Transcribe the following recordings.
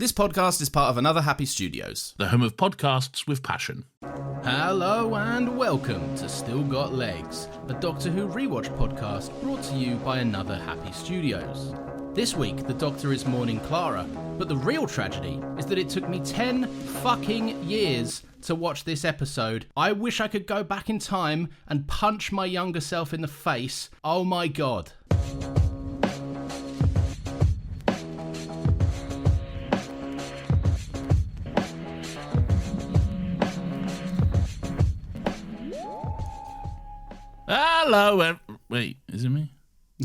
This podcast is part of Another Happy Studios, the home of podcasts with passion. Hello and welcome to Still Got Legs, a Doctor Who Rewatch podcast brought to you by Another Happy Studios. This week, the Doctor is mourning Clara, but the real tragedy is that it took me 10 fucking years to watch this episode. I wish I could go back in time and punch my younger self in the face. Oh my god. Hello, wait, is it me?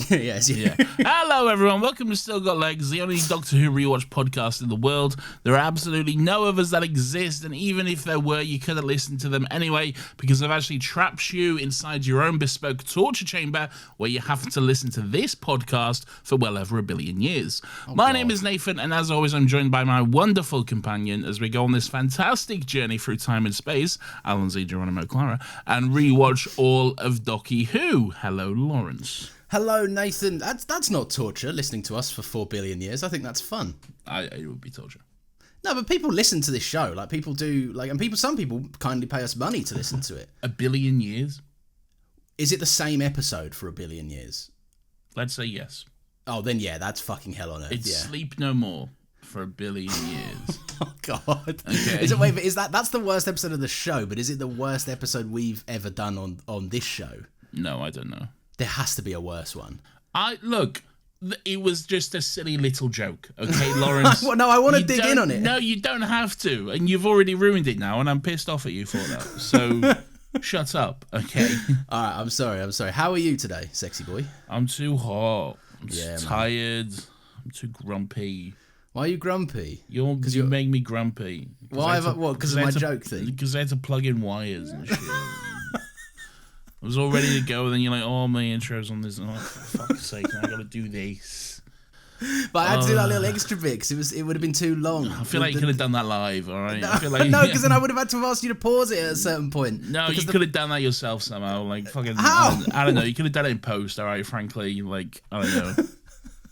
Yes, yeah. Hello, everyone. Welcome to Still Got Legs, the only Doctor Who rewatch podcast in the world. There are absolutely no others that exist, and even if there were, you couldn't listen to them anyway, because I've actually trapped you inside your own bespoke torture chamber where you have to listen to this podcast for well over 1 billion years. My name is Nathan, and as always, I'm joined by my wonderful companion as we go on this fantastic journey through time and space, Alan Z. Geronimo Clara, and rewatch all of Doctor Who. Hello, Lawrence. Hello, Nathan. That's not torture, listening to us for 4 billion years. I think that's fun. It would be torture. No, but people listen to this show. Like, people do, like, and some people kindly pay us money to listen to it. 1 billion years? Is it the same episode for 1 billion years? Let's say yes. Oh, then yeah, that's fucking hell on earth. It's Sleep No More for 1 billion years. Oh, God. Okay. But is that's the worst episode of the show, but is it the worst episode we've ever done on this show? No, I don't know. There has to be a worse one. Look, it was just a silly little joke, okay, Lawrence? Well, no, I want to dig in on it. No, you don't have to, and you've already ruined it now, and I'm pissed off at you for that. So, shut up, okay? All right, I'm sorry. How are you today, sexy boy? I'm too hot. I'm tired. Man. I'm too grumpy. Why are you grumpy? You make me grumpy. Why? What? Because of my joke thing? Because I had to plug in wires and shit. I was all ready to go, and then you're like, oh, my intro's on this. Oh, for fuck's sake, I gotta do this. But I had to do that little extra bit, because it would have been too long. I feel like you could have done that live, all right? No, I feel like, no, because then I would have had to have asked you to pause it at a certain point. No, you could have done that yourself somehow. Like, fucking. How? I don't know. You could have done it in post, all right? Frankly, like, I don't know.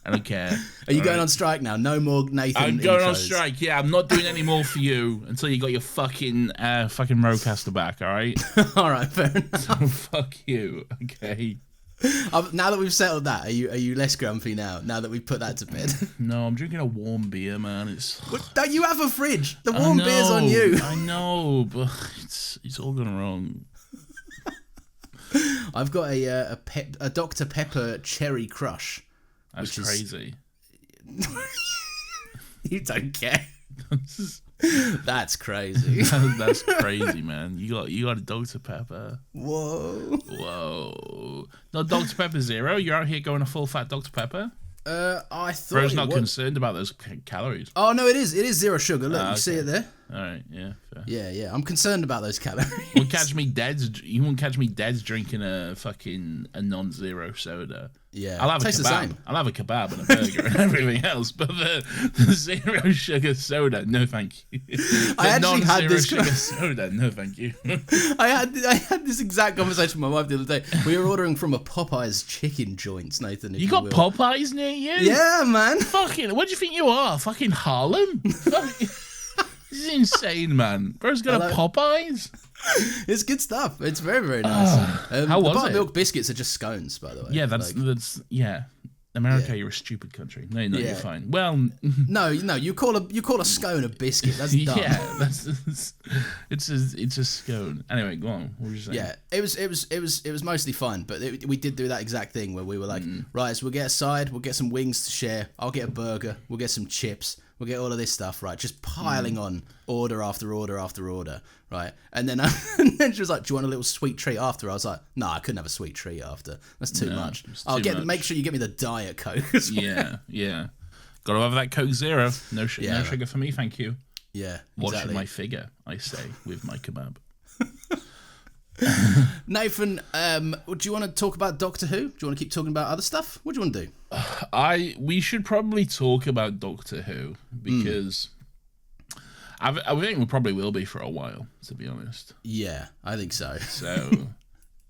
I don't care. Are you going on strike now? No more Nathan I'm going intros. on strike. Yeah, I'm not doing any more for you until you got your fucking roadcaster back, all right? All right, fair enough. So fuck you, okay? Now that we've settled that, are you less grumpy now? Now that we've put that to bed? No, I'm drinking a warm beer, man. Don't you have a fridge? The warm beer's on you. I know, but it's all gone wrong. I've got a Dr Pepper Cherry Crush. That's crazy. You don't care. That's crazy. That's crazy, man. You got a Dr Pepper. Whoa. No, Dr Pepper Zero. You're out here going a full fat Dr Pepper. I thought Bro's not concerned about those calories. Oh no, it is zero sugar. Look, you see it there. All right, yeah, fair. Yeah. I'm concerned about those calories. You won't catch me dead drinking a non-zero soda. Yeah, I'll have a kebab. I'll have a kebab and a burger and everything else, but the zero sugar soda, no thank you. I actually had this sugar soda, no thank you. I had this exact conversation with my wife the other day. We were ordering from a Popeyes chicken joint, Nathan. You got Popeyes near you? Yeah, man. Fucking, what do you think you are? Fucking Harlem? This is insane, man. Bro's got a Popeyes? It's good stuff. It's very, very nice. How was it? Buttermilk biscuits are just scones, by the way. Yeah, that's America, you're a stupid country. No, you're fine. Well, no, you call a scone a biscuit. That's dumb. Yeah, it's a scone. Anyway, go on. What were you saying? Yeah, it was mostly fun, but we did do that exact thing where we were like, right, so we'll get a side, we'll get some wings to share. I'll get a burger. We'll get some chips. We'll get all of this stuff, right? Just piling on order after order after order, right? And then she was like, "Do you want a little sweet treat after?" I was like, "No, I couldn't have a sweet treat after. That's too much. Make sure you get me the Diet Coke." As well. Yeah. Got to have that Coke Zero. No sugar for me, thank you. Yeah, Watching my figure, I say, with my kebab. Nathan, do you want to talk about Doctor Who? Do you want to keep talking about other stuff? What do you want to do? We should probably talk about Doctor Who because I think we probably will be for a while, to be honest. Yeah, I think so. So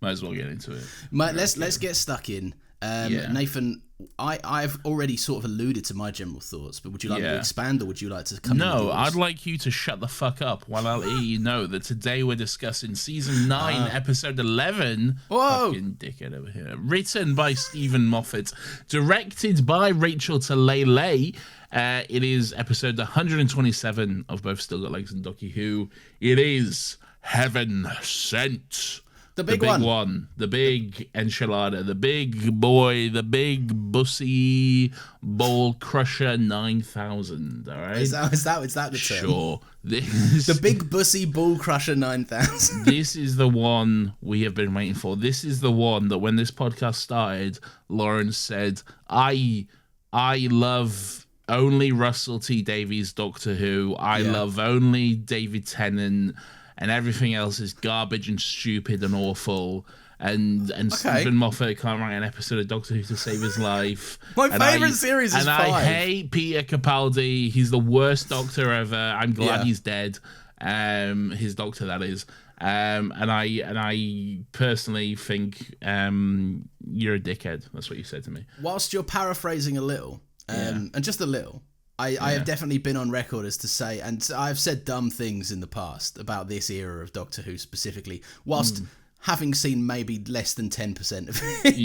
might as well get into it. Let's get stuck in. Nathan, I've already sort of alluded to my general thoughts, but would you like me to expand, or would you like to come in? No, I'd like you to shut the fuck up while I'll let you know that today we're discussing Season 9, Episode 11. Whoa! Fucking dickhead over here. Written by Stephen Moffat, directed by Rachel Talalay. It is episode 127 of both Still Got Legs and Doctor Who. It is Heaven Sent. The big one. The big enchilada. The big boy. The big bussy ball crusher 9000. All right? Is that the term? Sure. The big bussy ball crusher 9000. This is the one we have been waiting for. This is the one that when this podcast started, Lauren said, I love only Russell T Davies Doctor Who. I love only David Tennant. And everything else is garbage and stupid and awful. And Stephen Moffat can't write an episode of Doctor Who to save his life. My favourite series is 5. I hate Peter Capaldi. He's the worst Doctor ever. I'm glad he's dead. His Doctor, that is. And I personally think you're a dickhead. That's what you said to me. Whilst you're paraphrasing a little, and just a little, I have definitely been on record as to say, and I've said dumb things in the past about this era of Doctor Who specifically, whilst having seen maybe less than 10% of it.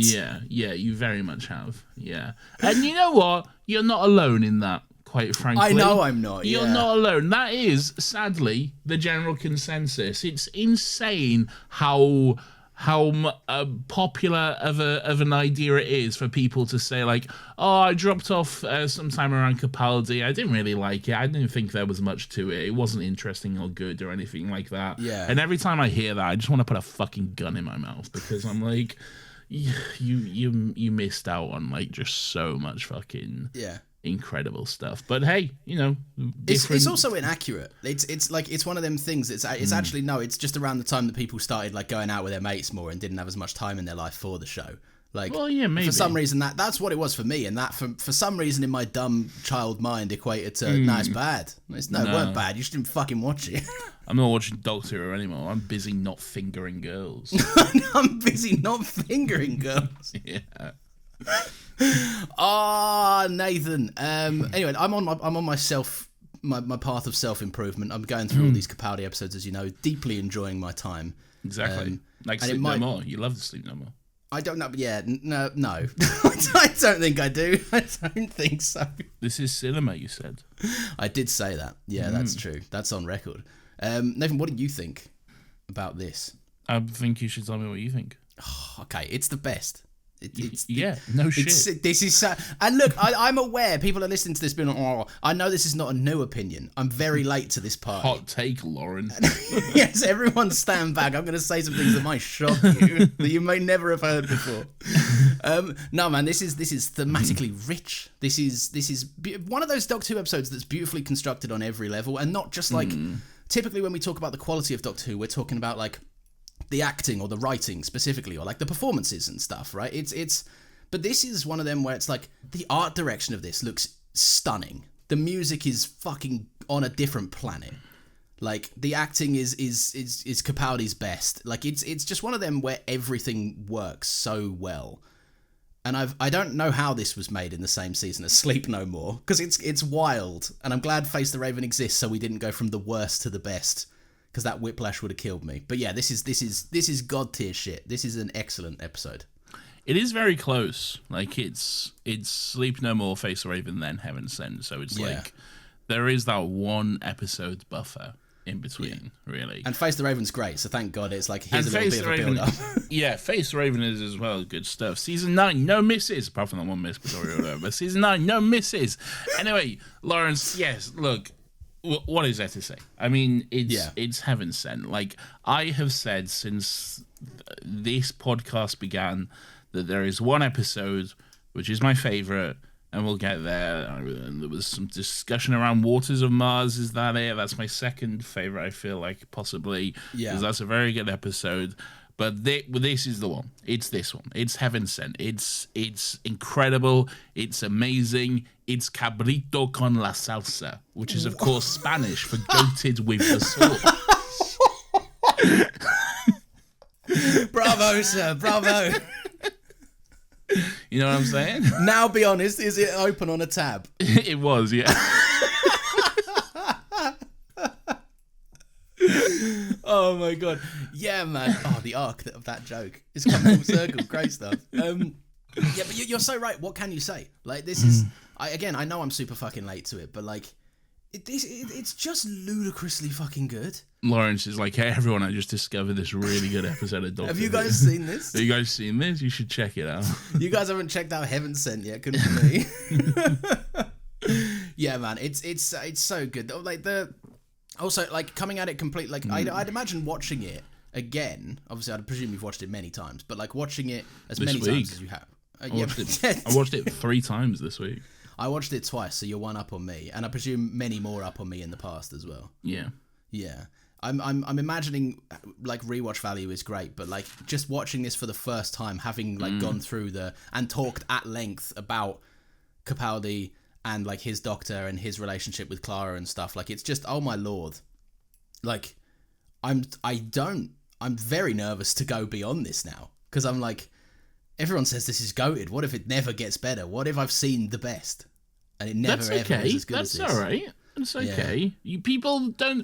Yeah, you very much have. Yeah. And you know what? You're not alone in that, quite frankly. I know I'm not. You're not alone. That is, sadly, the general consensus. It's insane how popular of an idea it is for people to say, like, oh, I dropped off sometime around Capaldi. I didn't really like it. I didn't think there was much to it. It wasn't interesting or good or anything like that. Yeah. And every time I hear that, I just want to put a fucking gun in my mouth, because I'm like, you missed out on, like, just so much fucking incredible stuff. But hey, you know, it's also inaccurate. It's like, it's one of them things. It's actually, no, it's just around the time that people started, like, going out with their mates more and didn't have as much time in their life for the show. Like, well, yeah, maybe. For some reason that's what it was for me, and that for some reason in my dumb child mind equated to nah, it's bad. It weren't bad. You just didn't fucking watch it. I'm not watching Doctor Who anymore. I'm busy not fingering girls. I'm busy not fingering girls. Yeah. Nathan. Anyway, I'm on my path of self-improvement. I'm going through all these Capaldi episodes, as you know, deeply enjoying my time. Exactly. Like Sleep No More. You love the Sleep No More. I don't know. Yeah, no. I don't think I do. I don't think so. This is cinema, you said. I did say that. Yeah, that's true. That's on record. Nathan, what do you think about this? I think you should tell me what you think. Okay, it's the best. No shit. This is so, and look, I'm aware people are listening to this being like, oh, I know this is not a new opinion. I'm very late to this party. Hot take, Lauren. Yes, everyone stand back. I'm going to say some things that might shock you that you may never have heard before. No, man, this is thematically rich. This is one of those Doctor Who episodes that's beautifully constructed on every level, and not just like typically when we talk about the quality of Doctor Who, we're talking about like the acting or the writing specifically, or like the performances and stuff, right? But this is one of them where it's like the art direction of this looks stunning. The music is fucking on a different planet. Like the acting is Capaldi's best. Like it's just one of them where everything works so well. And I don't know how this was made in the same season as Sleep No More, because it's wild. And I'm glad Face the Raven exists so we didn't go from the worst to the best, because that whiplash would have killed me. But yeah, this is god tier shit. This is an excellent episode. It is very close. Like it's Sleep No More, Face the Raven, then Heaven Sent. So it's like there is that one episode buffer in between, really. And Face the Raven's great, so thank God it's like here's a little bit of a build-up. Yeah, Face the Raven is as well good stuff. Season 9, no misses, apart from that one miss, but Season 9, no misses. Anyway, Lawrence, yes, look, what is there to say? I mean, it's Heaven Sent. Like, I have said since this podcast began that there is one episode which is my favourite, and we'll get there. And there was some discussion around Waters of Mars. Is that it? That's my second favourite, I feel like, possibly. Yeah. Because that's a very good episode. But this is the one. It's this one. It's Heaven Sent. It's incredible. It's amazing. It's cabrito con la salsa, which is, of course, Spanish for goated with the sauce. Bravo, sir. Bravo. You know what I'm saying? Now, be honest, is it open on a tab? It was, yeah. Oh my god, yeah, man. Oh, the arc of that joke. It's come full circle. Great stuff. Yeah, but you're so right. What can you say? Like, this is. I know I'm super fucking late to it, but like, it's just ludicrously fucking good. Lawrence is like, hey, everyone, I just discovered this really good episode of Doctor Have you guys seen this? Have you guys seen this? You should check it out. You guys haven't checked out Heaven Sent yet, couldn't be me. Yeah, man, it's so good. Like also like coming at it complete. Like I'd imagine watching it again. Obviously, I'd presume you've watched it many times, but like watching it as many times as you have. I watched it 3 times this week. I watched it twice, so you're one up on me, and I presume many more up on me in the past as well. Yeah. Yeah. I'm imagining like rewatch value is great, but like just watching this for the first time, having like gone through and talked at length about Capaldi and like his doctor and his relationship with Clara and stuff, like it's just, oh my lord. Like I'm very nervous to go beyond this now, because I'm like, everyone says this is goated. What if it never gets better? What if I've seen the best and it never ever is as good as this? That's all right. It's okay. Yeah.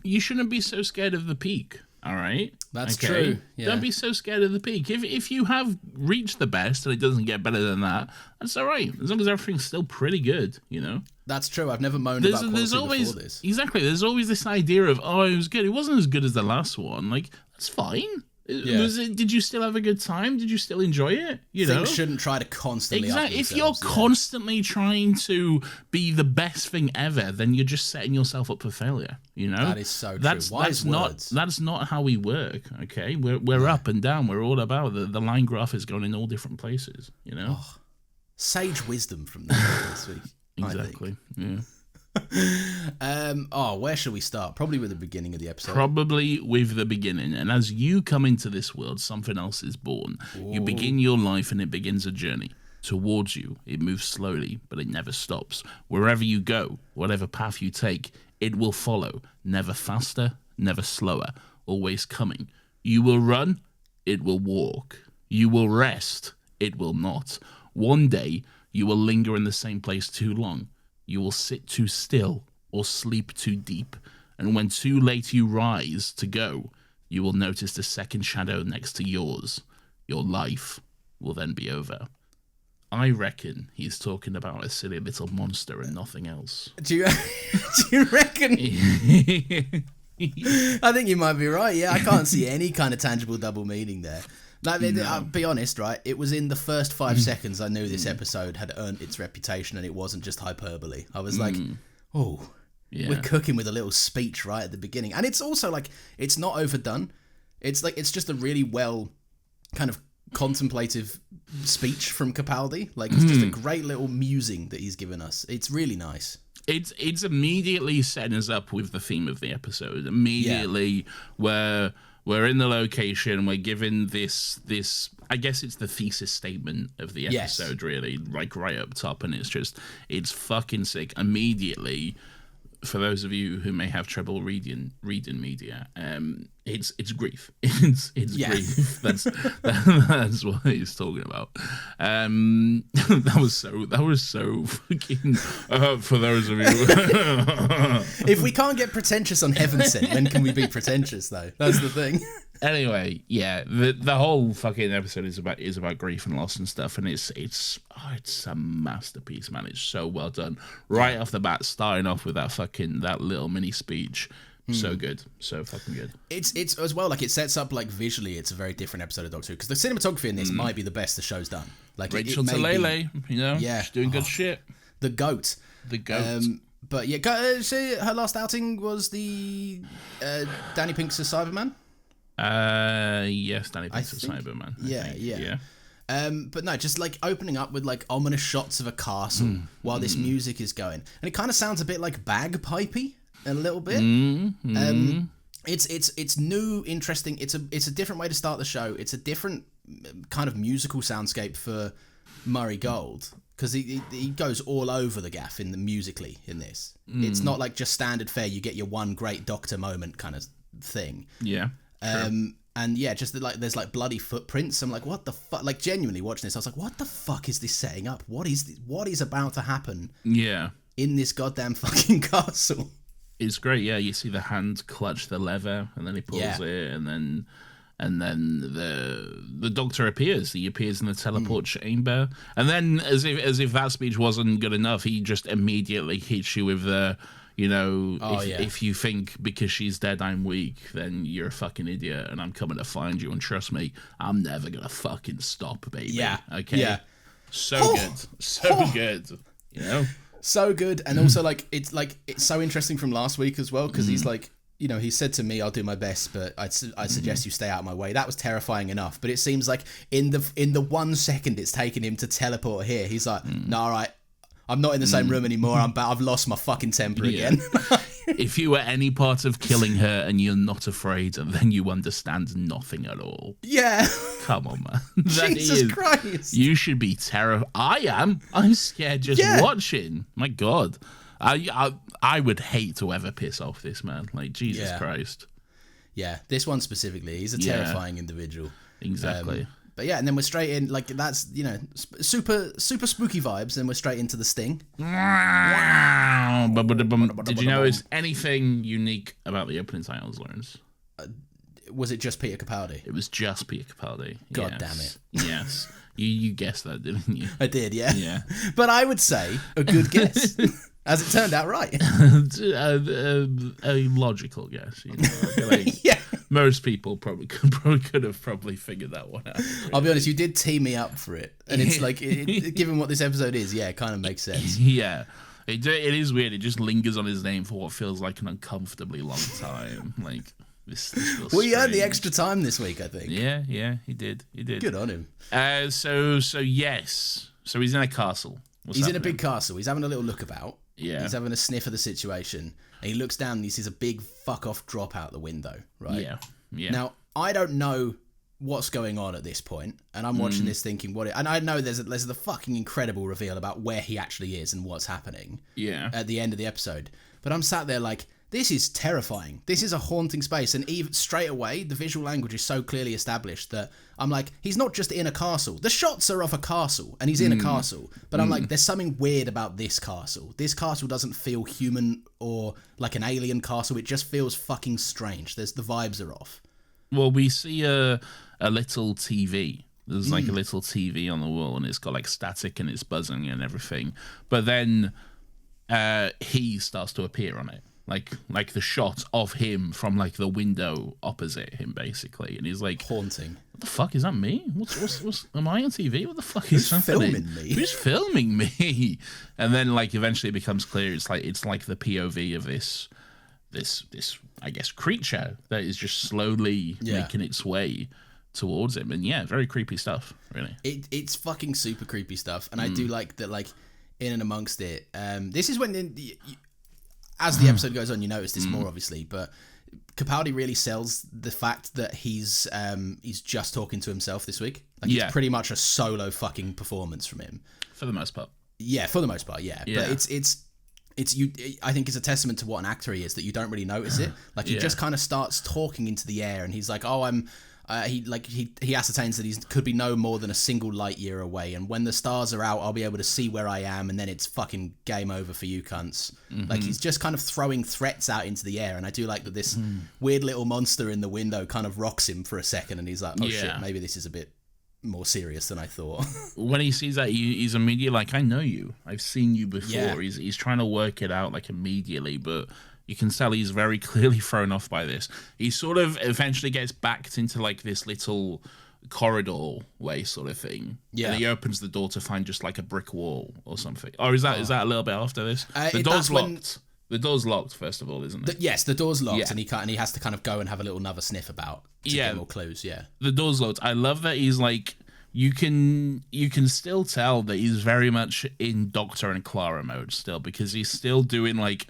You shouldn't be so scared of the peak. All right. That's true. Yeah. Don't be so scared of the peak. If you have reached the best and it doesn't get better than that, that's all right. As long as everything's still pretty good, you know. That's true. I've never moaned about quality before this. Exactly. There's always this idea of, oh, it was good. It wasn't as good as the last one. Like, that's fine. Yeah. Did you still have a good time? Did you still enjoy it? Things shouldn't try to constantly up If you're constantly trying to be the best thing ever, then you're just setting yourself up for failure. You know, that is so true. That's not how we work. Okay, we're up and down. We're all about the line graph is going in all different places. You know, sage wisdom from this week. Exactly. Yeah. Where should we start? Probably with the beginning of the episode. Probably with the beginning. And as you come into this world, something else is born. Ooh. You begin your life and it begins a journey. Towards you, it moves slowly, but it never stops. Wherever you go, whatever path you take, it will follow. Never faster, never slower, always coming. You will run, it will walk. You will rest, it will not. One day, you will linger in the same place too long. You will sit too still or sleep too deep, and when too late you rise to go, you will notice the second shadow next to yours. Your life will then be over. I reckon he's talking about a silly little monster and nothing else. Do you reckon? I think you might be right, yeah. I can't see any kind of tangible double meaning there. Like, I'll be honest, right? It was in the first 5 seconds I knew this episode had earned its reputation and it wasn't just hyperbole. I was like, we're cooking with a little speech right at the beginning. And it's also like, it's not overdone. It's like, it's just a really well kind of contemplative speech from Capaldi. Like, it's just a great little musing that he's given us. It's really nice. It's immediately setting us up with the theme of the episode. Immediately, where we're in the location, we're given this. I guess it's the thesis statement of the episode, really, like right up top, and it's fucking sick. Immediately, for those of you who may have trouble reading media, it's grief. It's grief. That's what he's talking about. That was so fucking. For those of you, if we can't get pretentious on Heaven Sent, when can we be pretentious though? That's the thing. Anyway, yeah, the whole fucking episode is about grief and loss and stuff, and it's a masterpiece, man. It's so well done. Right off the bat, starting off with that little mini speech. So good, so fucking good. It's as well, like, it sets up, like, visually it's a very different episode of Doctor Who, because the cinematography in this might be the best the show's done. Like, Rachel Talalay, you know, she's doing good shit. The goat. But yeah, her last outing was the Danny Pinks as Cyberman. Yes, Danny Pinks as Cyberman. Yeah. But no, just like opening up with like ominous shots of a castle while this music is going, and it kind of sounds a bit like bagpipey a little bit. It's new, interesting. It's a different way to start the show. It's a different kind of musical soundscape for Murray Gold, because he goes all over the gaff musically in this. It's not like just standard fare. You get your one great Doctor moment kind of thing. Yeah. And yeah, just like there's like bloody footprints. I'm like, what the fuck? Like genuinely watching this, I was like, what the fuck is this setting up? What is about to happen? Yeah. In this goddamn fucking castle. It's great. Yeah, you see the hand clutch the lever, and then he pulls it, and then the Doctor appears. He appears in the teleport chamber, and then as if that speech wasn't good enough, he just immediately hits you with the. If you think because she's dead I'm weak, then you're a fucking idiot, and I'm coming to find you. And trust me, I'm never gonna fucking stop, baby. Yeah. Okay. Yeah. So good. So good, and also it's so interesting from last week as well, because he's like, he said to me, "I'll do my best, but I'd suggest you stay out of my way." That was terrifying enough, but it seems like in the 1 second it's taken him to teleport here, he's like, "No, all right. I'm not in the same room anymore. I've lost my fucking temper again." If you were any part of killing her and you're not afraid, then you understand nothing at all. Yeah. Come on, man. Jesus Christ. You should be terrified. I am. I'm scared just watching. My God. I would hate to ever piss off this man. Like, Jesus Christ. Yeah, this one specifically. He's a terrifying individual. Exactly. But yeah, and then we're straight in, like, that's, super spooky vibes, and we're straight into the sting. Wow. Did you notice anything unique about the opening titles, Lawrence? Was it just Peter Capaldi? It was just Peter Capaldi. God damn it. Yes. You guessed that, didn't you? I did, yeah. Yeah. But I would say a good guess. As it turned out, right. A logical guess. I feel like yeah. Most people probably could have figured that one out. Really. I'll be honest, you did tee me up for it. And it's like, given what this episode is, it kind of makes sense. Yeah. It is weird. It just lingers on his name for what feels like an uncomfortably long time. Like, this feels Well, he earned the strange. extra time this week, I think. Yeah, he did. Good on him. So yes. So he's in a castle. He's in a big castle. He's having a little look about. Yeah. He's having a sniff of the situation. And he looks down and he sees a big fuck off drop out the window, right? Yeah. Now, I don't know what's going on at this point, and I'm watching this thinking, and I know there's the fucking incredible reveal about where he actually is and what's happening at the end of the episode. But I'm sat there like, this is terrifying. This is a haunting space, and even straight away, the visual language is so clearly established that I'm like, he's not just in a castle. The shots are of a castle, and he's in a castle. But I'm like, there's something weird about this castle. This castle doesn't feel human or like an alien castle. It just feels fucking strange. The vibes are off. Well, we see a little TV. There's like a little TV on the wall, and it's got like static and it's buzzing and everything. But then he starts to appear on it. Like the shot of him from like the window opposite him, basically, and he's like haunting. What the fuck is that? Me? What's? Am I on TV? What the fuck is happening? Filming me? Who's filming me? And then like eventually it becomes clear it's like the POV of this I guess creature that is just slowly making its way towards him, and very creepy stuff. Really, it's fucking super creepy stuff, and I do like that. Like in and amongst it, this is when. As the episode goes on, you notice this more, obviously, but Capaldi really sells the fact that he's just talking to himself this week. Like, it's pretty much a solo fucking performance from him. For the most part. Yeah, for the most part, yeah. But I think it's a testament to what an actor he is that you don't really notice it. Like, he just kind of starts talking into the air, and he's like, "Oh, I'm." He ascertains that he could be no more than a single light year away, and when the stars are out, I'll be able to see where I am, and then it's fucking game over for you cunts. Like, he's just kind of throwing threats out into the air, and I do like that this weird little monster in the window kind of rocks him for a second, and he's like, oh shit, maybe this is a bit more serious than I thought. When he sees that, he's immediately like, I know you. I've seen you before. Yeah. He's trying to work it out like immediately, but you can tell he's very clearly thrown off by this. He sort of eventually gets backed into like this little corridor way sort of thing. Yeah. And he opens the door to find just like a brick wall or something. Or is that a little bit after this? The door's locked. The door's locked, first of all, isn't it? Yes, the door's locked, and he has to kind of go and have a little another sniff about to get more clues. Yeah, the door's locked. I love that he's like, you can still tell that he's very much in Doctor and Clara mode still, because he's still doing like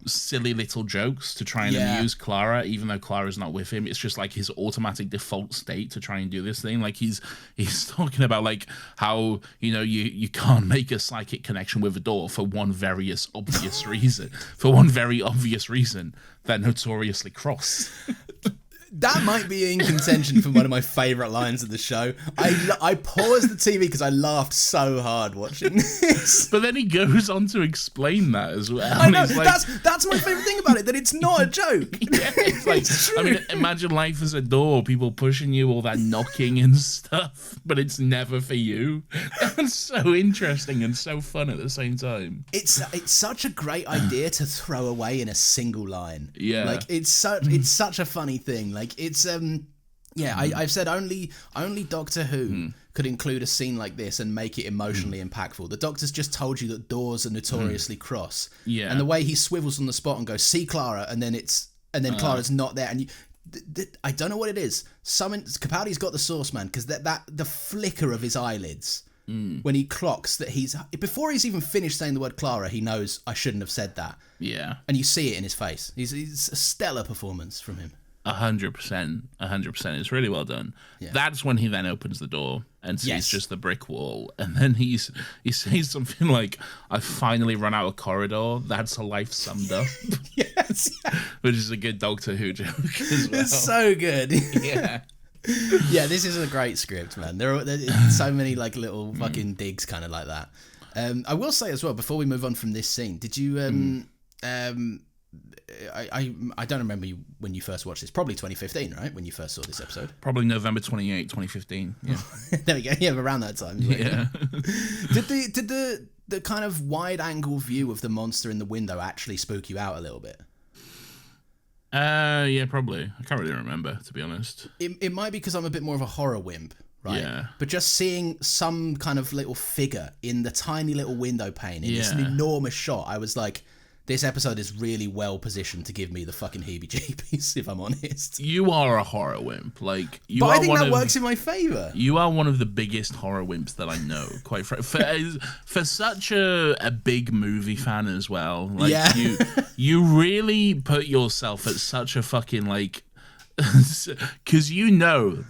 silly little jokes to try and amuse Clara, even though Clara's not with him. It's just like his automatic default state to try and do this thing. Like he's talking about like how, you can't make a psychic connection with a door for one very obvious reason. For one very obvious reason, they're notoriously cross. That might be in contention for one of my favourite lines of the show. I paused the TV because I laughed so hard watching this. But then he goes on to explain that as well. I know, He's like, that's my favourite thing about it, that it's not a joke. yeah, it's like, I mean, imagine life as a door, people pushing you, all that knocking and stuff, but it's never for you. That's so interesting and so fun at the same time. It's such a great idea to throw away in a single line. Yeah. Like, it's such a funny thing. Like, it's I've said only Doctor Who could include a scene like this and make it emotionally impactful. The Doctor's just told you that doors are notoriously cross. Yeah. And the way he swivels on the spot and goes, "See Clara," and then Clara's not there, and you, I don't know what it is. Capaldi's got the source, man, because the flicker of his eyelids when he clocks that before he's even finished saying the word Clara, he knows I shouldn't have said that. Yeah. And you see it in his face. It's a stellar performance from him. 100%. It's really well done. Yeah. That's when he then opens the door and sees Yes. just the brick wall, and then he says something like, "I finally run out of corridor. That's a life summed up." Yes. Which is a good Doctor Who joke as well. It's so good. Yeah. Yeah, this is a great script, man. There are so many like little fucking digs kind of like that. I will say as well, before we move on from this scene, did you I don't remember when you first watched this. Probably 2015, right? When you first saw this episode. Probably November 28, 2015. Yeah. There we go. Yeah, around that time. Yeah. Did the kind of wide angle view of the monster in the window actually spook you out a little bit? Yeah, probably. I can't really remember, to be honest. It might be because I'm a bit more of a horror wimp, right? Yeah. But just seeing some kind of little figure in the tiny little window pane in this enormous shot, I was like, this episode is really well positioned to give me the fucking heebie-jeebies, if I'm honest. You are a horror wimp. Like, but I think that works in my favour. You are one of the biggest horror wimps that I know, quite frankly. For such a big movie fan as well. Like, yeah. you really put yourself at such a fucking, like... Because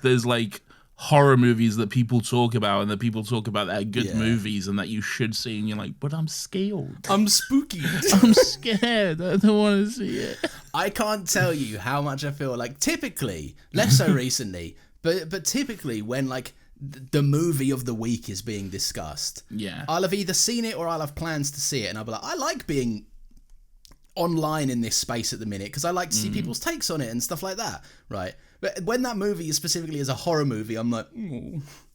there's, like, horror movies that people talk about and that people talk about that are good movies and that you should see, and you're like, but I'm scared. I'm spooky. I'm scared. I don't want to see it. I can't tell you how much I feel like typically, less so recently, but typically when like the movie of the week is being discussed, I'll have either seen it or I'll have plans to see it, and I'll be like, I like being online in this space at the minute because I like to see people's takes on it and stuff like that, right? But when that movie specifically is a horror movie, I'm like,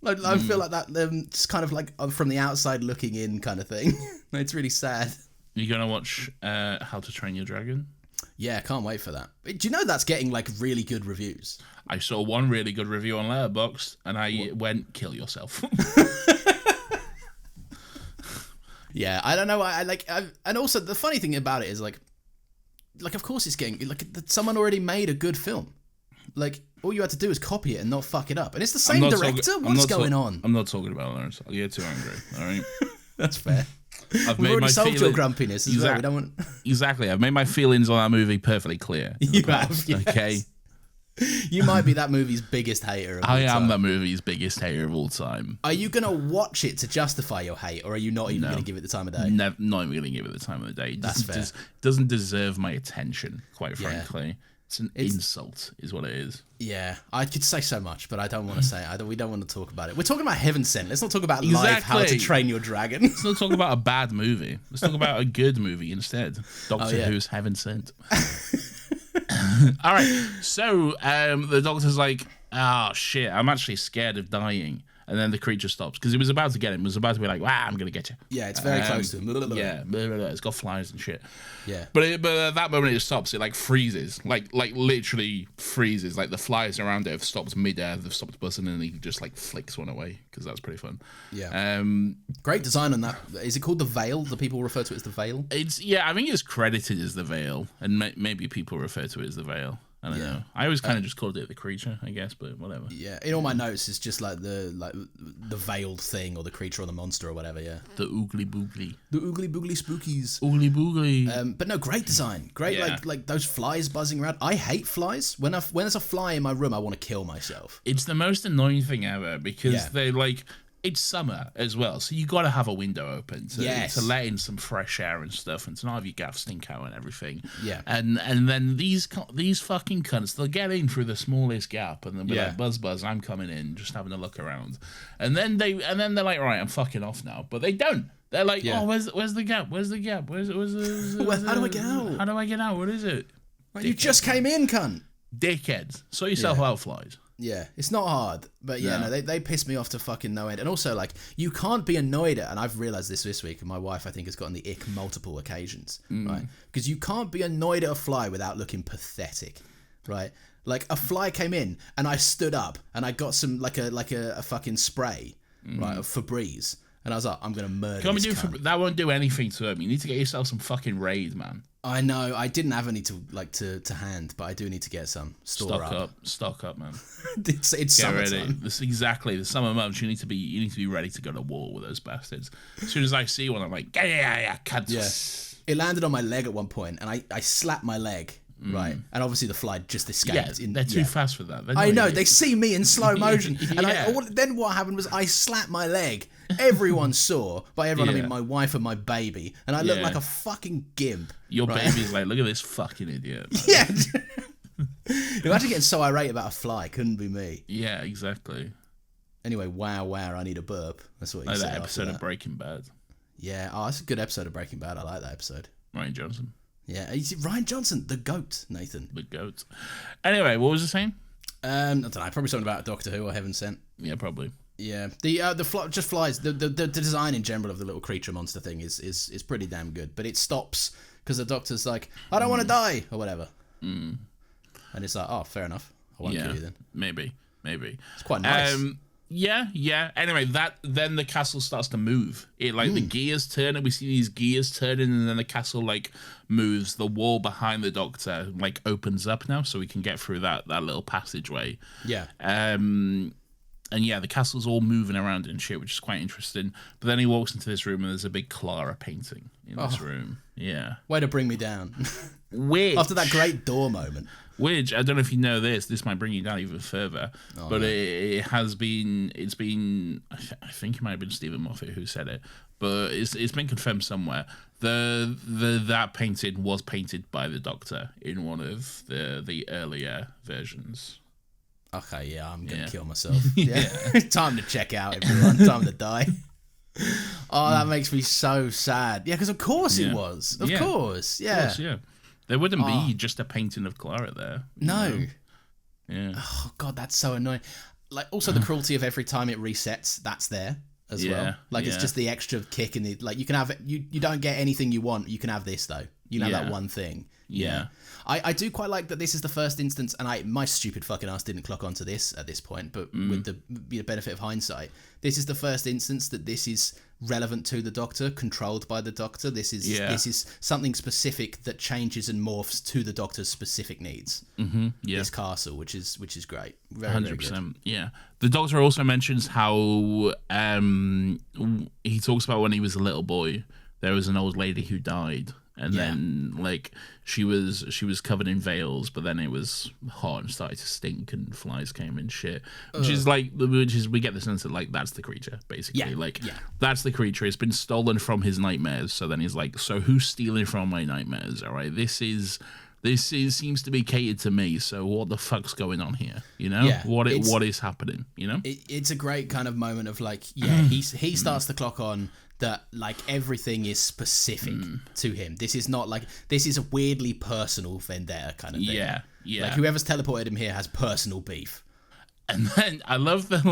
I feel like that just kind of like from the outside looking in kind of thing. It's really sad. You gonna watch How to Train Your Dragon? Yeah, can't wait for that. Do you know that's getting like really good reviews? I saw one really good review on Letterboxd and I went, kill yourself. Yeah, I don't know. And also the funny thing about it is like of course it's getting like someone already made a good film. Like, all you had to do is copy it and not fuck it up. And it's the same director? What's going on? I'm not talking about Lawrence. I'll get too angry, all right? That's fair. We've already solved your grumpiness as well. We don't want... Exactly. I've made my feelings on that movie perfectly clear. You have, yes. Okay? You might be that movie's biggest hater of all time. I am that movie's biggest hater of all time. Are you going to watch it to justify your hate, or are you not even going to give it the time of day? Not even going to give it the time of the day. That's fair. Doesn't deserve my attention, quite frankly. It's an insult, is what it is. Yeah, I could say so much, but I don't want to say it. We don't want to talk about it. We're talking about Heaven Sent. Let's not talk about life, How to Train Your Dragon. Let's not talk about a bad movie. Let's talk about a good movie instead. Doctor Who's Heaven Sent. All right, so the Doctor's like, oh, shit, I'm actually scared of dying. And then the creature stops because it was about to get him. It was about to be like, I'm going to get you. Yeah, it's very close to him. Yeah, it's got flies and shit. Yeah. But at that moment it stops. It like freezes. Like literally freezes. Like the flies around it have stopped mid-air. They've stopped buzzing and he just like flicks one away because that's pretty fun. Yeah. Great design on that. Is it called the Veil? Do people refer to it as the Veil? I think it's credited as the Veil. And maybe people refer to it as the Veil. I don't know. I always kind of just called it the creature, I guess, but whatever. Yeah, in all my notes, it's just like the veiled thing or the creature or the monster or whatever. Yeah, the oogly boogly, the oogly boogly spookies, oogly boogly. But no, great design, great like those flies buzzing around. I hate flies. When there's a fly in my room, I want to kill myself. It's the most annoying thing ever because they like. it's summer as well, so you got to have a window open to let in some fresh air and stuff, and to not have your gaff stink out and everything. Yeah. And then these fucking cunts, they'll get in through the smallest gap, and they'll be like, buzz, I'm coming in, just having a look around. And then they're like, right, I'm fucking off now. But they don't. They're like, oh, where's the gap? Where's the gap? How do I get out? How do I get out? What is it? Well, you just came in, cunt. Dickhead. Sort yourself out, flies. Yeah, it's not hard, but they piss me off to fucking no end. And also, like, you can't be annoyed at, and I've realised this week, and my wife, I think, has gotten the ick multiple occasions, right? Because you can't be annoyed at a fly without looking pathetic, right? Like, a fly came in, and I stood up, and I got some, like a fucking spray, right, of Febreze, and I was like, I'm going to murder this cunt. That won't do anything to him. You need to get yourself some fucking Raid, man. I know. I didn't have any to hand, but I do need to get some. Stock up, man. it's summertime. This exactly the summer months. You need to be ready to go to war with those bastards. As soon as I see one, I'm like, yeah, cunt. Yeah. It landed on my leg at one point, and I slapped my leg. Right, and obviously the fly just escaped. Yeah, they're too fast for that. I know, they see me in slow motion, and then what happened was I slapped my leg. Everyone saw, by everyone I mean my wife and my baby, and I looked like a fucking gimp. Your baby's like, look at this fucking idiot. Man. Yeah. Imagine getting so irate about a fly. Couldn't be me. Yeah, exactly. Anyway, wow, I need a burp. That's what you said. That episode of Breaking Bad. Yeah, that's a good episode of Breaking Bad. I like that episode. Ryan Johnson. Yeah, Ryan Johnson, the GOAT, Nathan. The GOAT. Anyway, what was it saying? I don't know, probably something about Doctor Who or Heaven Sent. Yeah, probably. Yeah, just flies. The design in general of the little creature monster thing is pretty damn good, but it stops because the Doctor's like, I don't want to die or whatever, and it's like, oh, fair enough, I won't kill you then. Maybe it's quite nice. Yeah. Anyway, then the castle starts to move. It the gears turn, and we see these gears turning, and then the castle moves. The wall behind the Doctor opens up now, so we can get through that little passageway. Yeah. And yeah, the castle's all moving around and shit, which is quite interesting. But then he walks into this room, and there's a big Clara painting in this room. Yeah. Way to bring me down. Which, after that great door moment. Which, I don't know if you know this might bring you down even further, but no. It's been, I think it might have been Stephen Moffat who said it, but it's been confirmed somewhere. That painting was painted by the Doctor in one of the earlier versions. Okay, yeah, I'm going to kill myself. Yeah. Time to check out, everyone. Time to die. Oh, that makes me so sad. Yeah, because of course it was. Of course, yeah. There wouldn't be just a painting of Clara there. No. You know? Yeah. Oh, God, that's so annoying. Also the cruelty of every time it resets, that's there as well. It's just the extra kick in the... you can have it... You don't get anything you want. You can have this, though. You can have that one thing. Yeah. I do quite like that this is the first instance, and my stupid fucking ass didn't clock onto this at this point, but with the benefit of hindsight, this is the first instance that this is relevant to the Doctor, controlled by the Doctor. This is something specific that changes and morphs to the Doctor's specific needs. Mm-hmm. Yeah. This castle, which is great. 100%. Yeah. The Doctor also mentions how he talks about when he was a little boy, there was an old lady who died. And then she was covered in veils, but then it was hot and started to stink, and flies came and shit. Which is we get the sense that that's the creature basically. That's the creature. It's been stolen from his nightmares. So then he's like, so who's stealing from my nightmares? All right, this seems to be catered to me. So what the fuck's going on here? You know, what is happening? You know, it's a great kind of moment of he starts the clock on. That everything is specific to him. This is not this is a weirdly personal vendetta kind of thing. Yeah. Whoever's teleported him here has personal beef. And then I love that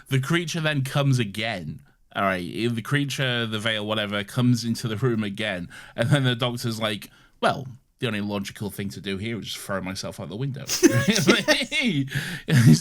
the creature then comes again. All right, the creature, the veil, whatever, comes into the room again, and then the Doctor's like, well, the only logical thing to do here is just throw myself out the window. He's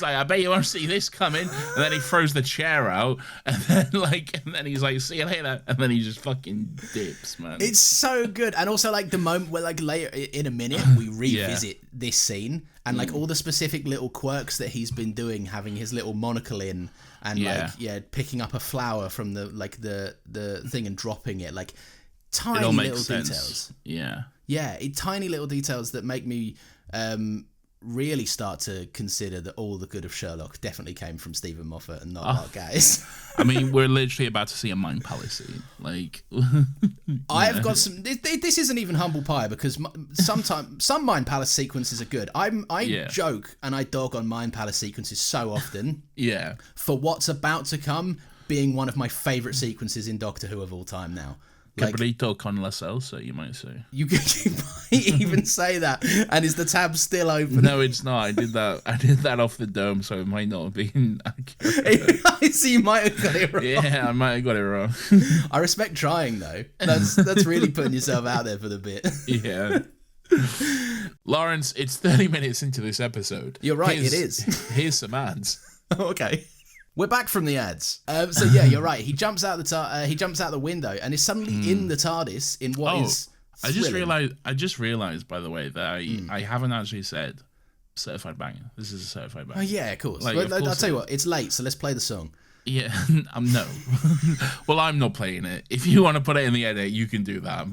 like, I bet you won't see this coming. And then he throws the chair out, and then he's like, see you later. And then he just fucking dips, man. It's so good. And also the moment where later in a minute we revisit this scene and all the specific little quirks that he's been doing, having his little monocle in and picking up a flower from the thing and dropping it, tiny little details. Yeah. Yeah, tiny little details that make me really start to consider that all the good of Sherlock definitely came from Stephen Moffat and not Mark Gatiss. I mean, we're literally about to see a Mind Palace scene. Like, I've got some. This isn't even humble pie because sometimes some Mind Palace sequences are good. I joke and I dog on Mind Palace sequences so often. Yeah. For what's about to come being one of my favourite sequences in Doctor Who of all time now. Cabrito con la salsa, you might say. You might even say that. And is the tab still open? No, it's not. I did that off the dome, so it might not have been accurate. I see you might have got it wrong. Yeah, I might have got it wrong. I respect trying, though. That's really putting yourself out there for the bit. Yeah. Lawrence, it's 30 minutes into this episode. You're right, it is. Here's some ads. Okay. We're back from the ads. So yeah, you're right. He jumps out the window and is suddenly in the TARDIS in what is thrilling. I just realized, by the way, that I haven't actually said certified banger. This is a certified banger. Oh yeah, of course. Well, I'll tell you what, it's late, so let's play the song. Yeah, no. Well, I'm not playing it. If you want to put it in the edit, you can do that.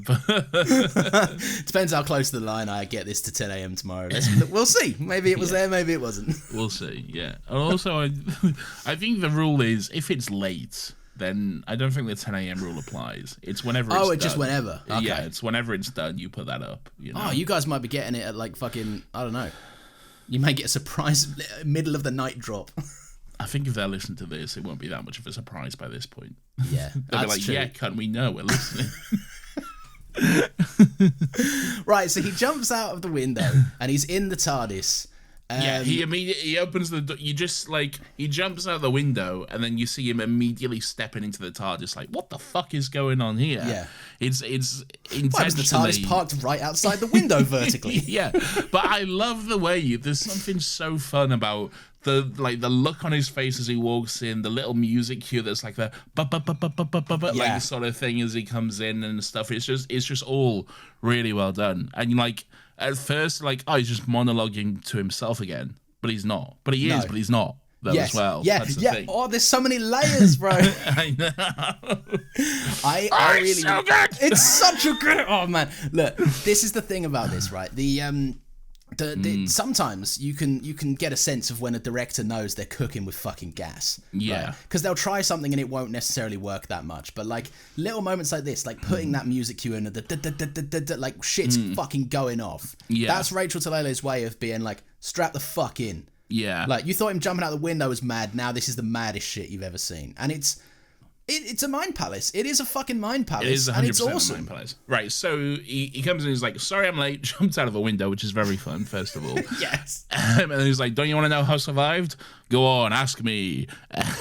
Depends how close to the line I get this to 10 a.m. tomorrow. We'll see. Maybe it was there, maybe it wasn't. We'll see, yeah. And also, I think the rule is, if it's late, then I don't think the 10 a.m. rule applies. It's whenever it's done. Just whenever? Okay. Yeah, it's whenever it's done, you put that up. You know? Oh, you guys might be getting it at like fucking, I don't know. You may get a surprise middle of the night drop. I think if they're listening to this, it won't be that much of a surprise by this point. Yeah, they'll be like, true. Yeah, can't we know we're listening? Right, so he jumps out of the window and he's in the TARDIS. Yeah, he opens the door. You just like he jumps out the window and then you see him immediately stepping into the TARDIS. Like, what the fuck is going on here? Yeah, it's intentionally. Why was the TARDIS parked right outside the window vertically? Yeah, but I love the way there's something so fun about the look on his face as he walks in, the little music cue that's like the like sort of thing as he comes in and stuff. It's just all really well done. And like at first, like, oh, he's just monologuing to himself again, but he's not. But he is, but he's not. As well. Yeah, that's the thing. Oh, there's so many layers, bro. I know. I really, it's so good. It's such a good. Oh man, look, this is the thing about this, right? Sometimes you can get a sense of when a director knows they're cooking with fucking gas. Yeah. Because they'll try something and it won't necessarily work that much. But like little moments like this, like putting that music cue in, like shit's fucking going off. Yeah. That's Rachel Talele's way of being like, strap the fuck in. Yeah. Like you thought him jumping out the window was mad. Now this is the maddest shit you've ever seen. And it's a mind palace. It is a fucking mind palace. It is 100% and it's awesome. A mind palace. Right, so he comes in and he's like, sorry I'm late, jumps out of a window, which is very fun, first of all. Yes. And then he's like, don't you want to know how I survived? Go on, ask me.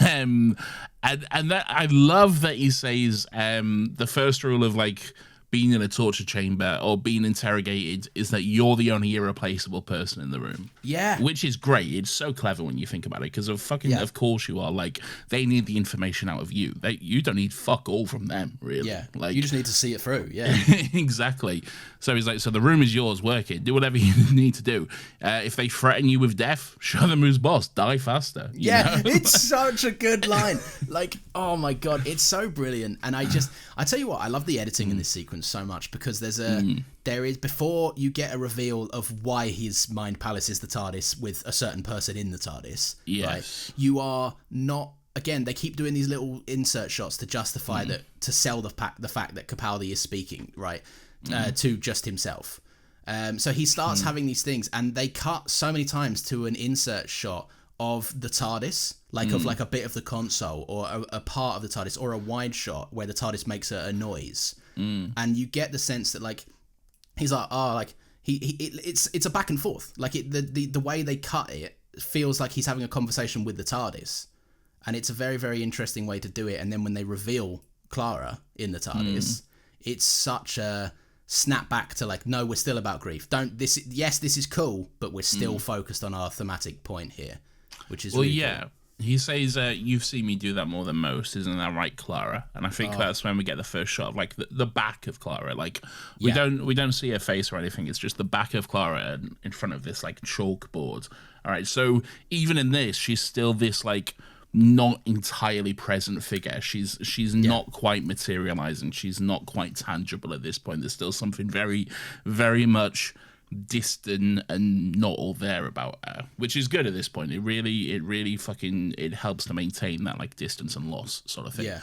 And that I love that he says the first rule of like being in a torture chamber or being interrogated is that you're the only irreplaceable person in the room. Yeah. Which is great. It's so clever when you think about it because of course you are. Like, they need the information out of you. You don't need fuck all from them, really. Yeah. Like, you just need to see it through. Yeah. Exactly. So he's like, so the room is yours, work it. Do whatever you need to do. If they threaten you with death, show them who's boss. Die faster. You know? It's such a good line. Like, oh my God, it's so brilliant. And I tell you what, I love the editing in this sequence so much because there is, before you get a reveal of why his mind palace is the TARDIS with a certain person in the TARDIS. Yes. Right? You are not, again, they keep doing these little insert shots to justify that, to sell the fact that Capaldi is speaking, right, to just himself. So he starts having these things and they cut so many times to an insert shot of the TARDIS, like of like a bit of the console or a part of the TARDIS or a wide shot where the TARDIS makes a noise. And you get the sense that like he's like, oh, like it's a back and forth. Like the way they cut it feels like he's having a conversation with the TARDIS, and it's a very, very interesting way to do it. And then when they reveal Clara in the TARDIS, it's such a snap back to like, no, we're still about grief. This is cool, but we're still focused on our thematic point here, which is really cool. He says, you've seen me do that more than most, isn't that right, Clara? And I think that's when we get the first shot of like the back of Clara. Like we don't see her face or anything. It's just the back of Clara in front of this like chalkboard. All right. So even in this, she's still this like not entirely present figure. She's not quite materializing. She's not quite tangible at this point. There's still something very, very much distant and not all there about her, which is good at this point. It really fucking it helps to maintain that like distance and loss sort of thing. Yeah.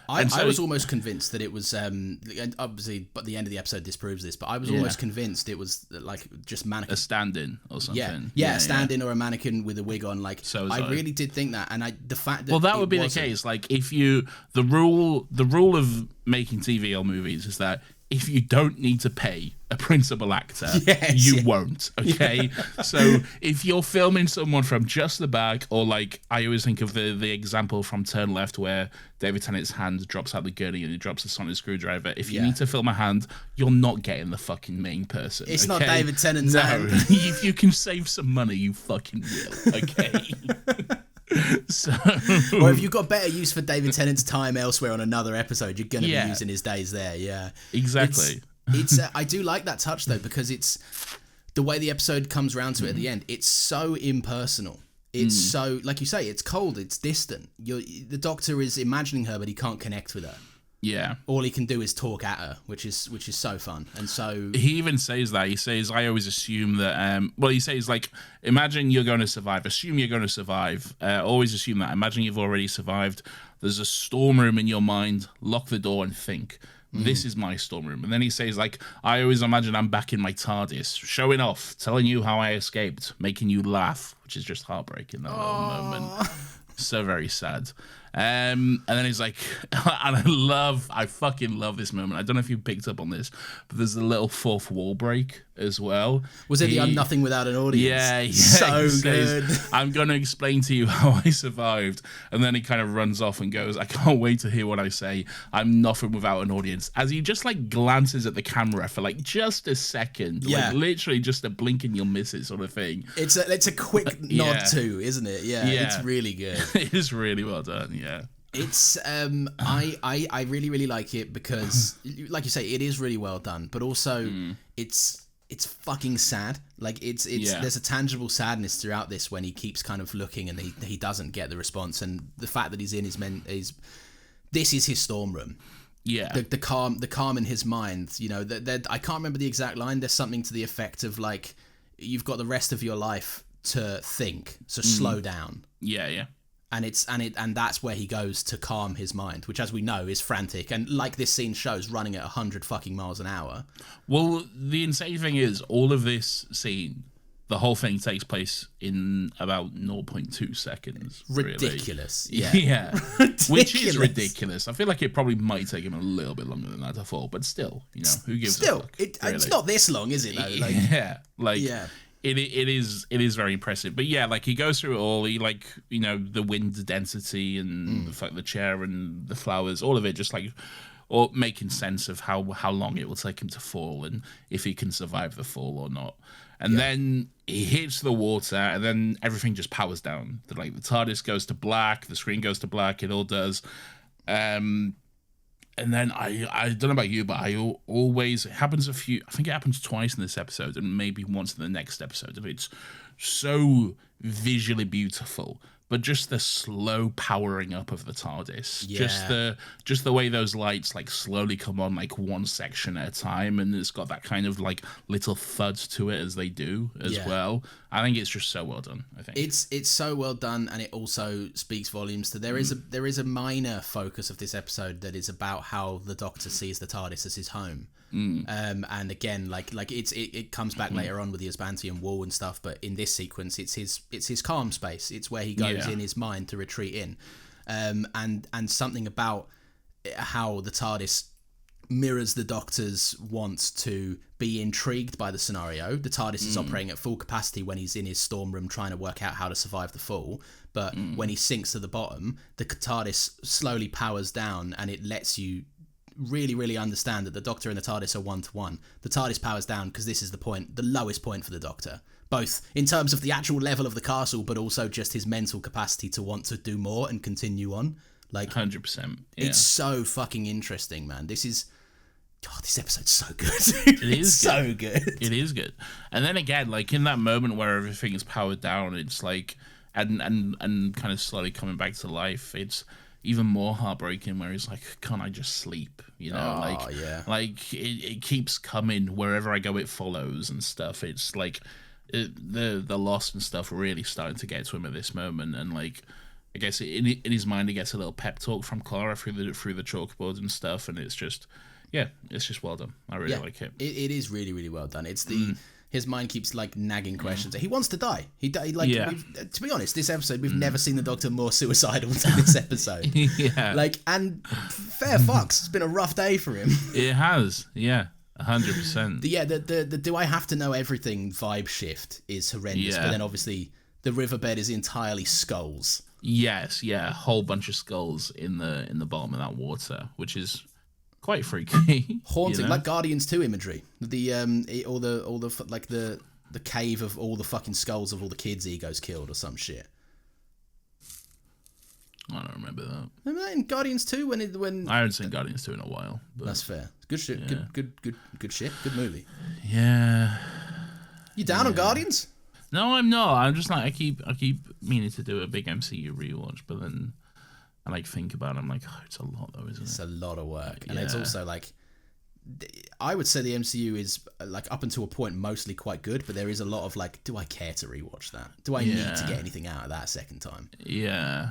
I was almost convinced that it was and obviously, but the end of the episode disproves this. But I was almost convinced it was like just mannequin, a stand-in or something. Yeah, a stand-in or a mannequin with a wig on. Like I really did think that, and the fact that that would be the case. Like if the rule of making TV or movies is that if you don't need to pay a principal actor, you won't, okay? So if you're filming someone from just the back, or like I always think of the example from Turn Left where David Tennant's hand drops out the gurney and he drops the sonic screwdriver. If you need to film a hand, you're not getting the fucking main person. It's not David Tennant's hand. If you can save some money, you fucking will, okay? So, or if you've got better use for David Tennant's time elsewhere on another episode, you're going to be using his days there. Yeah, exactly. It's I do like that touch though, because it's the way the episode comes around to it at the end. It's so impersonal. It's so, like you say, it's cold. It's distant. The Doctor is imagining her, but he can't connect with her. Yeah. All he can do is talk at her, which is so fun. And so he even says that. He says, I always assume that he says, like, imagine you're going to survive. Assume you're going to survive. Always assume that. Imagine you've already survived. There's a storm room in your mind. Lock the door and think. This is my storm room. And then he says, like, I always imagine I'm back in my TARDIS, showing off, telling you how I escaped, making you laugh, which is just heartbreaking, that little moment. So very sad. And then he's like, and I fucking love this moment. I don't know if you picked up on this, but there's a little fourth wall break as well. Was it the I'm nothing without an audience? Yeah. So good. I'm going to explain to you how I survived. And then he kind of runs off and goes, I can't wait to hear what I say. I'm nothing without an audience. As he just like glances at the camera for like just a second. Yeah. Like literally just a blink and you'll miss it sort of thing. It's a quick nod too, isn't it? Yeah. It's really good. It is really well done, yeah. It's I really, really like it because, like you say, it is really well done, but also it's fucking sad. Like it's there's a tangible sadness throughout this when he keeps kind of looking and he doesn't get the response, and the fact that he's in this is his storm room. Yeah, the calm in his mind. You know, I can't remember the exact line. There's something to the effect of like, you've got the rest of your life to think, so slow down. Yeah. And that's where he goes to calm his mind, which, as we know, is frantic and, like this scene shows, running at 100 fucking miles an hour. Well, the insane thing is, all of this scene, the whole thing takes place in about 0.2 seconds. Ridiculous. Really. Yeah. Ridiculous. Which is ridiculous. I feel like it probably might take him a little bit longer than that to fall, but still, you know, who gives a fuck? It's not this long, is it, though? Yeah. It is very impressive. But yeah, like he goes through it all. He like, you know, the wind density and the chair and the flowers, all of it just like or making sense of how long it will take him to fall and if he can survive the fall or not. And then he hits the water and then everything just powers down. The TARDIS goes to black, the screen goes to black, it all does. And then I don't know about you, but it happens I think it happens twice in this episode and maybe once in the next episode. It's so visually beautiful, but just the slow powering up of the TARDIS, just the way those lights like slowly come on like one section at a time, and it's got that kind of like little thud to it as they do as well. I think it's just so well done. I think it's so well done, and it also speaks volumes to there is a minor focus of this episode that is about how the Doctor sees the TARDIS as his home. And again, like it comes back later on with the Asbantian wall and stuff, but in this sequence, it's his calm space. It's where he goes in his mind to retreat in, and something about how the TARDIS mirrors the Doctor's wants to be intrigued by the scenario. The TARDIS is operating at full capacity when he's in his storm room trying to work out how to survive the fall, but when he sinks to the bottom, the TARDIS slowly powers down, and it lets you really, really understand that the Doctor and the TARDIS are one-to-one. The TARDIS powers down because this is the lowest point for the Doctor, both in terms of the actual level of the castle, but also just his mental capacity to want to do more and continue on. Like 100%. Yeah. It's so fucking interesting, man. This episode's so good. It is so good. It is good. And then again, like in that moment where everything is powered down, it's like and kind of slowly coming back to life. even more heartbreaking, where he's like, "Can't I just sleep?" You know, like it keeps coming wherever I go. It follows and stuff. It's like the loss and stuff really starting to get to him at this moment, and like I guess in his mind he gets a little pep talk from Clara through the chalkboard and stuff, and it's just well done. I really like it. It is really, really well done. It's his mind keeps like nagging questions. He wants to die. To be honest, this episode we've never seen the Doctor more suicidal than this episode. And fair fucks. It's been a rough day for him. It has, 100%. The do I have to know everything vibe shift is horrendous. But then obviously the riverbed is entirely skulls. Yes, a whole bunch of skulls in the bottom of that water, which is quite freaky, haunting, like Guardians 2 imagery. All the cave of all the fucking skulls of all the kids' egos killed or some shit. I don't remember that. Remember that in Guardians 2 when I haven't seen Guardians 2 in a while. But that's fair. Good shit. Yeah. Good shit. Good movie. Yeah. You down on Guardians? No, I'm not. I'm just like I keep meaning to do a big MCU rewatch, but then I like think about it, I'm like, it's a lot though, isn't it? It's a lot of work. And it's also like, I would say the MCU is like up until a point mostly quite good, but there is a lot of like, do I care to rewatch that? Do I need to get anything out of that a second time? Yeah.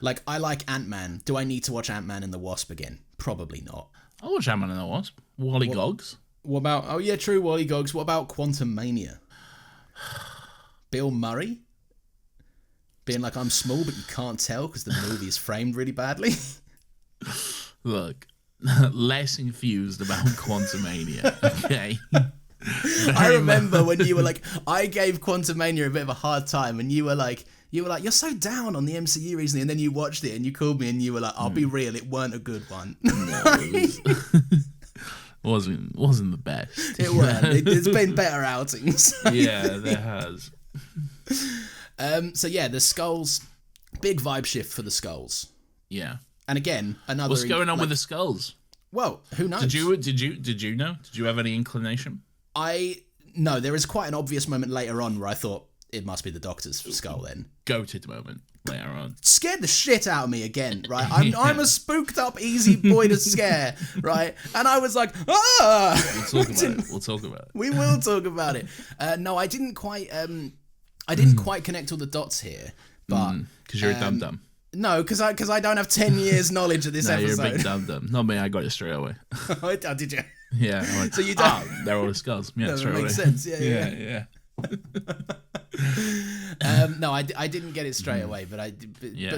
Like I like Ant-Man. Do I need to watch Ant-Man and the Wasp again? Probably not. I'll watch Ant-Man and the Wasp. Wally Goggs. What about, true, Wally Goggs. What about Quantum Mania? Bill Murray? Being like, I'm small, but you can't tell because the movie is framed really badly. Look, less infused about Quantumania, okay? I remember when you were like, I gave Quantumania a bit of a hard time, and you were like, you're so down on the MCU recently, and then you watched it and you called me and you were like, I'll be real, it weren't a good one. No, wasn't the best. It weren't. There's been better outings. Yeah, there has. So the skulls, big vibe shift for the skulls. Yeah. And again, another. What's going on with the skulls? Well, who knows? Did you know? Did you have any inclination? No, there is quite an obvious moment later on where I thought it must be the Doctor's skull then. Goated moment later on. Scared the shit out of me again, right? I'm a spooked up easy boy to scare, right? And I was like, ah! We'll talk about it. We will talk about it. No, I didn't quite connect all the dots here, but because you're a dum-dum. No, because I don't have 10 years knowledge of this episode. You're a big dum-dum. Not me, I got it straight away. Oh, did you? Yeah. I went, so you don't... they're all the skulls. Yeah, that makes sense. Yeah. No, I didn't get it straight away, but you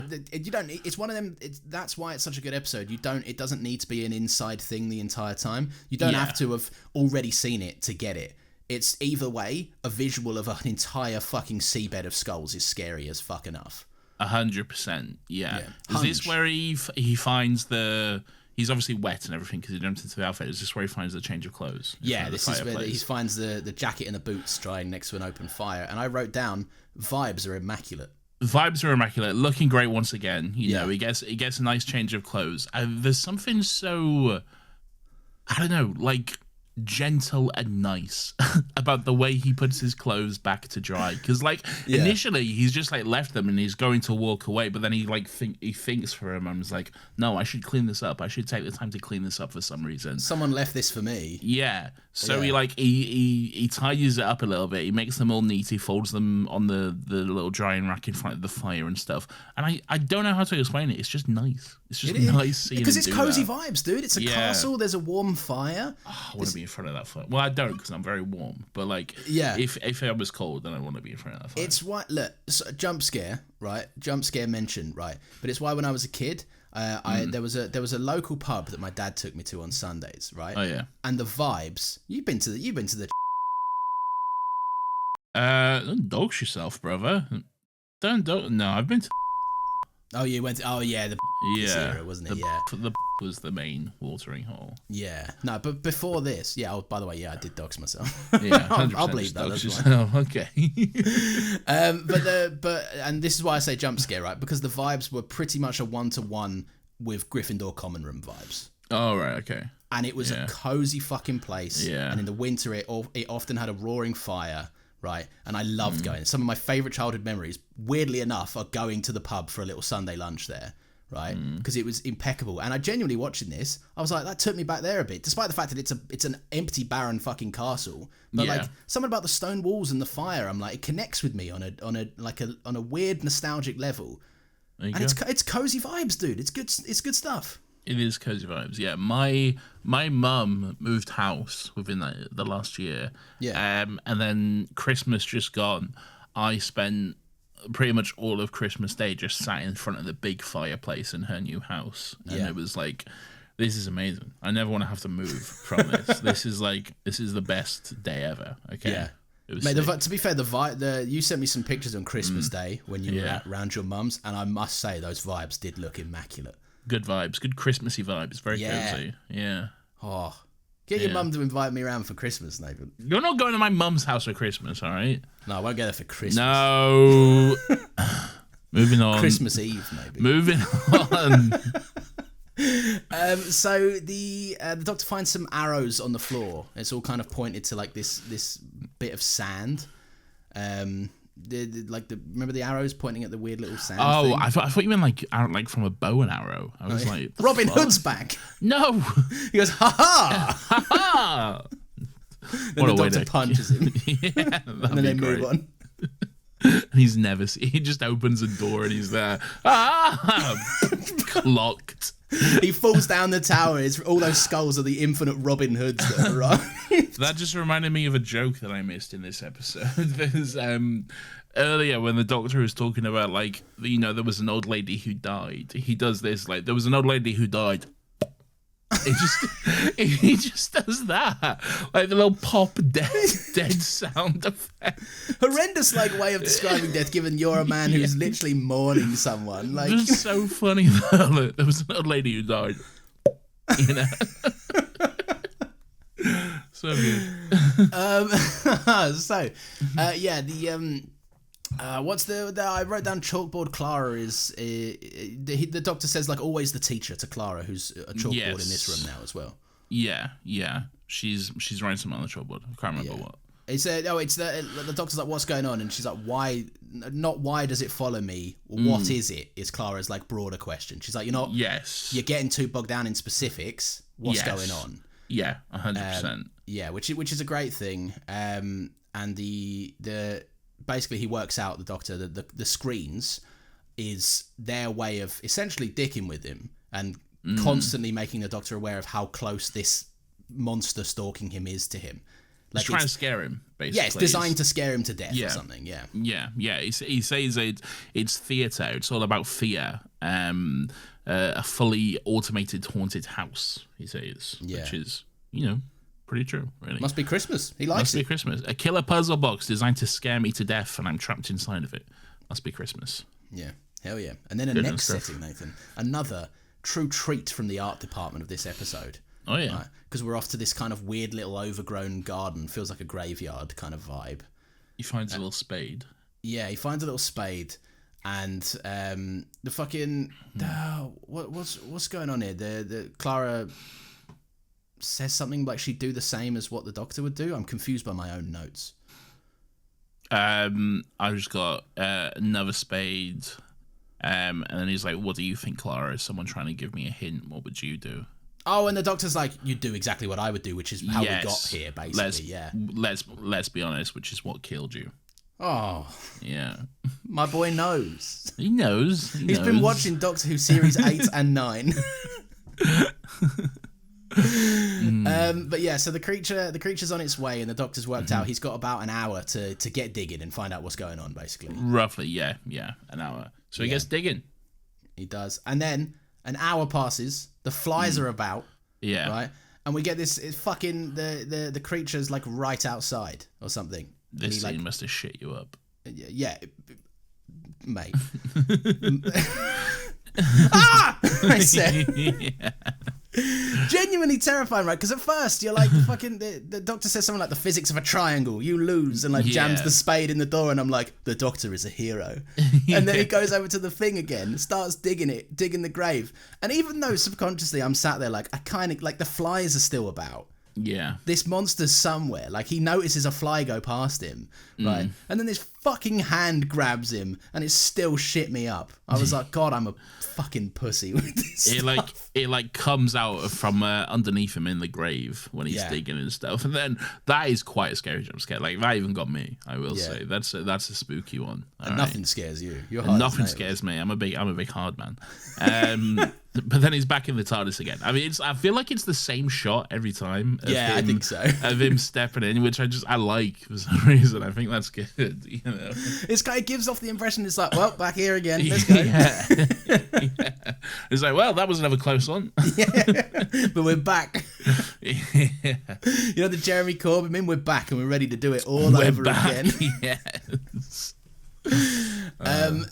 don't. It's one of them. That's why it's such a good episode. It doesn't need to be an inside thing the entire time. You don't have to have already seen it to get it. It's either way, a visual of an entire fucking seabed of skulls is scary as fuck enough. 100%. Yeah. Is this where he finds the? He's obviously wet and everything because he jumped into the outfit. Is this where he finds the change of clothes? Yeah, this is where he finds the jacket and the boots drying next to an open fire. And I wrote down, vibes are immaculate. Vibes are immaculate. Looking great once again. You know, he gets a nice change of clothes. There's something so, I don't know, like gentle and nice about the way he puts his clothes back to dry. Because initially he's just like left them and he's going to walk away, but then he thinks for him and is like, no, I should clean this up. I should take the time to clean this up for some reason. Someone left this for me. Yeah. So he tidies it up a little bit. He makes them all neat. He folds them on the little drying rack in front of the fire and stuff. And I don't know how to explain it. It's just nice. It's just nice seeing because it's cozy that. Vibes, dude. It's a castle. There's a warm fire. Oh, I want to be in front of that fire. Well, I don't because I'm very warm. But if I was cold, then I want to be in front of that fire. It's why jump scare, right? Jump scare mentioned, right? But it's why when I was a kid, there was a local pub that my dad took me to on Sundays, right? Oh yeah. And the vibes. You've been to the. Don't dox yourself, brother. Don't. No, I've been to. Oh, you went. The era, wasn't it? The was the main watering hole. Yeah. No, but before this, yeah. Oh, by the way, I did dox myself. Yeah, I'll believe that. Dox yourself. Okay. And this is why I say jump scare, right? Because the vibes were pretty much a 1-to-1 with Gryffindor common room vibes. Oh right, okay. And it was a cozy fucking place. Yeah. And in the winter, it often had a roaring fire. Right, and I loved going. Some of my favourite childhood memories, weirdly enough, are going to the pub for a little Sunday lunch there. right? Because it was impeccable. And I genuinely watching this, I was like, that took me back there a bit, despite the fact that it's an empty, barren fucking castle. But like something about the stone walls and the fire, I'm like, it connects with me on a weird nostalgic level. And it's cozy vibes, dude. It's good stuff. It is cozy vibes. Yeah, my mum moved house within the last year. Yeah. And then Christmas just gone. I spent pretty much all of Christmas Day just sat in front of the big fireplace in her new house, and it was like, this is amazing. I never want to have to move from this. This is the best day ever. Okay. Yeah. It was Mate, to be fair, you sent me some pictures on Christmas Day when you were around your mum's, and I must say those vibes did look immaculate. Good vibes, good Christmassy vibes. Very cozy. Yeah. Oh, get your mum to invite me around for Christmas, Nathan. You're not going to my mum's house for Christmas, all right? No, I won't go there for Christmas. No. Moving on. Christmas Eve, maybe. Moving on. So the doctor finds some arrows on the floor. It's all kind of pointed to like this bit of sand. Remember the arrows pointing at the weird little sand thing? I thought you meant like from a bow and arrow. I was like, Robin Hood's back. No. He goes, ha ha, ha ha. Then the doctor punches him. Yeah, and then they move on. And he's never seen. He just opens a door and he's there. Clocked. He falls down the tower. It's all those skulls are the infinite Robin Hoods that arrive. That just reminded me of a joke that I missed in this episode. There's earlier when the doctor was talking about there was an old lady who died. He does this there was an old lady who died. He just does that, like the little pop dead sound effect. Horrendous way of describing death, given you're a man who's literally mourning someone. Like, it's so funny though. There was an old lady who died. You know. So good. I wrote down chalkboard Clara is the doctor says always the teacher to Clara, who's a chalkboard in this room now as well. Yeah. She's writing something on the chalkboard. I can't remember what. It's the doctor's like, what's going on? And she's like, why does it follow me? What is it? Is Clara's broader question. She's like, you're getting too bogged down in specifics. What's going on? Yeah, 100%. Yeah, which is a great thing. And the basically he works out, the doctor, the screens is their way of essentially dicking with him and constantly making the doctor aware of how close this monster stalking him is to him. It's trying to scare him, basically. Yeah, it's designed to scare him to death or something, yeah. Yeah. He says it's theatre. It's all about fear. A fully automated haunted house, he says, which is, pretty true, really. Must be Christmas. He likes Must be Christmas. A killer puzzle box designed to scare me to death, and I'm trapped inside of it. Must be Christmas. Yeah, hell yeah. And then next setting, Nathan. Another true treat from the art department of this episode. Oh, yeah. Because we're off to this kind of weird little overgrown garden. Feels like a graveyard kind of vibe. He finds a little spade. Yeah, he finds a little spade. And the fucking... what's going on here? The Clara says something like she'd do the same as what the doctor would do. I'm confused by my own notes. I just got another spade. And then he's like, what do you think, Clara? Is someone trying to give me a hint? What would you do? Oh, and the doctor's like, you'd do exactly what I would do, which is how we got here, basically. Let's be honest, which is what killed you. Oh. Yeah. My boy knows. He knows. He's been watching Doctor Who Series 8 and 9. But yeah, so the creature's on its way, and the doctor's worked out he's got about an hour to get digging and find out what's going on, basically. Roughly, yeah, an hour. So he gets digging. He does. And then an hour passes, the flies are about. Yeah. Right? And we get this fucking the creature's right outside or something. This scene must have shit you up. Yeah, mate. I said. Yeah. Genuinely terrifying, right? Because at first you're like, fucking, the doctor says something like the physics of a triangle, you lose, and jams the spade in the door, and I'm like, the doctor is a hero. And then he goes over to the thing again, starts digging the grave, and even though subconsciously I'm sat there I kind of the flies are still about, Yeah. This monster's somewhere. Like, he notices a fly go past him, right? And then this fucking hand grabs him, and it still shit me up. I was like, God, I'm a fucking pussy with this stuff. It comes out from underneath him in the grave when he's digging and stuff. And then that is quite a scary jump scare. Like, that even got me, I will say. That's a spooky one. And nothing scares you. You're hard. Nothing scares me. I'm a big hard man. But then he's back in the TARDIS again. I mean, I feel like it's the same shot every time. I think so. Of him stepping in, which I like for some reason. I think that's good. You know, it gives off the impression it's like, well, back here again. Let's go. Yeah. It's like, well, that was another close one. But we're back. Yeah. You know the Jeremy Corbyn meme? We're back and we're ready to do it all over again. Yes.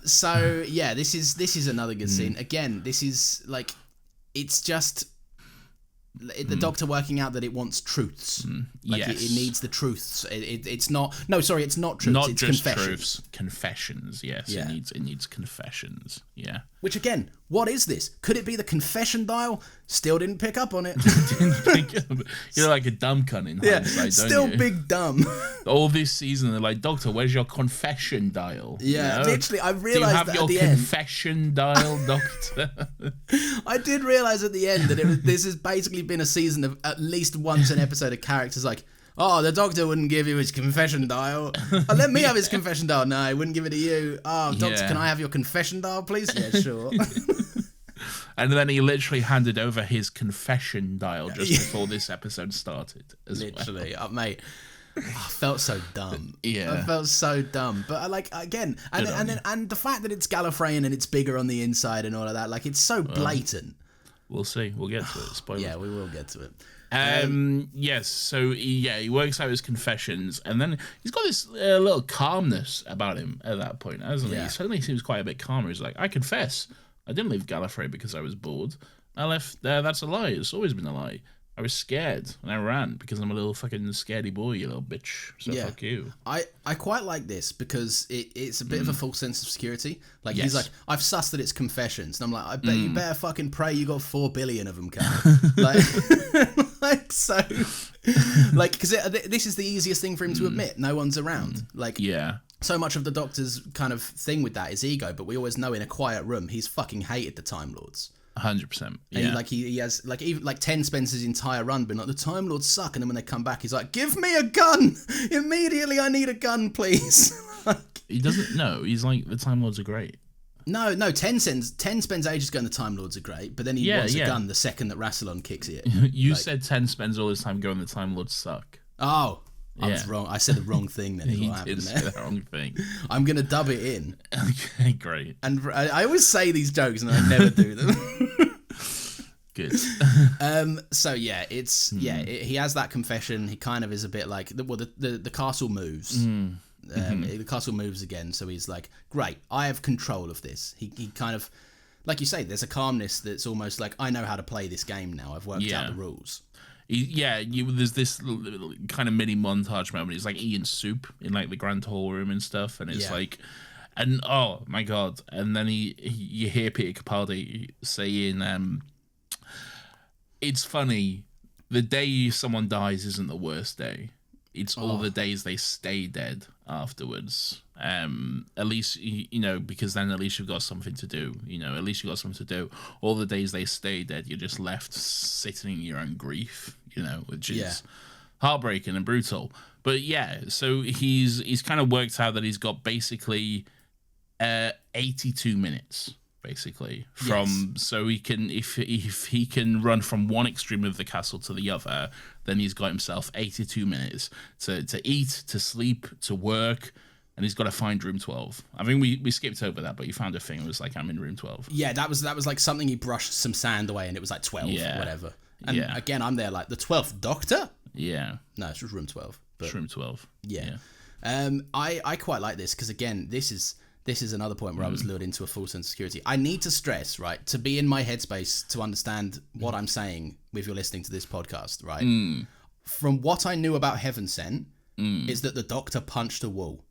So yeah, this is another good scene. Again, this is like, it's just the Doctor working out that it wants truths. Like, yes. it needs the truths. It's not. No, sorry, it's not truths. Not it's just confessions. Truths. Confessions. Yes, Yeah. it needs confessions. Yeah. Which again, what is this? Could it be the confession dial? Still didn't pick up on it. You're like a dumb cunt in hindsight, still don't you? big dumb. All this season, they're like, Doctor, where's your confession dial? Yeah, you know? literally, I Do you realised have that your at the end. confession dial, Doctor? I did realise at the end that this has basically been a season of at least once an episode of characters like, oh, the Doctor wouldn't give you his confession dial. Oh, let me have his confession dial. No, he wouldn't give it to you. Oh, Doctor, can I have your confession dial, please? Yeah, sure. And then he literally handed over his confession dial just before this episode started. Literally, mate. I felt so dumb. Yeah, I felt so dumb. But I like, again, and the fact that it's Gallifreyan and it's bigger on the inside and all of that, like, it's so blatant. We'll see. We'll get to it. Spoilers. Yeah, we will get to it. Yes, so he works out his confessions, and then he's got this little calmness about him at that point, hasn't he? He suddenly seems quite a bit calmer. He's like, I confess, I didn't leave Gallifrey because I was bored. I left there. That's a lie. It's always been a lie. I was scared and I ran because I'm a little fucking scaredy boy, you little bitch. So fuck you. I quite like this because it's a bit of a false sense of security. Like, he's like, I've sussed that it's confessions. And I'm like, I bet you better fucking pray you got 4 billion of them coming. Like, so, like, because this is the easiest thing for him to admit. No one's around. Like, so much of the Doctor's kind of thing with that is ego, but we always know in a quiet room, he's fucking hated the Time Lords. 100%. Yeah. And he has, like, even like 10 spends his entire run been like, the Time Lords suck, and then when they come back, he's like, give me a gun immediately. I need a gun, please. Like, he doesn't know. He's like, the Time Lords are great. No. 10 spends ages going, the Time Lords are great, but then he wants a gun the second that Rassilon kicks it. You said 10 spends all his time going, the Time Lords suck. Oh, I was wrong. I said the wrong thing then. He did say the wrong thing. I'm going to dub it in. Okay, great. And I always say these jokes and I never do them. Good. So yeah, he has that confession. He kind of is a bit like, the castle moves. The castle moves again, so he's like, great, I have control of this. He kind of, like you say, there's a calmness that's almost like, I know how to play this game now. I've worked out the rules. There's this kind of mini montage moment. He's like eating soup in like the grand hall room and stuff, and it's like, and oh my god, and then you hear Peter Capaldi saying, it's funny, the day someone dies isn't the worst day. It's all the days they stay dead afterwards. At least, you know, because then at least you've got something to do. You know, at least you've got something to do. All the days they stay dead, you're just left sitting in your own grief, you know, which is heartbreaking and brutal. But yeah, so he's kind of worked out that he's got basically 82 minutes. Basically, so he can, if he can run from one extreme of the castle to the other, then he's got himself 82 minutes to eat, to sleep, to work, and he's got to find room 12. I mean, we skipped over that, but you found a thing. It was like, I'm in room 12. Yeah, that was like something he brushed some sand away, and it was like 12 or whatever. And again, I'm there like, the 12th Doctor? Yeah. No, it's just room 12. But it's room 12. Yeah. I quite like this because, again, this is another point where I was lured into a false sense of security. I need to stress, right, to be in my headspace to understand what I'm saying if you're listening to this podcast, right? From what I knew about Heaven Sent, is that the Doctor punched a wall.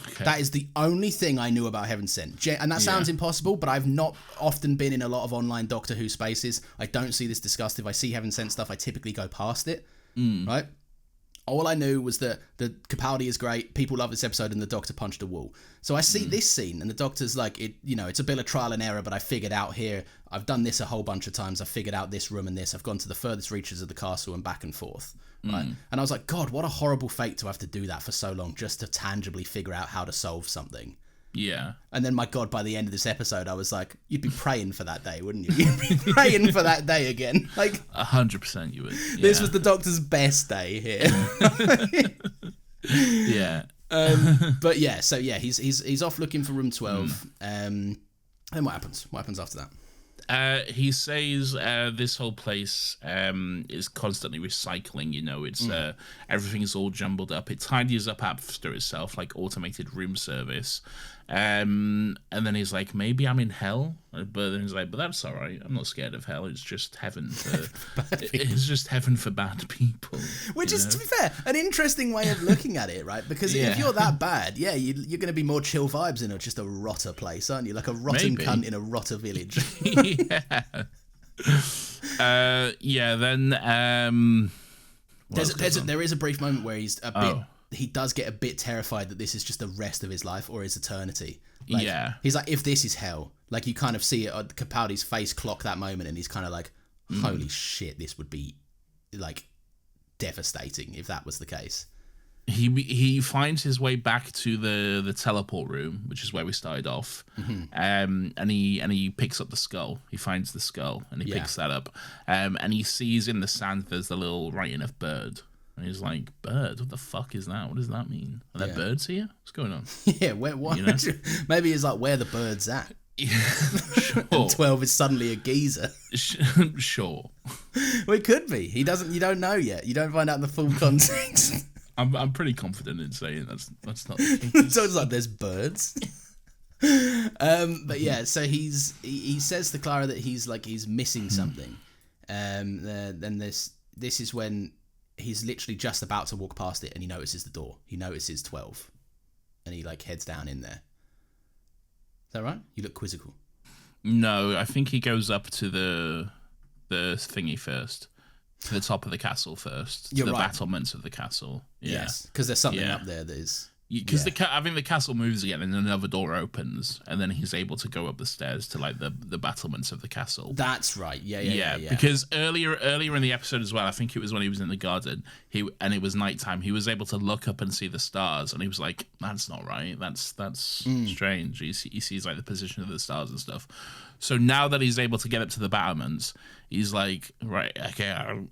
Okay. That is the only thing I knew about Heaven Sent. And that sounds impossible, but I've not often been in a lot of online Doctor Who spaces. I don't see this discussed. If I see Heaven Sent stuff, I typically go past it. right? All I knew was that the Capaldi is great. People love this episode, and the Doctor punched a wall. So I see this scene, and the Doctor's like, it's a bit of trial and error, but I figured out here. I've done this a whole bunch of times. I figured out this room and this. I've gone to the furthest reaches of the castle and back and forth. Right? And I was like, God, what a horrible fate to have to do that for so long just to tangibly figure out how to solve something. Yeah. And then, my God, by the end of this episode, I was like, you'd be praying for that day, wouldn't you? You'd be praying for that day again. Like 100% you would. Yeah. This was the Doctor's best day here. Yeah. But yeah, so yeah, he's off looking for room 12. Then what happens? What happens after that? He says this whole place is constantly recycling. It's everything's all jumbled up. It tidies up after itself, like automated room service. And then he's like, maybe I'm in hell, but then he's like, but that's all right. I'm not scared of hell. It's just heaven for it's just heaven for bad people. Which is, to be fair, an interesting way of looking at it, right? Because if you're that bad, you're going to be more chill vibes in just a rotter place, aren't you? Like a rotten cunt in a rotter village. Then there is a brief moment where he's a bit. He does get a bit terrified that this is just the rest of his life or his eternity. He's like, if this is hell, like you kind of see it on Capaldi's face clock that moment, and he's kind of like, holy shit, this would be like devastating if that was the case. He finds his way back to the teleport room, which is where we started off, and he picks up the skull. He finds the skull and he picks that up, and he sees in the sand there's the little writing of bird. And he's like, bird? What the fuck is that? What does that mean? Are there birds here? What's going on? Yeah, what? Maybe it's like, where the bird's at. Yeah, sure. And 12 is suddenly a geezer. Sure. Well, it could be. You don't know yet. You don't find out the full context. I'm pretty confident in saying that's not. So it's like, there's birds. But yeah, so he says to Clara that he's missing something. Then this is when he's literally just about to walk past it, and he notices the door. He notices 12, and he heads down in there. Is that right? You look quizzical. No, I think he goes up to the thingy first, to the top of the castle first, to the battlements of the castle. Yeah. Yes, because there's something up there that is. Because I think the castle moves again, and another door opens, and then he's able to go up the stairs to the battlements of the castle. That's right. Yeah. Because earlier in the episode as well, I think it was when he was in the garden, and it was nighttime. He was able to look up and see the stars, and he was like, "That's not right. That's strange." He sees the position of the stars and stuff. So now that he's able to get up to the battlements, he's like, "Right, okay,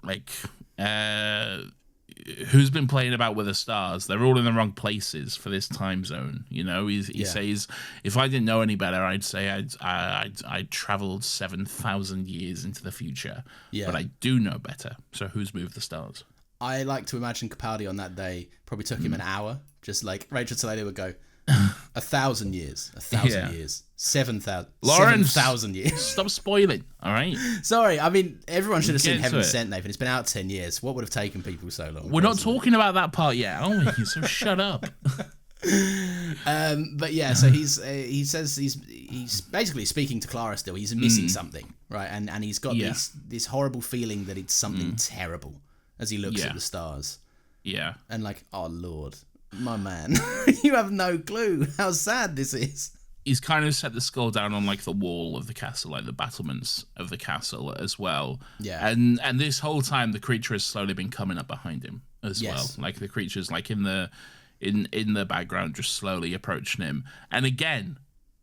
who's been playing about with the stars? They're all in the wrong places for this time zone." He says, if I didn't know any better, I'd say I'd traveled 7,000 years into the future. Yeah. But I do know better. So who's moved the stars? I like to imagine Capaldi on that day probably took him an hour. Just like Rachel Toledo would go, 1,000 years, 1,000 years, 7,000. Lawrence, 7,000 years. Stop spoiling, all right? Sorry, I mean, everyone should have seen Heaven Sent, Nathan. It's been out 10 years. What would have taken people so long? We're not talking about that part yet, are we? So shut up. But yeah, so he says he's basically speaking to Clara still. He's missing something, right? And he's got this horrible feeling that it's something terrible as he looks at the stars. Yeah. And oh Lord, my man, you have no clue how sad this is. He's kind of set the skull down on the wall of the castle, the battlements of the castle as well. Yeah. And this whole time the creature has slowly been coming up behind him as well. The creature's in the background, just slowly approaching him. And again,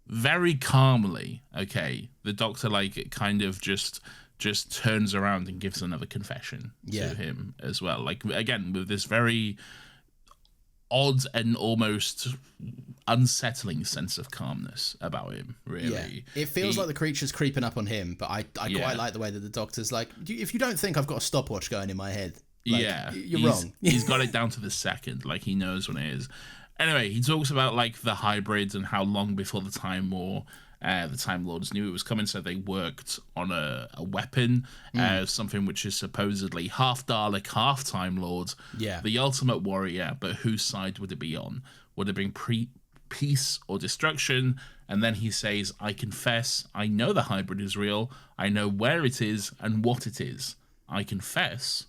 very calmly, the Doctor kind of just turns around and gives another confession to him as well. Again, with this very odd and almost unsettling sense of calmness about him, really. Yeah. It feels like the creature's creeping up on him, but I quite like the way that the Doctor's if you don't think I've got a stopwatch going in my head, you're wrong. He's got it down to the second, he knows when it is. Anyway, he talks about the hybrids and how long before the Time War the Time Lords knew it was coming, so they worked on a weapon, something which is supposedly half Dalek, half Time Lord, the ultimate warrior, but whose side would it be on? Would it bring peace or destruction? And then he says, I confess, I know the hybrid is real, I know where it is and what it is. I confess,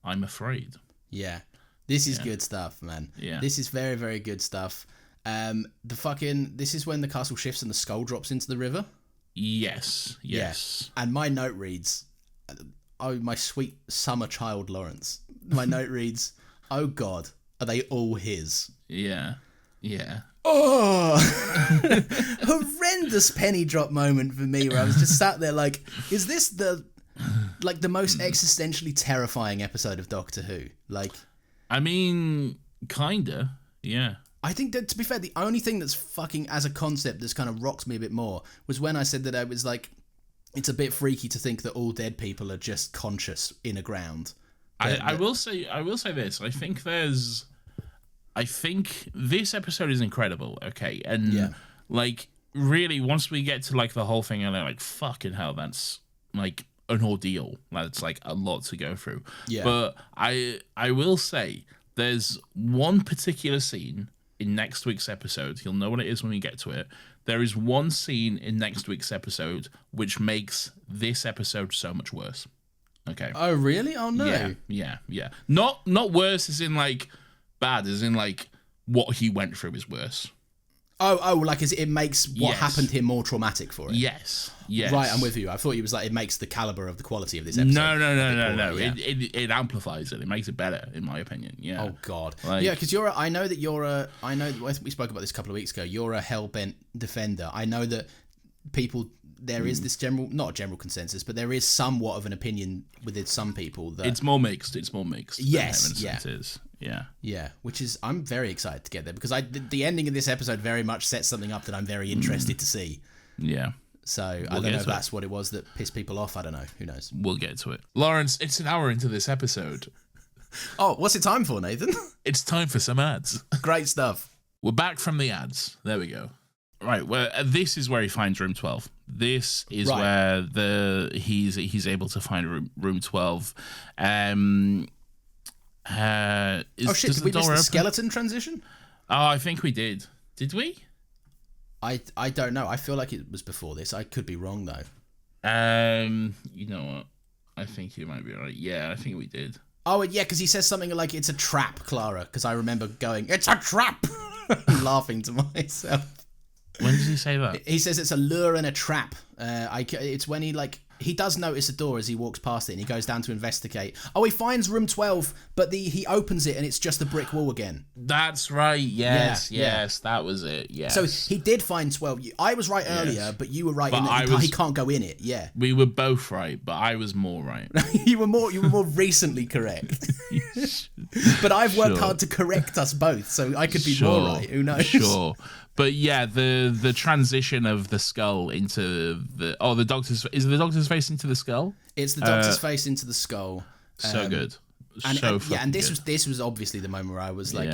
I'm afraid. Yeah. This is good stuff, man. Yeah. This is very, very good stuff. This is when the castle shifts and the skull drops into the river. Yes. Yeah. And my note reads, oh, my sweet summer child Lawrence. My note reads, oh God, are they all his? Yeah. Oh, horrendous penny drop moment for me, where I was just sat there like, is this the most existentially terrifying episode of Doctor Who? Like, I mean, kinda, yeah. I think that, to be fair, the only thing that's fucking, as a concept, that's kind of rocked me a bit more was when I said that I was like, it's a bit freaky to think that all dead people are just conscious in a ground. I will say this. I think this episode is incredible. Okay, and like really, once we get to like the whole thing, and they're like, fucking hell, that's like an ordeal. That's like a lot to go through. Yeah. But I will say there's one particular scene in next week's episode. You'll know what it is when we get to it. There is one scene in next week's episode which makes this episode so much worse. Okay. Oh really? Oh no. Yeah. Not worse as in like bad, as in like what he went through is worse. Oh, like it makes what happened here more traumatic for it. Yes. Right, I'm with you. I thought it was like it makes the caliber of the quality of this episode. No. Yeah. It amplifies it. It makes it better, in my opinion. Yeah. Oh God. Like, yeah, because I know we spoke about this a couple of weeks ago. You're a hell-bent defender. I know that there is this not a general consensus, but there is somewhat of an opinion within some people that it's more mixed. Yes. It is. Yeah, which is, I'm very excited to get there because the ending of this episode very much sets something up that I'm very interested to see. Yeah. So I don't know if that's what it was that pissed people off. I don't know. Who knows? We'll get to it. Lawrence, it's an hour into this episode. Oh, what's it time for, Nathan? It's time for some ads. Great stuff. We're back from the ads. There we go. Right, well, this is where he finds room 12. This is where he's able to find room 12. Did we miss the skeleton transition? Oh, I think we did. Did we? I don't know. I feel like it was before this. I could be wrong though. You know what? I think you might be right. Yeah, I think we did. Oh yeah, because he says something like it's a trap, Clara. Because I remember going, "It's a trap," laughing to myself. When does he say that? He says it's a lure and a trap. It's when he does notice a door as he walks past it, and he goes down to investigate. Oh, he finds room 12, but he opens it, and it's just a brick wall again. That's right. Yes, that was it. Yes. So he did find 12. I was right earlier, but you were right in that he can't go in it. Yeah. We were both right, but I was more right. You were more recently correct. But I've worked hard to correct us both, so I could be more right. Who knows? Sure. But yeah, the transition of the skull into the doctor's face into the skull. It's the doctor's face into the skull. So good. And this was obviously the moment where I was like,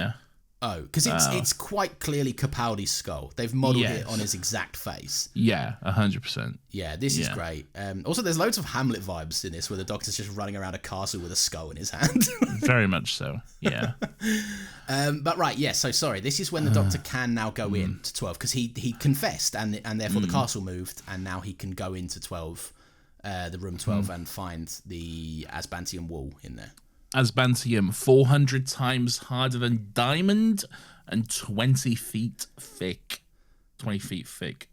oh, because it's quite clearly Capaldi's skull. They've modelled it on his exact face. Yeah, 100%. Yeah, this is great. Also, there's loads of Hamlet vibes in this, where the Doctor's just running around a castle with a skull in his hand. Very much so. Yeah. But right, yes. So sorry, this is when the Doctor can now go in to 12 because he confessed, and therefore the castle moved, and now he can go into 12, the room 12, and find the Asbantium wall in there. Asbantium, 400 times harder than diamond and 20 feet thick. 20 feet thick.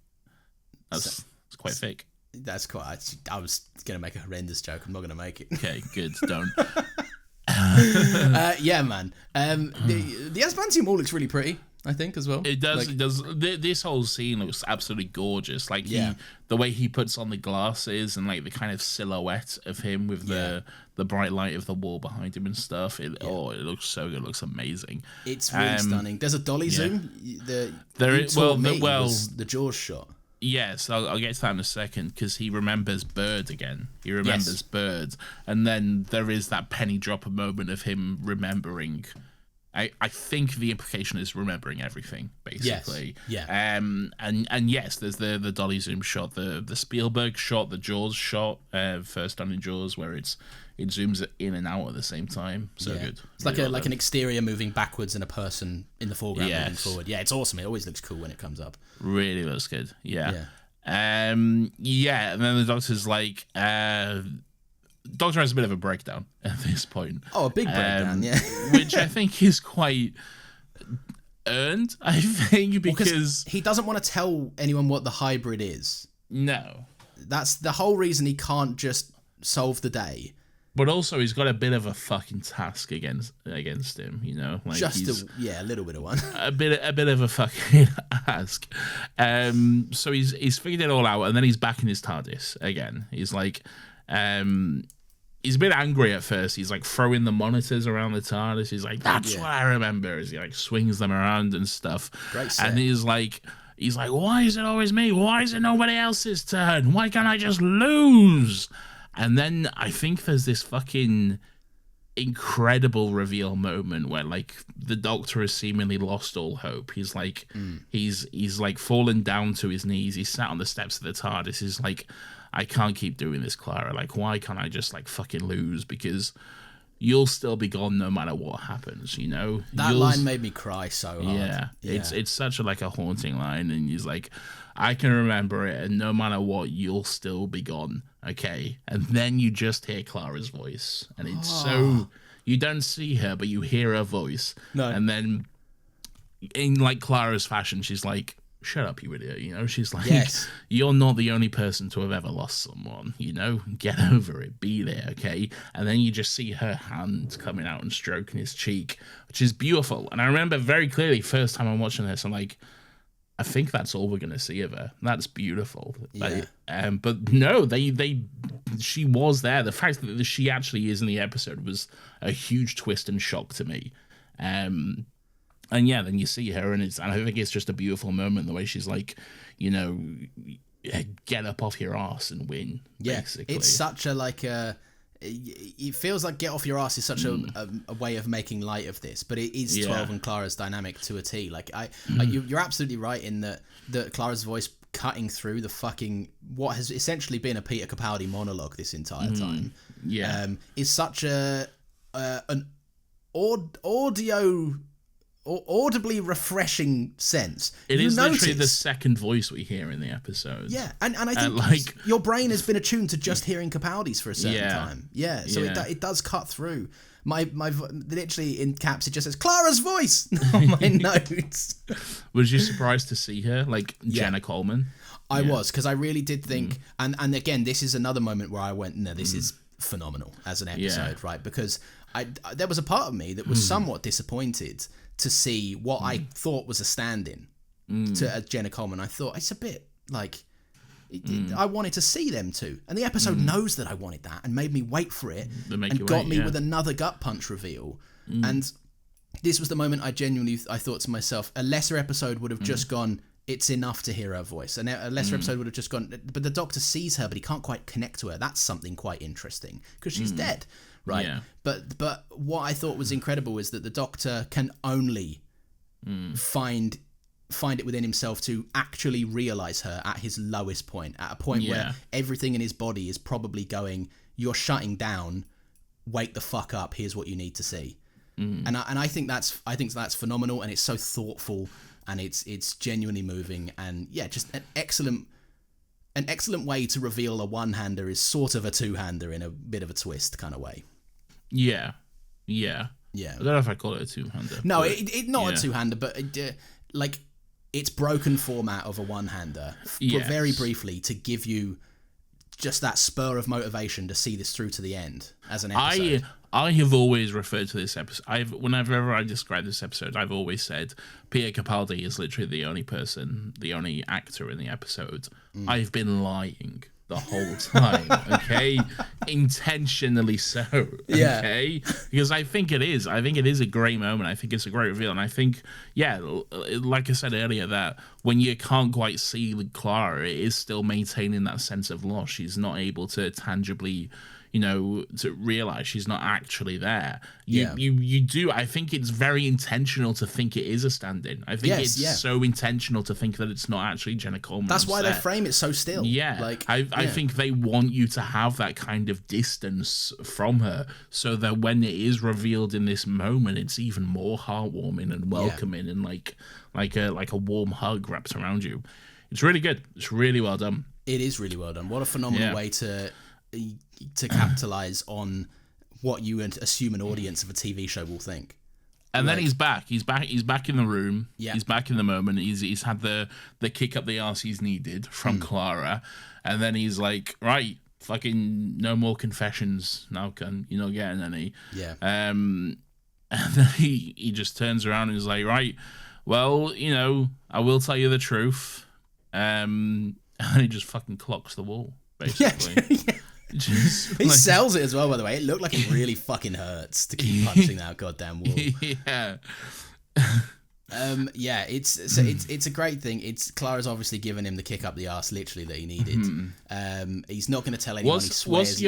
That's quite thick. That's quite... I was going to make a horrendous joke. I'm not going to make it. Okay, good. Don't. Yeah, man. The Asbantium wall looks really pretty, I think, as well. It does. It does. This whole scene looks absolutely gorgeous. Like the way he puts on the glasses and like the kind of silhouette of him with the bright light of the wall behind him and stuff. It looks so good. It looks amazing. It's really stunning. There's a dolly zoom. The Jaws shot. Yes, I'll get to that in a second, because he remembers Bird again. He remembers Bird, and then there is that penny dropper moment of him remembering. I think the implication is remembering everything, basically. Yes. Yeah. And yes, there's the dolly zoom shot, the Spielberg shot, the Jaws shot, first done in Jaws, where it zooms in and out at the same time. So good. It's like like an exterior moving backwards and a person in the foreground moving forward. Yeah, it's awesome. It always looks cool when it comes up. Really looks good. Yeah. And then the Doctor's like, Doctor has a bit of a breakdown at this point. Oh, a big breakdown, yeah. Which I think is quite earned, I think, because he doesn't want to tell anyone what the hybrid is. No. That's the whole reason he can't just solve the day. But also, he's got a bit of a fucking task against him, you know. Like a little bit of one. a bit of a fucking task. So he's figured it all out, and then he's back in his TARDIS again. He's like, he's a bit angry at first. He's like throwing the monitors around the TARDIS. He's like, "That's what I remember." As he like swings them around and stuff. Great set. And he's like, "Why is it always me? Why is it nobody else's turn? Why can't I just lose?" And then I think there's this fucking incredible reveal moment where like the Doctor has seemingly lost all hope. He's like, he's like fallen down to his knees. He's sat on the steps of the TARDIS. He's like, "I can't keep doing this, Clara. Like, why can't I just like fucking lose? Because you'll still be gone no matter what happens, you know?" That line made me cry so hard. Yeah. It's such a haunting line, and he's like, "I can remember it, and no matter what, you'll still be gone, okay?" And then you just hear Clara's voice, and it's so... You don't see her, but you hear her voice. No. And then, in like Clara's fashion, she's like, "Shut up, you idiot," you know? She's like, Yes. "You're not the only person to have ever lost someone, you know? Get over it, be there, okay?" And then you just see her hand coming out and stroking his cheek, which is beautiful. And I remember very clearly, first time I'm watching this, I'm like, I think that's all we're going to see of her. That's beautiful. Yeah. But no, she was there. The fact that she actually is in the episode was a huge twist and shock to me. And yeah, then you see her, and I think it's just a beautiful moment, the way she's like, you know, get up off your ass and win. Yeah, basically. it's such a it feels like get off your ass is such a way of making light of this, but it is 12 and Clara's dynamic to a T. Like you're absolutely right in that Clara's voice cutting through the fucking what has essentially been a Peter Capaldi monologue this entire time. Yeah, is such an audio or audibly refreshing sense. It is literally the second voice we hear in the episode. Yeah, and I think your brain has been attuned to just hearing Capaldi's for a certain time. Yeah, so it does cut through. My literally in caps it just says Clara's voice on my notes. Was you surprised to see her like Jenna Coleman? I was, because I really did think, and again, this is another moment where I went, no, this is phenomenal as an episode, right? Because there was a part of me that was somewhat disappointed to see what I thought was a stand-in to Jenna Coleman. I thought it's a bit like I wanted to see them two, and the episode knows that I wanted that and made me wait for it and got me with another gut punch reveal. And this was the moment I thought to myself, a lesser episode would have just gone, it's enough to hear her voice, and a lesser episode would have just gone, but the Doctor sees her but he can't quite connect to her. That's something quite interesting because she's dead. Right, but what I thought was incredible is that the Doctor can only find it within himself to actually realise her at his lowest point, at a point where everything in his body is probably going, "You're shutting down. Wake the fuck up. Here's what you need to see." And I think that's phenomenal, and it's so thoughtful, and it's genuinely moving, and just an excellent way to reveal a one-hander is sort of a two-hander in a bit of a twist kind of way. Yeah. I don't know if I call it a two-hander. No, it's not a two-hander, but like it's broken format of a one-hander, very briefly, to give you just that spur of motivation to see this through to the end as an episode. I have always referred to this episode. Whenever I describe this episode, I've always said Peter Capaldi is literally the only actor in the episode. I've been lying the whole time, okay? Intentionally so, okay? Because I think it is a great moment. I think it's a great reveal, and I think, like I said earlier, that when you can't quite see Clara, it is still maintaining that sense of loss. She's not able to tangibly, to realize she's not actually there. You do. I think it's very intentional to think it is a stand-in. I think it's so intentional to think that it's not actually Jenna Coleman. That's why they frame it so still. Yeah. I think they want you to have that kind of distance from her, so that when it is revealed in this moment, it's even more heartwarming and welcoming, and like a warm hug wraps around you. It's really good. It's really well done. It is really well done. What a phenomenal way to to capitalize on what you assume an audience of a TV show will think. And then he's back. He's back in the room. Yeah. He's back in the moment. He's had the kick up the arse he's needed from Clara. And then he's like, right, fucking no more confessions now, can you're not getting any. Yeah. And then he just turns around and is like, right, well, I will tell you the truth. And he just fucking clocks the wall, basically. Yeah. He sells it as well, by the way. It looked like it really fucking hurts to keep punching that goddamn wall. Yeah. It's a great thing. Clara's obviously given him the kick up the arse, literally, that he needed. He's not going to tell anyone. He swears.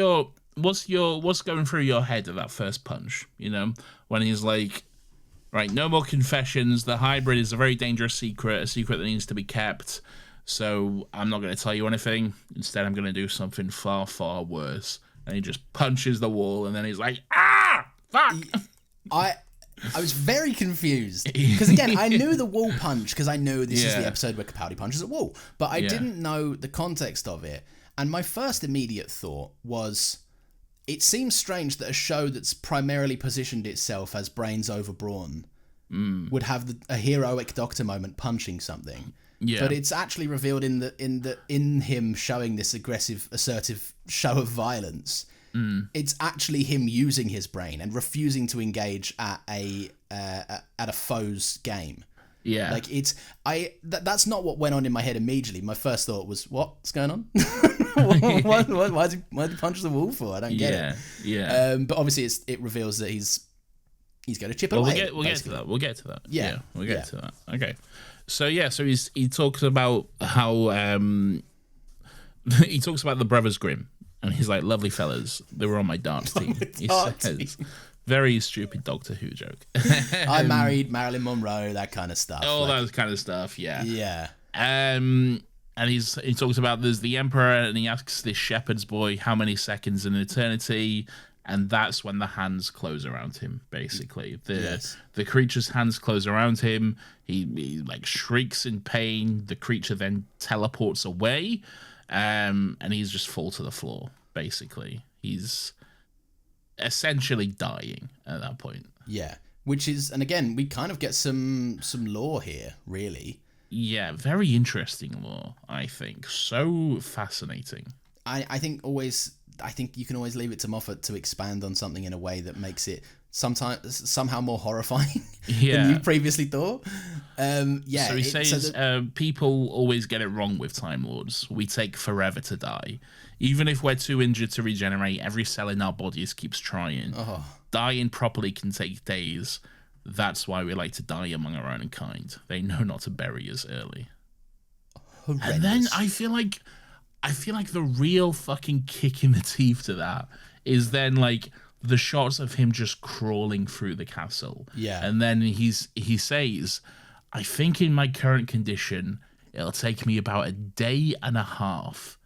What's going through your head at that first punch? When he's like, right, no more confessions. The hybrid is a very dangerous secret, a secret that needs to be kept. So I'm not going to tell you anything. Instead, I'm going to do something far, far worse. And he just punches the wall, and then he's like, ah, fuck. I was very confused. Because, again, I knew the wall punch, because I know this is the episode where Capaldi punches a wall. But I didn't know the context of it. And my first immediate thought was, it seems strange that a show that's primarily positioned itself as brains over brawn would have a heroic doctor moment punching something. Yeah. But it's actually revealed in him showing this aggressive, assertive show of violence. It's actually him using his brain and refusing to engage at a foe's game. Yeah, like that's not what went on in my head immediately. My first thought was, what's going on? Why did he punch the wall for? I don't get it. Yeah. But obviously it reveals that he's going to chip it away. We'll get to that. We'll get to that. Yeah, we'll get to that. Okay. So he talks about how he talks about the Brothers Grimm, and he's like, lovely fellas, they were on my dance team. He says, very stupid Doctor Who joke. I married Marilyn Monroe, that kind of stuff. That kind of stuff, yeah. Yeah. And he talks about there's the Emperor, and he asks this shepherd's boy how many seconds in eternity, and that's when the hands close around him, basically. The creature's hands close around him. He like shrieks in pain. The creature then teleports away, and he's just fall to the floor, basically. He's essentially dying at that point. Yeah, which is, and again, we kind of get some lore here, really. Yeah, very interesting lore, I think. So fascinating. I think you can always leave it to Moffat to expand on something in a way that makes it somehow more horrifying than you previously thought. So he says, people always get it wrong with Time Lords. We take forever to die. Even if we're too injured to regenerate, every cell in our bodies keeps trying. Dying properly can take days. That's why we like to die among our own kind. They know not to bury us early. Horrendous. And then I feel like the real fucking kick in the teeth to that is then like the shots of him just crawling through the castle. Yeah. And then he says, I think in my current condition, it'll take me about a day and a half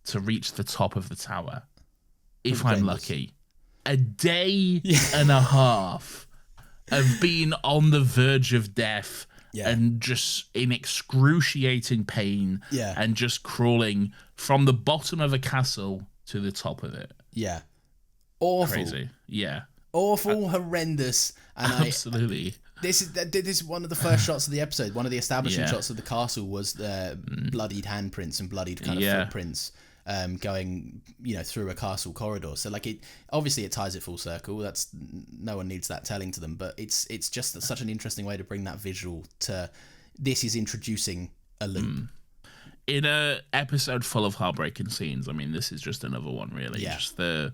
to reach the top of the tower. If I'm lucky. A day and a half of being on the verge of death and just in excruciating pain and just crawling from the bottom of a castle to the top of it. Yeah. Awful. Crazy. Yeah. Awful, horrendous. And absolutely. This is one of the first shots of the episode. One of the establishing shots of the castle was the bloodied handprints and bloodied kind of footprints going, through a castle corridor. So like it ties it full circle. That's no one needs that telling to them, but it's just such an interesting way to bring that visual to this is introducing a loop. In a episode full of heartbreaking scenes, I mean, this is just another one, really. Yeah. Just the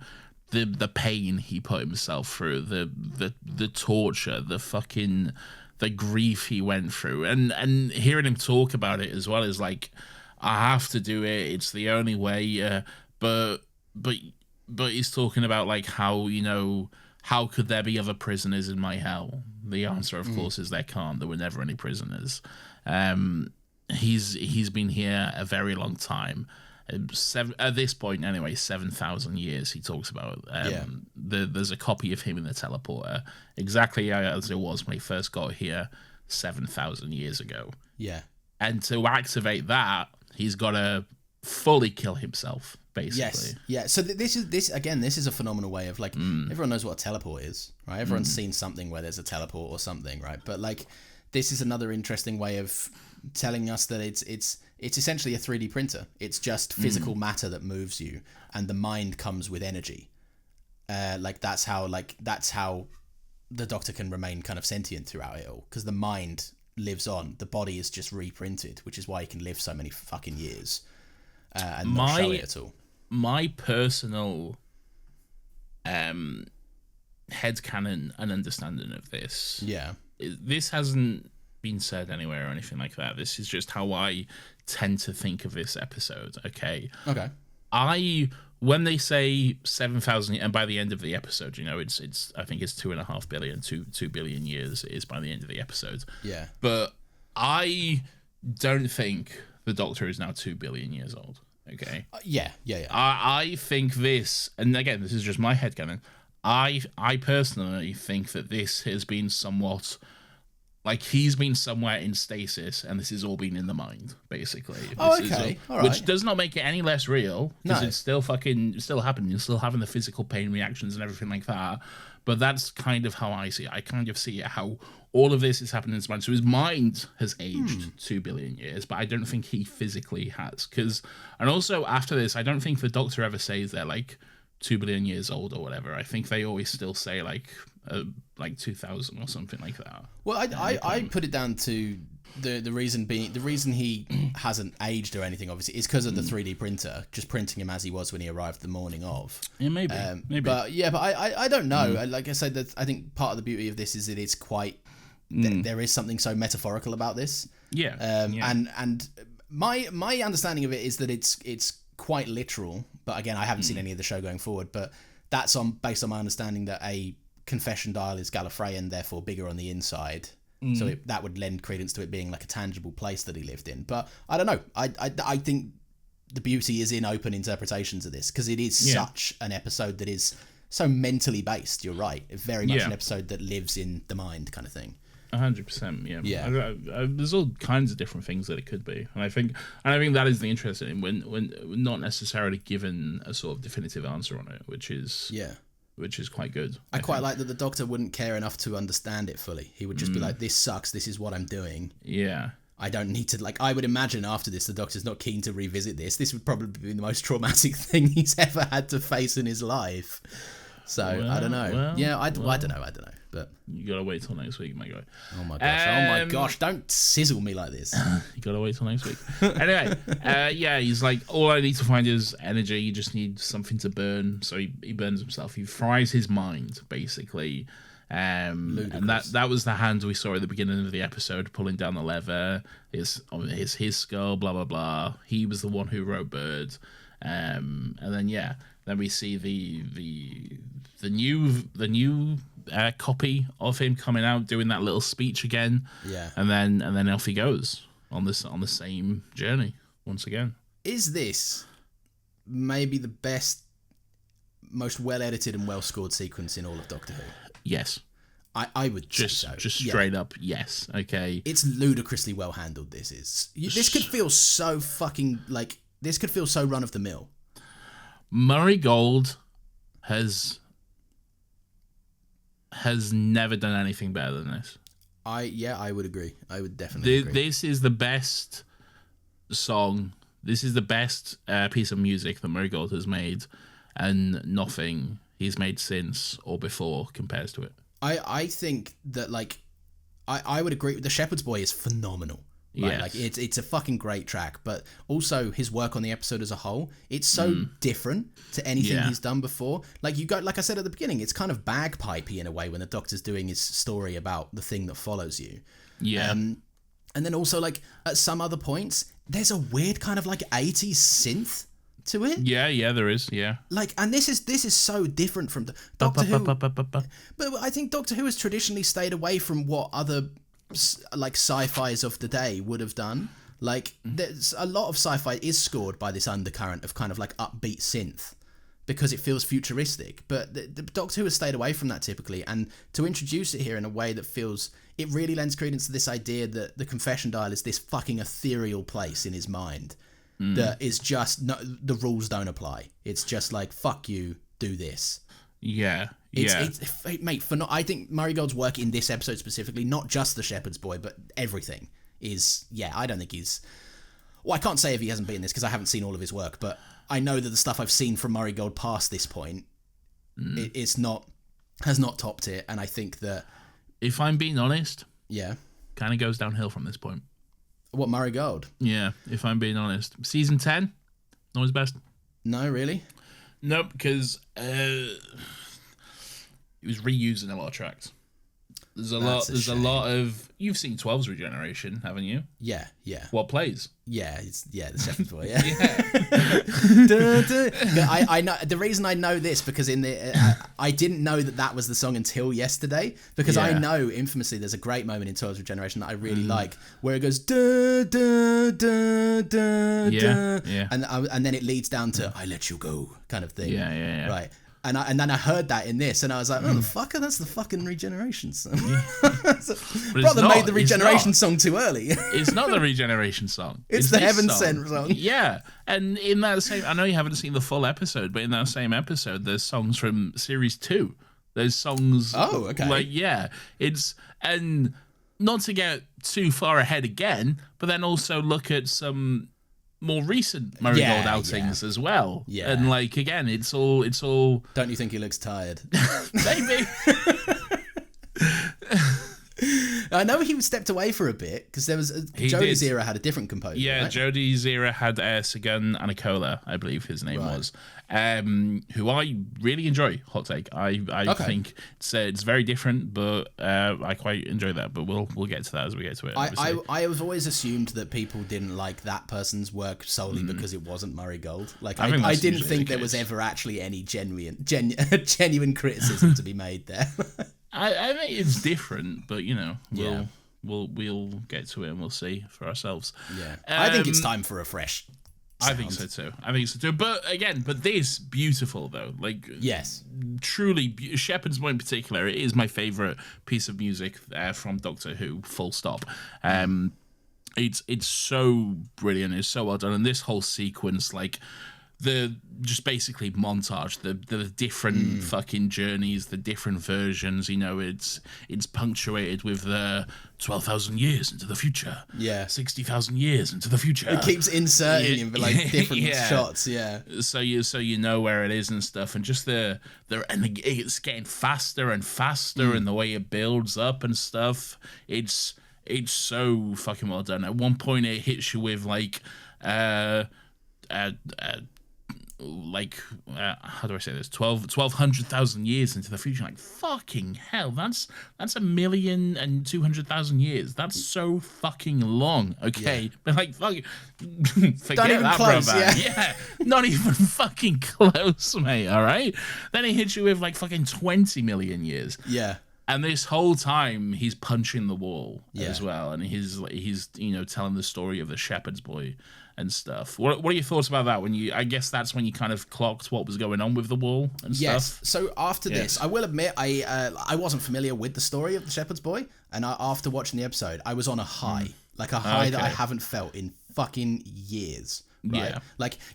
pain he put himself through, the torture, the grief he went through, and hearing him talk about it as well is like, I have to do it. It's the only way. But he's talking about like how how could there be other prisoners in my hell? The answer, of course, is there can't. There were never any prisoners. He's been here a very long time. At this point, anyway, 7,000 years. He talks about. There's a copy of him in the teleporter, exactly as it was when he first got here 7,000 years ago. Yeah. And to activate that, he's got to fully kill himself, basically. Yes, yeah. So this is a phenomenal way of like everyone knows what a teleport is, right? Everyone's seen something where there's a teleport or something, right? But like this is another interesting way of telling us that it's essentially a 3D printer. It's just physical matter that moves you, and the mind comes with energy. That's how the Doctor can remain kind of sentient throughout it all, because the mind lives on. The body is just reprinted, which is why he can live so many fucking years and not show it at all. My personal headcanon and understanding of this, this hasn't been said anywhere or anything like that. This is just how I tend to think of this episode. Okay. When they say 7,000, and by the end of the episode, it's I think it's 2.5 billion, 2 billion years is by the end of the episode. Yeah. But I don't think the Doctor is now 2 billion years old. Okay. Yeah. I think this, and again, this is just my headcanon. I personally think that this has been somewhat like he's been somewhere in stasis, and this has all been in the mind, basically. All right. Which does not make it any less real, because it's still happening. You're still having the physical pain reactions and everything like that. But that's kind of how I see it. I kind of see it how all of this is happening in his mind. So his mind has aged 2 billion years, but I don't think he physically has. And also after this, I don't think the Doctor ever says they're like 2 billion years old or whatever. I think they always still say like 2000 or something like that. Well, I put it down to the reason he hasn't aged or anything, obviously, is because of the 3D printer just printing him as he was when he arrived the morning of. Yeah, maybe. But I don't know. Like I said, that I think part of the beauty of this is that it's quite there is something so metaphorical about this. Yeah. And my understanding of it is that it's quite literal. But again, I haven't seen any of the show going forward. But that's based on my understanding that a confession dial is Gallifreyan, therefore bigger on the inside. So that would lend credence to it being like a tangible place that he lived in. But I don't know. I think the beauty is in open interpretations of this, because it is such an episode that is so mentally based. You're right. Very much an episode that lives in the mind, kind of thing. 100%. Yeah. There's all kinds of different things that it could be, and I think that is the interesting when not necessarily given a sort of definitive answer on it, which is quite good. I quite like that the Doctor wouldn't care enough to understand it fully. He would just be like, this sucks, this is what I'm doing. Yeah. I don't need to, I would imagine after this, the Doctor's not keen to revisit this. This would probably be the most traumatic thing he's ever had to face in his life. So, I don't know. I don't know. But you gotta wait till next week, my guy. Oh my gosh, don't sizzle me like this. You gotta wait till next week. Anyway, he's like, all I need to find is energy. You just need something to burn. So he burns himself. He fries his mind, basically. And that was the hand we saw at the beginning of the episode pulling down the lever. It's his skull, blah blah blah. He was the one who wrote Bird. And then we see the new copy of him coming out doing that little speech again. Yeah. And then off he goes on the same journey once again. Is this maybe the best, most well edited and well scored sequence in all of Doctor Who? Yes. I would just say so. Just straight up, yes. Okay. It's ludicrously well handled. This could feel so fucking this could feel so run of the mill. Murray Gold has never done anything better than this. I would agree. I would definitely agree. This is the best song. This is the best piece of music that Murray Gold has made, and nothing he's made since or before compares to it. I think that I would agree. The Shepherd's Boy is phenomenal. Right? Yes. It's a fucking great track, but also his work on the episode as a whole, it's so different to anything he's done before. Like I said at the beginning, it's kind of bagpipey in a way when the Doctor's doing his story about the thing that follows you. Yeah. And then also at some other points, there's a weird kind of 80s synth to it. Yeah, there is. Yeah. And this is so different from the Doctor Who. But I think Doctor Who has traditionally stayed away from what other sci-fis of the day would have done. There's a lot of sci-fi is scored by this undercurrent of kind of upbeat synth because it feels futuristic, but the Doctor Who has stayed away from that typically, and to introduce it here in a way that feels, it really lends credence to this idea that the confession dial is this fucking ethereal place in his mind. that is just no, the rules don't apply. It's just like, fuck you, do this. Yeah. Mate, I think Murray Gold's work in this episode specifically, not just the Shepherd's Boy, but everything is, I don't think he's... Well, I can't say if he hasn't been in this because I haven't seen all of his work, but I know that the stuff I've seen from Murray Gold past this point, has not topped it, and I think that... If I'm being honest... Yeah. Kind of goes downhill from this point. What, Murray Gold? Yeah, if I'm being honest. Season 10, not his best. No, really? Nope, because he was reusing a lot of tracks. There's a lot of... You've seen 12's Regeneration, haven't you? Yeah. What plays? Yeah, the Shepherd's Boy, yeah. Yeah. I know the reason I know this because I didn't know that was the song until yesterday because I know infamously there's a great moment in 12's Regeneration that I really like where it goes da da da da da and then it leads down to I let you go kind of thing. Yeah. Right. And then I heard that in this, and I was like, "Oh, the fucker, that's the fucking Regeneration song." Brother made the Regeneration song too early. It's not the Regeneration song. It's the Heaven Sent song. Yeah, and in that same, I know you haven't seen the full episode, but in that same episode, there's songs from Series 2. There's songs. Oh, okay. And not to get too far ahead again, but then also look at some more recent Murray Gold outings as well. Yeah. And again, it's all Don't you think he looks tired? Maybe. I know he stepped away for a bit because there was Jodie's era had a different composer. Yeah, right? Jodie's era had Sagan Anacola, I believe his name was, who I really enjoy. Hot take. I think it's very different, but I quite enjoy that. But we'll get to that as we get to it. I have always assumed that people didn't like that person's work solely because it wasn't Murray Gold. I didn't think there was ever actually any genuine criticism to be made there. I think it's different, but we'll get to it and we'll see for ourselves. Yeah, I think it's time for a fresh sound. I think so too. But again, this beautiful though, yes, truly Shepherd's Boy in particular. It is my favorite piece of music from Doctor Who. Full stop. It's so brilliant. It's so well done, and this whole sequence, the just basically montage the different fucking journeys, the different versions, it's punctuated with the 12,000 years into the future, 60,000 years into the future. It keeps inserting in different shots, so you know where it is and stuff, and just and it's getting faster and faster and the way it builds up and stuff. It's so fucking well done. At one point it hits you with how do I say this? 1,200,000 years into the future. Fucking hell, that's 1,200,000 years. That's so fucking long. Okay, but fucking forget that, close, brother. Yeah, not even fucking close, mate. All right. Then he hits you with fucking 20 million years. Yeah. And this whole time he's punching the wall as well, and he's telling the story of the Shepherd's Boy and stuff. What are your thoughts about that? I guess that's when you kind of clocked what was going on with the wall and stuff. Yes. So after this, I will admit I wasn't familiar with the story of the Shepherd's Boy, and after watching the episode, I was on a high, that I haven't felt in fucking years. Right?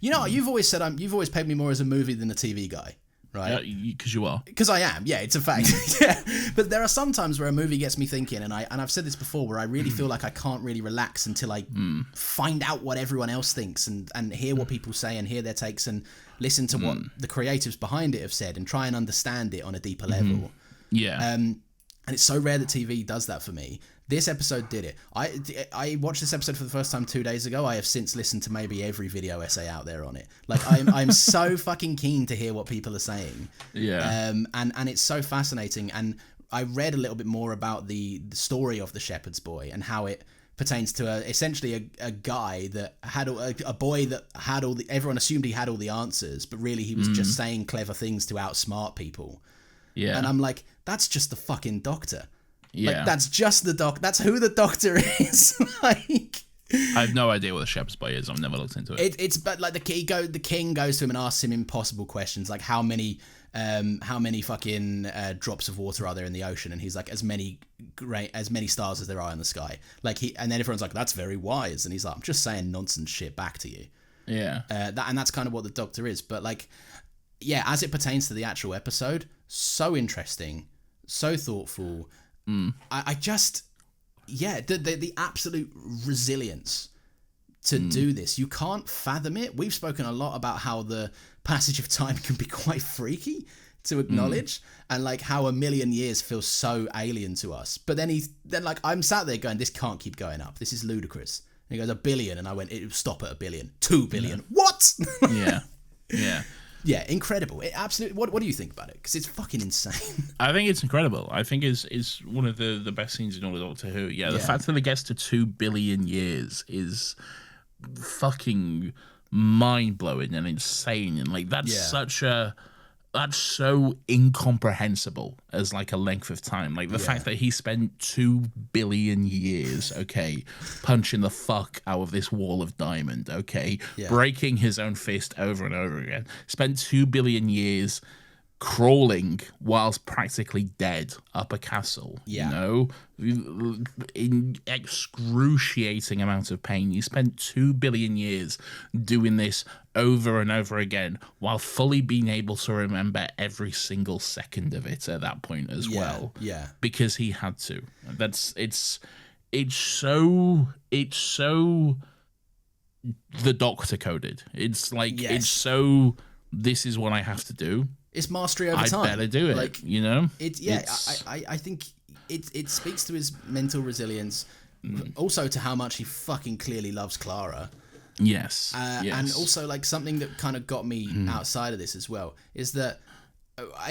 Yeah. You've always said you've always paid me more as a movie than a TV guy. Right, because you are. Because I am. Yeah, it's a fact. Yeah, but there are some times where a movie gets me thinking, and I've said this before, where I really feel like I can't really relax until I find out what everyone else thinks and hear what people say and hear their takes and listen to what the creatives behind it have said and try and understand it on a deeper level. Yeah. And it's so rare that TV does that for me. This episode did it. I watched this episode for the first time 2 days ago. I have since listened to maybe every video essay out there on it. I'm so fucking keen to hear what people are saying. Yeah. And it's so fascinating. And I read a little bit more about the story of the Shepherd's Boy and how it pertains to essentially a guy that had a boy that had everyone assumed he had all the answers, but really he was just saying clever things to outsmart people. Yeah. And I'm like, that's just the fucking Doctor. Yeah. That's just the That's who the Doctor is. I have no idea what the Shepherd's Boy is. I've never looked into it. But the king goes to him and asks him impossible questions, like how many fucking drops of water are there in the ocean, and he's like, as many stars as there are in the sky. And then everyone's like, that's very wise, and he's like, I'm just saying nonsense shit back to you. Yeah. And that's kind of what the Doctor is. But like, yeah, as it pertains to the actual episode, so interesting, so thoughtful. I just, yeah, the absolute resilience to do this. You can't fathom it. We've spoken a lot about how the passage of time can be quite freaky to acknowledge, and like how a million years feels so alien to us. But then like I'm sat there going, this can't keep going up. This is ludicrous. And he goes, 1 billion, and I went, it would stop at 1 billion. 2 billion. What? Yeah, incredible. It absolutely. What do you think about it? Because it's fucking insane. I think it's incredible. I think it's one of the best scenes in all of Doctor Who. Yeah, the fact that it gets to 2 billion years is fucking mind-blowing and insane, and like that's so incomprehensible as like a length of time. Like the fact that he spent 2 billion years, punching the fuck out of this wall of diamond, breaking his own fist over and over again, spent 2 billion years crawling whilst practically dead up a castle, you know, in excruciating amount of pain. You spent 2 billion years doing this over and over again while fully being able to remember every single second of it at that point as well. Yeah. Because he had to. It's so the Doctor coded. It's like, it's so, this is what I have to do. It's mastery over time. I better do it, like, you know? I think it speaks to his mental resilience, also to how much he fucking clearly loves Clara. Yes. And also, like, something that kind of got me outside of this as well is that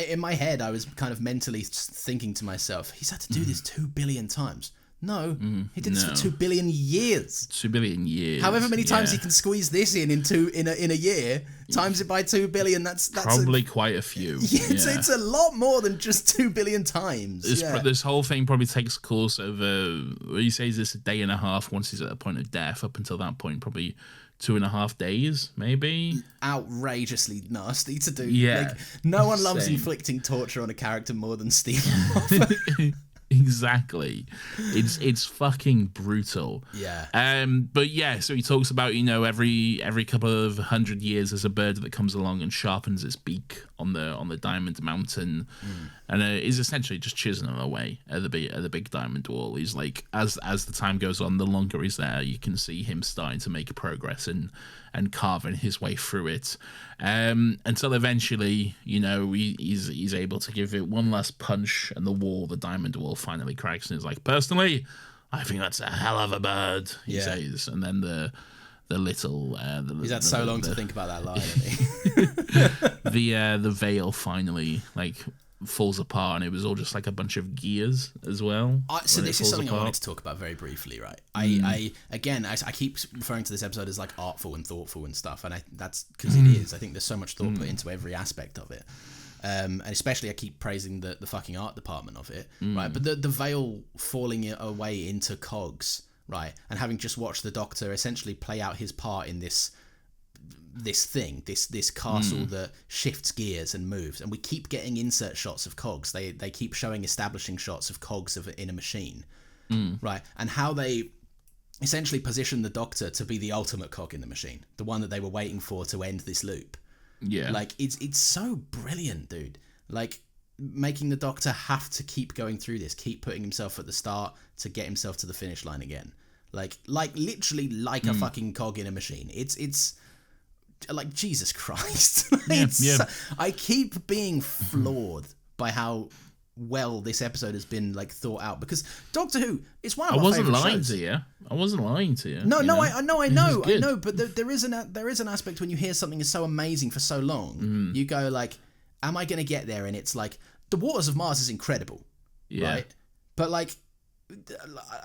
in my head, I was kind of mentally thinking to myself, he's had to do this 2 billion times. No, he did this for 2 billion years. 2 billion years. However many times he can squeeze this in a year, times it by 2 billion. That's probably quite a few. It's a lot more than just 2 billion times. This whole thing probably takes a course over. He says this a day and a half once he's at a point of death. Up until that point, probably 2.5 days, maybe. Outrageously nasty to do. Yeah, like, no one loves inflicting torture on a character more than Stephen Moffat. Exactly. It's fucking brutal. Yeah. But yeah, so he talks about, you know, every couple of 100 years there's a bird that comes along and sharpens its beak on the Diamond Mountain, and is essentially just chiseling away at the big diamond wall. He's like, as the time goes on, the longer he's there, you can see him starting to make progress and carving his way through it, until eventually, you know, he's able to give it one last punch, and the diamond wall finally cracks, and he's like, personally, I think that's a hell of a bird, he says, and then the little he's had so long to think about that line, hasn't he? The veil finally like falls apart, and it was all just like a bunch of gears as well. So this is something I wanted to talk about very briefly, right? I keep referring to this episode as like artful and thoughtful and stuff, and that's because it is. I think there's so much thought put into every aspect of it, and especially I keep praising the fucking art department of it, right? But the veil falling away into cogs, right, and having just watched the Doctor essentially play out his part in this castle that shifts gears and moves, and we keep getting insert shots of cogs. They keep showing establishing shots of cogs in a machine, right, and how they essentially position the Doctor to be the ultimate cog in the machine, the one that they were waiting for to end this loop. Yeah, like it's so brilliant, dude. Like, making the Doctor have to keep going through this, keep putting himself at the start to get himself to the finish line again, like literally like a fucking cog in a machine. It's like, Jesus Christ. I keep being floored by how well this episode has been like thought out, because Doctor Who is one of my favorite shows. I wasn't lying to you. I know, but there is an aspect when you hear something is so amazing for so long, you go like, am I going to get there? And it's like, The Waters of Mars is incredible, right? But like,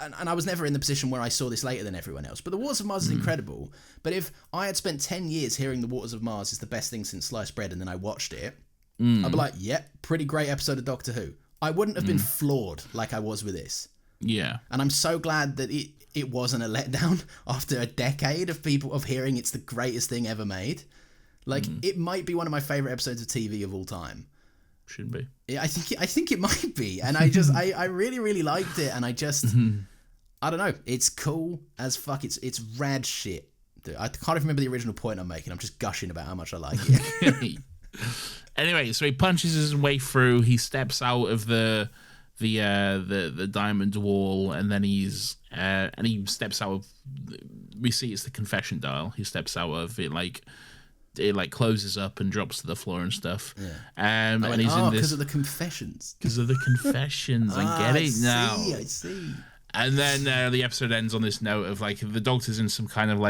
and I was never in the position where I saw this later than everyone else, but The Waters of Mars is incredible. But if I had spent 10 years hearing The Waters of Mars is the best thing since sliced bread, and then I watched it, I'd be like, yep, pretty great episode of Doctor Who. I wouldn't have been floored like I was with this. Yeah. And I'm so glad that it wasn't a letdown after a decade of hearing it's the greatest thing ever made. Like, it might be one of my favorite episodes of TV of all time. Should be. Yeah, I think it might be. And I really, really liked it. And I don't know. It's cool as fuck. It's rad shit I can't even remember the original point I'm making. I'm just gushing about how much I like it. Anyway, so he punches his way through. He steps out of the diamond wall, and then he steps out of. We see it's the confession dial. He steps out of it, it closes up and drops to the floor and stuff. Yeah. And he's in this because of the confessions. Because of the confessions. I get it now. I see. And then the episode ends on this note of the doctor's in some kind of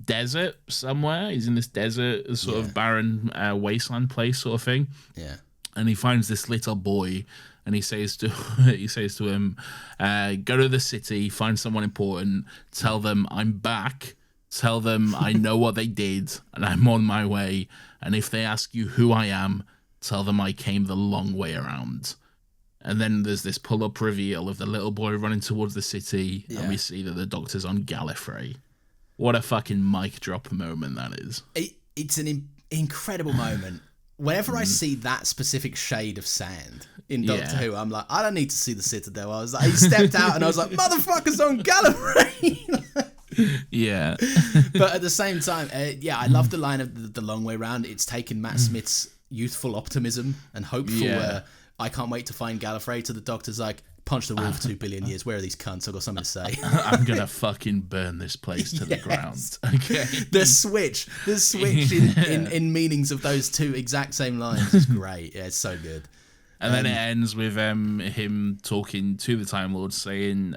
desert somewhere. He's in this desert, sort of barren wasteland place sort of thing. Yeah. And he finds this little boy, and he says to him, "Go to the city, find someone important, tell them I'm back, tell them I know what they did, and I'm on my way. And if they ask you who I am, tell them I came the long way around." And then there's this pull-up reveal of the little boy running towards the city, and we see that the doctor's on Gallifrey. What a fucking mic drop moment that is. It's an incredible moment. Whenever I see that specific shade of sand in Doctor Who, I'm like, I don't need to see the Citadel. I was like, he stepped out and I was like, motherfucker's on Gallifrey. Yeah. But at the same time, I love the line of the long way round. It's taken Matt Smith's youthful optimism and hopeful, I can't wait to find Gallifrey, to the Doctor's like, punch the wall for 2 billion years. Where are these cunts? I've got something to say. I'm going to fucking burn this place to the ground. Okay. The switch in meanings of those two exact same lines is great. Yeah, it's so good. And then it ends with him talking to the Time Lord, saying,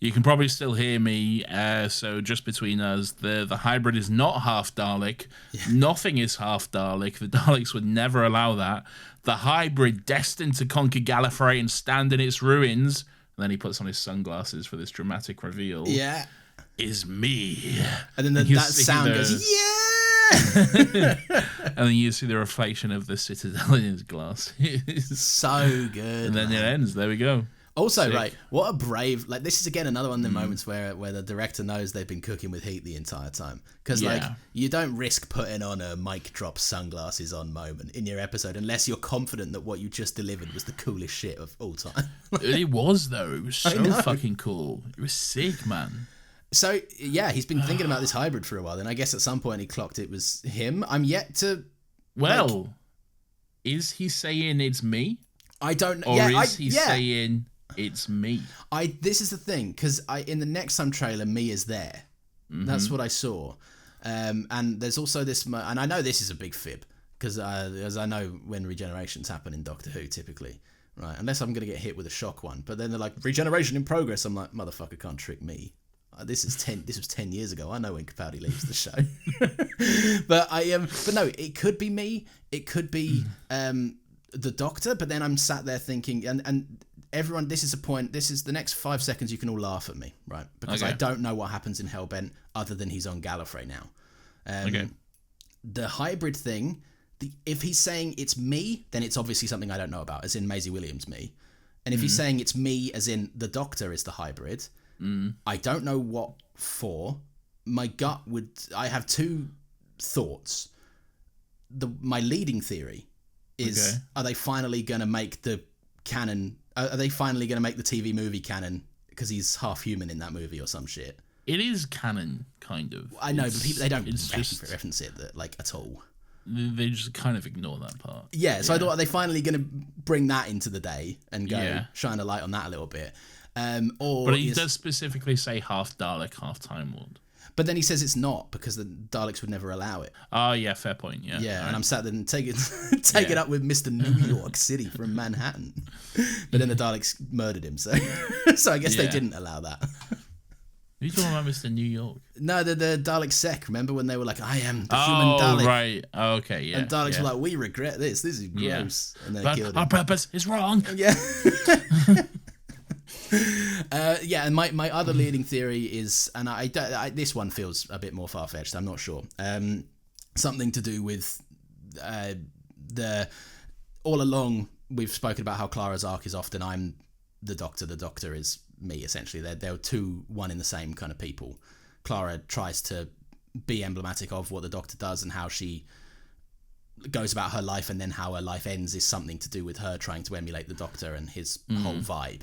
"You can probably still hear me, so just between us, the hybrid is not half Dalek. Yeah. Nothing is half Dalek. The Daleks would never allow that. The hybrid, destined to conquer Gallifrey and stand in its ruins," and then he puts on his sunglasses for this dramatic reveal, "is me." And then that sound goes, yeah! And then you see the reflection of the Citadel in his glass. So good. And then it ends. There we go. Also, sick. Right, what a brave... this is, again, another one of the moments where the director knows they've been cooking with heat the entire time. Because, you don't risk putting on a mic drop sunglasses on moment in your episode unless you're confident that what you just delivered was the coolest shit of all time. It was, though. It was so fucking cool. It was sick, man. So, he's been thinking about this hybrid for a while, and I guess at some point he clocked it was him. I'm yet to... Well, is he saying it's me? I don't know. Or is he saying... It's me. This is the thing, because in the next time trailer, me is there. Mm-hmm. That's what I saw. And there's also this, and I know this is a big fib, because as I know when regenerations happen in Doctor Who, typically, right? Unless I'm going to get hit with a shock one. But then they're like, regeneration in progress. I'm like, motherfucker can't trick me. This was 10 years ago. I know when Capaldi leaves the show. But no, it could be me. It could be the Doctor. But then I'm sat there thinking, and everyone, this is a point. This is the next 5 seconds. You can all laugh at me, right? Because I don't know what happens in Hellbent other than he's on Gallifrey now. The hybrid thing. If he's saying it's me, then it's obviously something I don't know about, as in Maisie Williams me. And if he's saying it's me, as in the Doctor is the hybrid, I don't know what for. My gut would... I have two thoughts. My leading theory is, are they finally going to make the canon... Are they finally going to make the TV movie canon because he's half human in that movie or some shit? It is canon, kind of. I know, but people, they don't reference it at all. They just kind of ignore that part. Yeah, so I thought, are they finally going to bring that into the day and go shine a light on that a little bit? But he does specifically say half Dalek, half Time Lord. But then he says it's not because the Daleks would never allow it. Oh, yeah, fair point, yeah. Yeah, and I'm sat there and take it up with Mr. New York City from Manhattan. But then the Daleks murdered him, so I guess they didn't allow that. Are you talking about Mr. New York? No, the Dalek sec. Remember when they were like, I am the human Dalek? Oh, right. Oh, okay, yeah. And Daleks were like, we regret this. This is gross. And they killed him. Our purpose is wrong. Yeah. And my other leading theory is, and I this one feels a bit more far-fetched, I'm not sure. Something to do with all along we've spoken about how Clara's arc is often I'm the Doctor is me, essentially. They're two one in the same kind of people. Clara tries to be emblematic of what the Doctor does and how she goes about her life, and then how her life ends is something to do with her trying to emulate the Doctor and his whole vibe.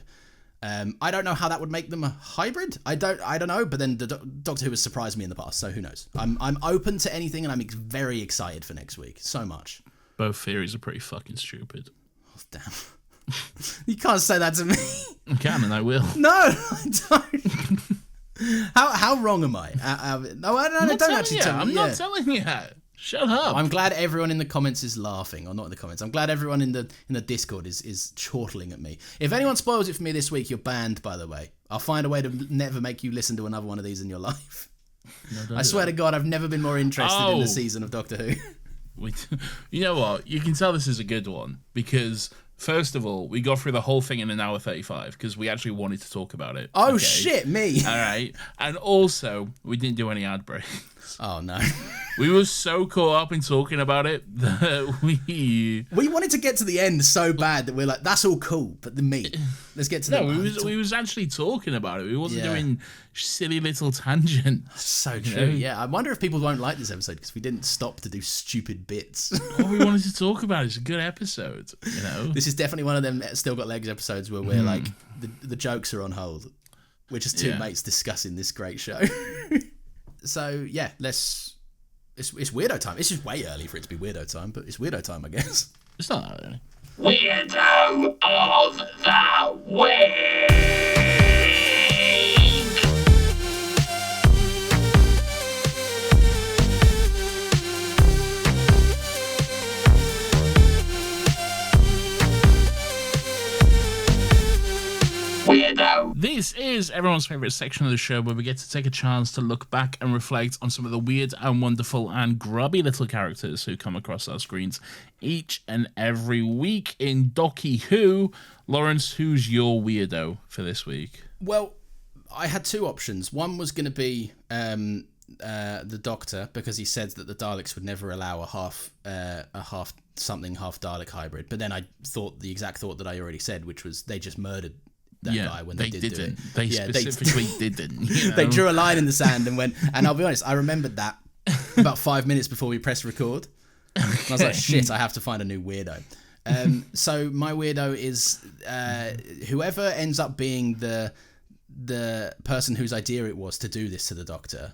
I don't know how that would make them a hybrid. I don't know. But then the Doctor Who has surprised me in the past, so who knows? I'm open to anything, and I'm very excited for next week. So much. Both theories are pretty fucking stupid. Oh, damn. You can't say that to me. I can, and I will. No, I don't. How wrong am I? No, don't actually tell me. I'm not telling you. Shut up. I'm glad everyone in the comments is laughing, or not in the comments. I'm glad everyone in the Discord is chortling at me. If anyone spoils it for me this week, you're banned, by the way. I'll find a way to never make you listen to another one of these in your life. No, I swear to God, I've never been more interested in the season of Doctor Who. You know what? You can tell this is a good one because, first of all, we got through the whole thing in an hour 35 because we actually wanted to talk about it. Oh, okay. Shit, me. All right. And also, we didn't do any ad breaks. Oh, no. We were so caught up in talking about it that we wanted to get to the end so bad that we're like, that's all cool, but the meat. Let's get to the we was actually talking about it. We wasn't doing silly little tangents. So true. Yeah, I wonder if people won't like this episode because we didn't stop to do stupid bits. All we wanted to talk about is a good episode. This is definitely one of them Still Got Legs episodes where we're like the jokes are on hold. We're just two mates discussing this great show. So yeah, it's weirdo time. It's just way early for it to be weirdo time, but it's weirdo time, I guess. It's not that early. Weirdo of the Week! Weirdo. This is everyone's favourite section of the show where we get to take a chance to look back and reflect on some of the weird and wonderful and grubby little characters who come across our screens each and every week in Docky Who. Lawrence, who's your weirdo for this week? Well, I had two options. One was going to be the Doctor, because he said that the Daleks would never allow a half Dalek hybrid. But then I thought the exact thought that I already said, which was they just murdered that guy when they did didn't. do it. They specifically didn't. You know? They drew a line in the sand and went, and I'll be honest, I remembered that about 5 minutes before we pressed record. And I was like, shit, I have to find a new weirdo. So my weirdo is whoever ends up being the person whose idea it was to do this to the Doctor.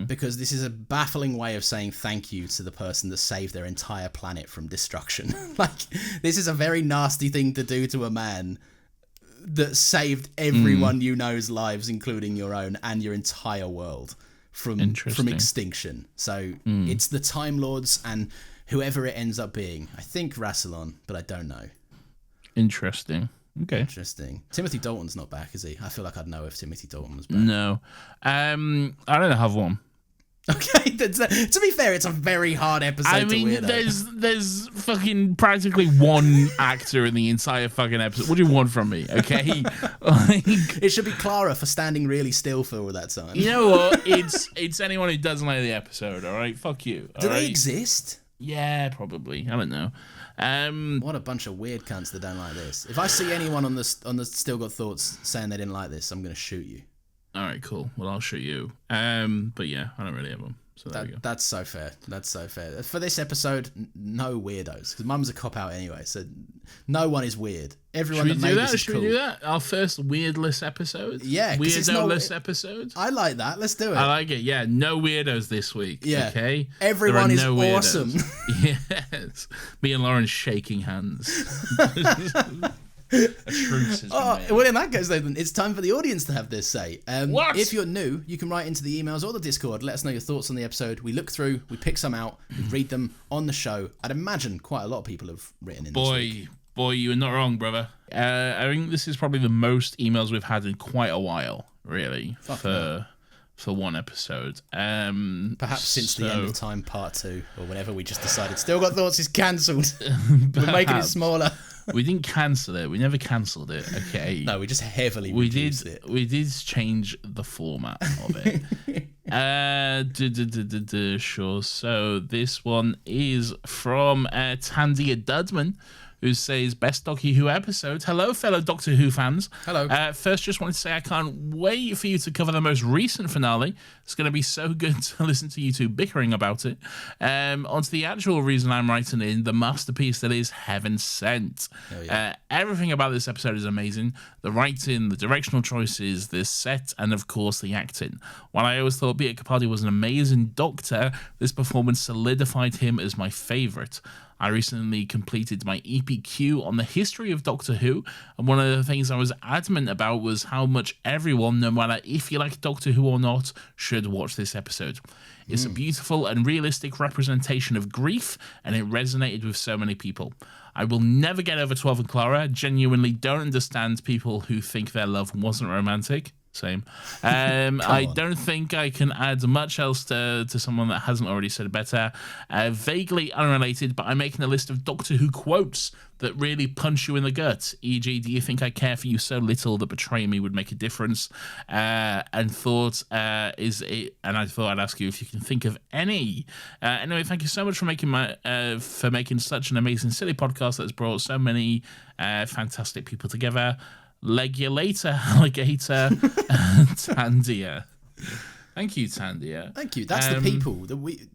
Because this is a baffling way of saying thank you to the person that saved their entire planet from destruction. Like, this is a very nasty thing to do to a man that saved everyone you know's lives, including your own and your entire world from extinction. So it's the Time Lords and whoever it ends up being. I think Rassilon, but I don't know. Interesting. Okay. Interesting. Timothy Dalton's not back, is he? I feel like I'd know if Timothy Dalton was back. No. I don't have one. Okay, to be fair, it's a very hard episode. I mean, there's fucking practically one actor in the entire fucking episode. What do you want from me? Okay, it should be Clara for standing really still for all that time. You know what? It's anyone who doesn't like the episode. All right, fuck you. Do they exist? Yeah, probably. I don't know. What a bunch of weird cunts that don't like this. If I see anyone on the Still Got Thoughts saying they didn't like this, I'm gonna shoot you. All right, cool. Well, I'll shoot you. But yeah, I don't really have them. So there we go. That's so fair. That's so fair. For this episode, no weirdos, because Mum's a cop-out anyway, so no one is weird. Everyone that made this is cool. Should we do that? Our first weirdless episode? Yeah. Weirdo-less episode? I like that. Let's do it. I like it. Yeah, no weirdos this week. Yeah. Okay? Everyone is awesome. Yes. Me and Lauren shaking hands. A truce has been made. Well, in that case, then it's time for the audience to have their say. What? If you're new, you can write into the emails or the Discord. Let us know your thoughts on the episode. We look through, we pick some out, we read them on the show. I'd imagine quite a lot of people have written in. Boy, you are not wrong, brother. I think this is probably the most emails we've had in quite a while, really, for one episode. Perhaps since the end of time, part 2, or whenever we just decided Still Got Thoughts is cancelled. We're making it smaller. We didn't cancel it. We never cancelled it. Okay. No, we just heavily reduced it. We did change the format of it. Sure. So this one is from Tandia Dudman, who says, best Doctor Who episode. Hello, fellow Doctor Who fans. Hello. First, just wanted to say I can't wait for you to cover the most recent finale. It's going to be so good to listen to you two bickering about it. Onto the actual reason I'm writing in, the masterpiece that is Heaven Sent. Oh, yeah. Everything about this episode is amazing. The writing, the directional choices, the set, and of course the acting. While I always thought Peter Capaldi was an amazing Doctor, this performance solidified him as my favourite. I recently completed my EPQ on the history of Doctor Who, and one of the things I was adamant about was how much everyone, no matter if you like Doctor Who or not, should watch this episode. It's a beautiful and realistic representation of grief, and it resonated with so many people. I will never get over 12 and Clara. Genuinely don't understand people who think their love wasn't romantic. Same. I don't think I can add much else to someone that hasn't already said it better. Vaguely unrelated, but I'm making a list of Doctor Who quotes that really punch you in the gut. E.g., do you think I care for you so little that betraying me would make a difference? And I thought I'd ask you if you can think of any. Anyway, thank you so much for making such an amazing silly podcast that's brought so many fantastic people together. Leg you later, alligator. Tandia. Thank you, Tandia. Thank you. That's the people that we.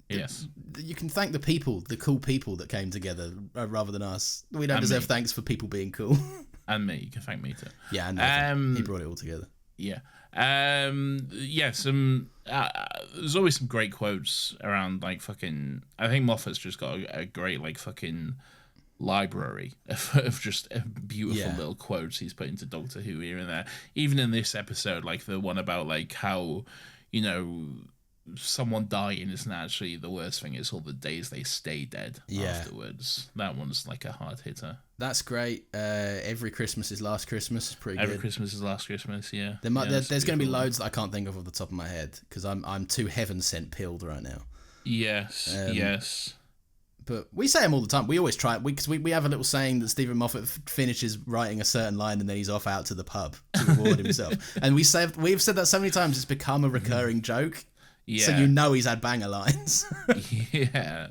Yes. You can thank the people, the cool people that came together, rather than us. We don't deserve thanks for people being cool. And me. You can thank me too. Yeah, and he brought it all together. Yeah. There's always some great quotes around, like, fucking. I think Moffat's just got a great, like, fucking library of just beautiful little quotes he's put into Doctor Who here and there. Even in this episode, like the one about like how, you know, someone dying isn't actually the worst thing, it's all the days they stay dead afterwards. That one's like a hard hitter. That's great. Every Christmas is Last Christmas is pretty good. Every Christmas is Last Christmas, yeah. There's going to be loads that I can't think of off the top of my head because I'm too Heaven Sent pilled right now. Yes, yes. But we say them all the time. We always try it because we have a little saying that Stephen Moffat finishes writing a certain line and then he's off out to the pub to reward himself. And we've said that so many times it's become a recurring joke. Yeah. So you know he's had banger lines. Yeah.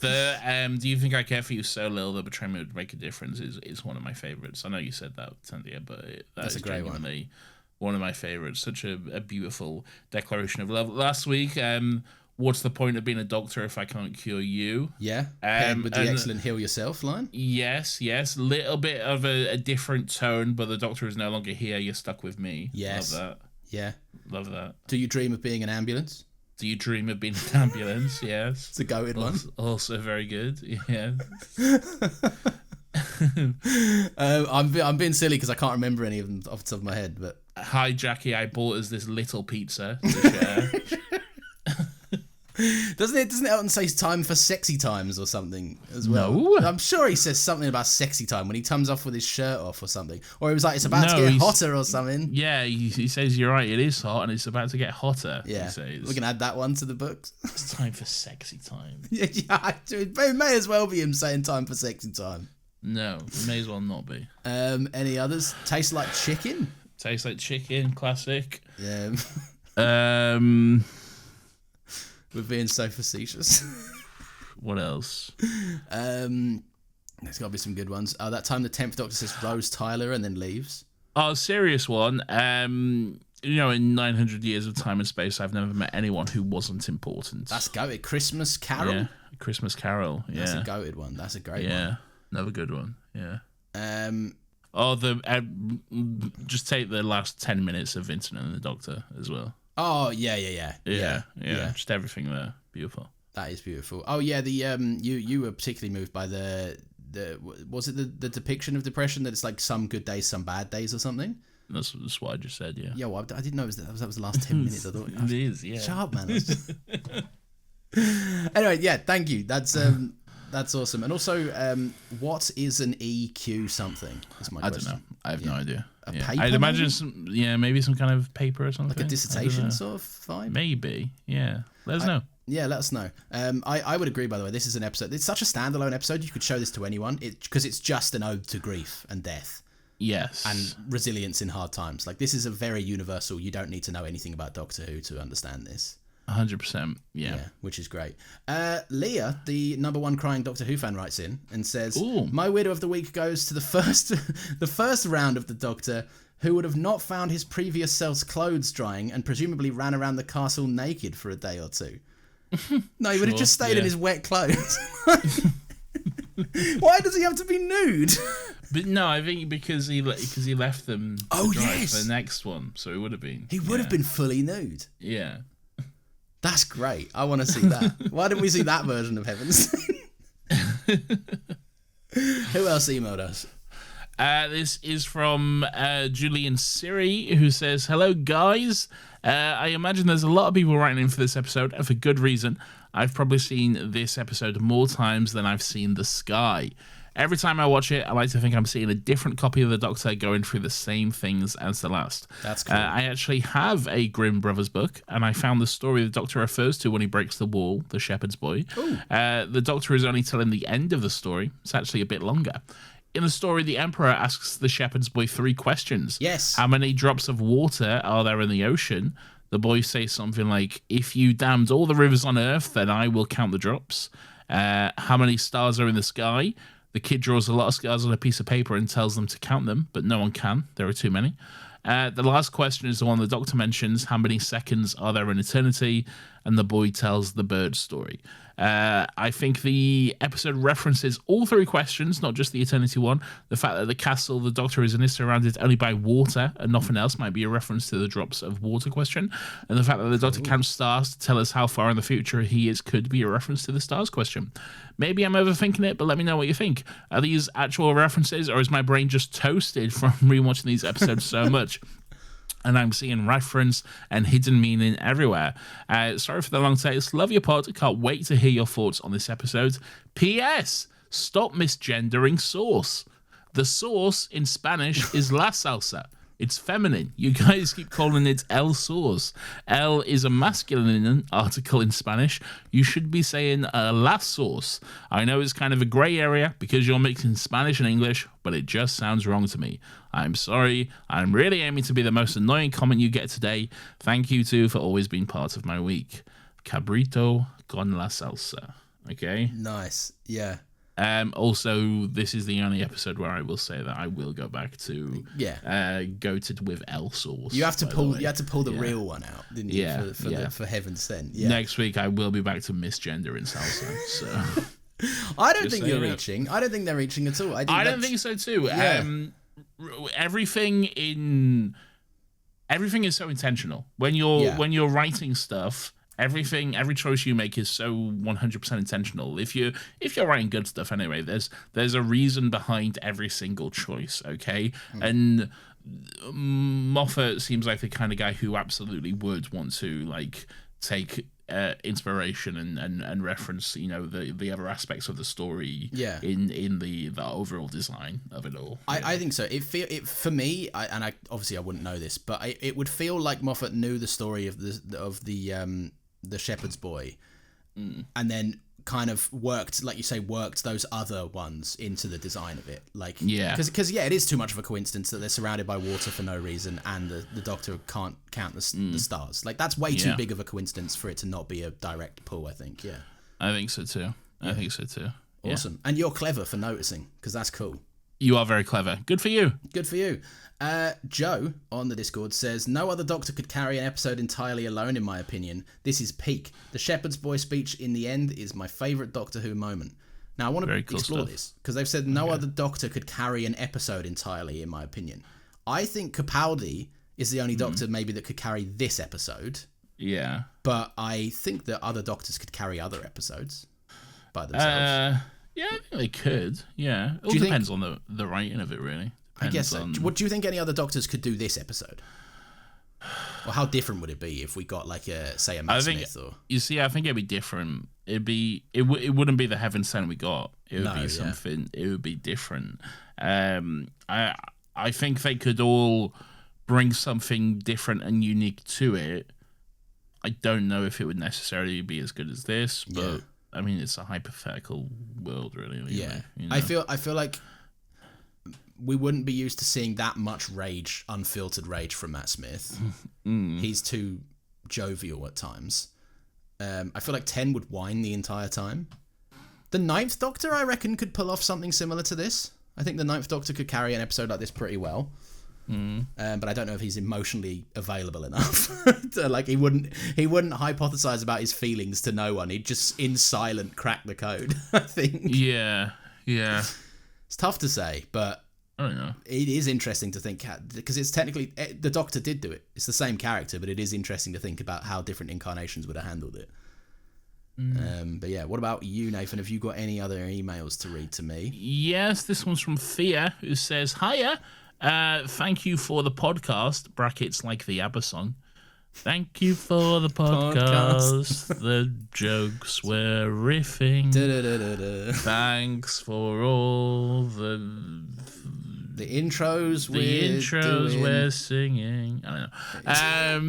The Do you think I care for you so little that betraying me would make a difference is one of my favourites. I know you said that, Tandia, but that's a great one of my favourites. Such a beautiful declaration of love. Last week, what's the point of being a doctor if I can't cure you? Yeah, paired with the excellent heal yourself line. Yes. Little bit of a different tone, but the doctor is no longer here. You're stuck with me. Yes. Love that. Yeah. Love that. Do you dream of being an ambulance? Do you dream of being an ambulance? Yes. It's a goated one. Also very good. Yeah. I'm being silly because I can't remember any of them off the top of my head. But hi, Jackie. I bought us this little pizza to share. Doesn't Elton say time for sexy times or something as well? No. I'm sure he says something about sexy time when he comes off with his shirt off or something. Or he was like, it's about to get hotter or something. Yeah, he says, you're right, it is hot and it's about to get hotter. Yeah, we can add that one to the books. It's time for sexy time. Yeah, it may as well be him saying time for sexy time. No, it may as well not be. Any others? Tastes like chicken? Tastes like chicken, classic. Yeah. We're being so facetious. What else? There's got to be some good ones. That time the 10th Doctor says Rose Tyler and then leaves. Oh, serious one. You know, in 900 years of time and space, I've never met anyone who wasn't important. That's goated. Christmas Carol? Yeah, Christmas Carol. Yeah. That's a goated one. That's a great one. Yeah, another good one. Yeah. Just take the last 10 minutes of Vincent and the Doctor as well. Oh, yeah. Just everything there. Beautiful. That is beautiful. Oh, yeah, you were particularly moved by the was it the depiction of depression, that it's like some good days, some bad days or something? That's what I just said, yeah. Yeah, well, I didn't know that was the last 10 minutes. I thought it is, yeah. Shut up, man. Anyway, yeah, thank you. That's awesome. And also, what is an EQ something? That's my question. I don't know. I have no idea. A paper? I'd imagine maybe some kind of paper or something. Like a dissertation sort of vibe? Maybe, yeah. Let us know. Yeah, let us know. I would agree, by the way. This is an episode. It's such a standalone episode. You could show this to anyone because it's just an ode to grief and death. Yes. And resilience in hard times. Like, this is a very universal, you don't need to know anything about Doctor Who to understand this. 100%. Yeah. Which is great. Leah, the #1 crying Doctor Who fan, writes in and says, Ooh. My weirdo of the week goes to the first round of the Doctor, who would have not found his previous self's clothes drying and presumably ran around the castle naked for a day or two. No, he would have just stayed in his wet clothes. Why does he have to be nude? But no, I think because he left them to dry for the next one, so he would have been. He would have been fully nude. Yeah. That's great. I want to see that. Why didn't we see that version of Heaven's? Who else emailed us? This is from Julian Siri, who says, "Hello, guys. I imagine there's a lot of people writing in for this episode, and for good reason. I've probably seen this episode more times than I've seen The Sky. Every time I watch it, I like to think I'm seeing a different copy of the Doctor going through the same things as the last. That's cool. I actually have a Grimm Brothers book, and I found the story the Doctor refers to when he breaks the wall, the shepherd's boy. The Doctor is only telling the end of the story. It's actually a bit longer. In the story, the Emperor asks the shepherd's boy 3 questions. Yes. How many drops of water are there in the ocean? The boy says something like, if you dammed all the rivers on Earth, then I will count the drops. How many stars are in the sky? The kid draws a lot of stars on a piece of paper and tells them to count them, but no one can. There are too many. The last question is the one the Doctor mentions. How many seconds are there in eternity? And the boy tells the bird story. I think the episode references all 3 questions, not just the eternity one. The fact that the castle the Doctor is in is surrounded only by water and nothing else might be a reference to the drops of water question. And the fact that the Doctor counts stars to tell us how far in the future he is could be a reference to the stars question. Maybe I'm overthinking it, but let me know what you think. Are these actual references, or is my brain just toasted from rewatching these episodes so much? And I'm seeing reference and hidden meaning everywhere. Sorry for the long text. Love your pod. Can't wait to hear your thoughts on this episode. P.S. Stop misgendering sauce. The sauce in Spanish is la salsa. It's feminine. You guys keep calling it el sauce. El is a masculine article in Spanish. You should be saying la sauce. I know it's kind of a grey area because you're mixing Spanish and English, but it just sounds wrong to me. I'm sorry. I'm really aiming to be the most annoying comment you get today. Thank you too for always being part of my week. Cabrito con la salsa. Okay? Nice. Yeah. Also, this is the only episode where I will say that I will go back to goated with L sauce. You have to pull the real one out, didn't you? Yeah, for heaven's sake. Yeah. Next week I will be back to misgender in salsa. So I don't think you're reaching. I don't think they're reaching at all. I don't think so too. Yeah. Everything is so intentional when you're writing stuff. Every choice you make is so 100% intentional. If you're writing good stuff anyway, there's a reason behind every single choice, okay? And Moffat seems like the kind of guy who absolutely would want to like take inspiration and reference, you know, the other aspects of the story in the overall design of it all. I think so. It for me, I obviously I wouldn't know this, but it would feel like Moffat knew the story of the shepherd's boy, and then kind of worked, like you say, those other ones into the design of it. Like, because it is too much of a coincidence that they're surrounded by water for no reason, and the Doctor can't count the stars. Like, that's way too big of a coincidence for it to not be a direct pull. I think. Yeah, I think so too. Awesome, and you're clever for noticing, because that's cool. You are very clever. Good for you. Good for you. Joe on the Discord says, no other Doctor could carry an episode entirely alone, in my opinion. This is peak. The shepherd's boy speech in the end is my favourite Doctor Who moment. Now, I want to explore this, because they've said no other Doctor could carry an episode entirely, in my opinion. I think Capaldi is the only Doctor maybe that could carry this episode. Yeah. But I think that other Doctors could carry other episodes by themselves. Yeah, I think they could. Yeah. It all depends on the writing of it, really. I guess so. What do you think any other Doctors could do this episode? Or how different would it be if we got like a Matt Smith? Or you see, I think it'd be different. It wouldn't be the Heaven Sent we got. It would be something. It would be different. I think they could all bring something different and unique to it. I don't know if it would necessarily be as good as this, but I mean, it's a hypothetical world, really. Anyway, yeah, you know? I feel like we wouldn't be used to seeing that much rage, unfiltered rage from Matt Smith. He's too jovial at times. I feel like 10 would whine the entire time. The Ninth Doctor, I reckon, could pull off something similar to this. I think the Ninth Doctor could carry an episode like this pretty well. But I don't know if he's emotionally available enough. Like he wouldn't hypothesize about his feelings to no one. He'd just in silent crack the code. I think. Yeah. It's tough to say, but I don't know. it is interesting to think because it's technically the Doctor did do it. It's the same character, but it is interesting to think about how different incarnations would have handled it. But yeah, what about you, Nathan? Have you got any other emails to read to me? Yes, this one's from Thea, who says, "Hiya, thank you for the podcast." Brackets like the ABBA song. Thank you for the podcast. The jokes were riffing. Thanks for all the intros. We're singing. I don't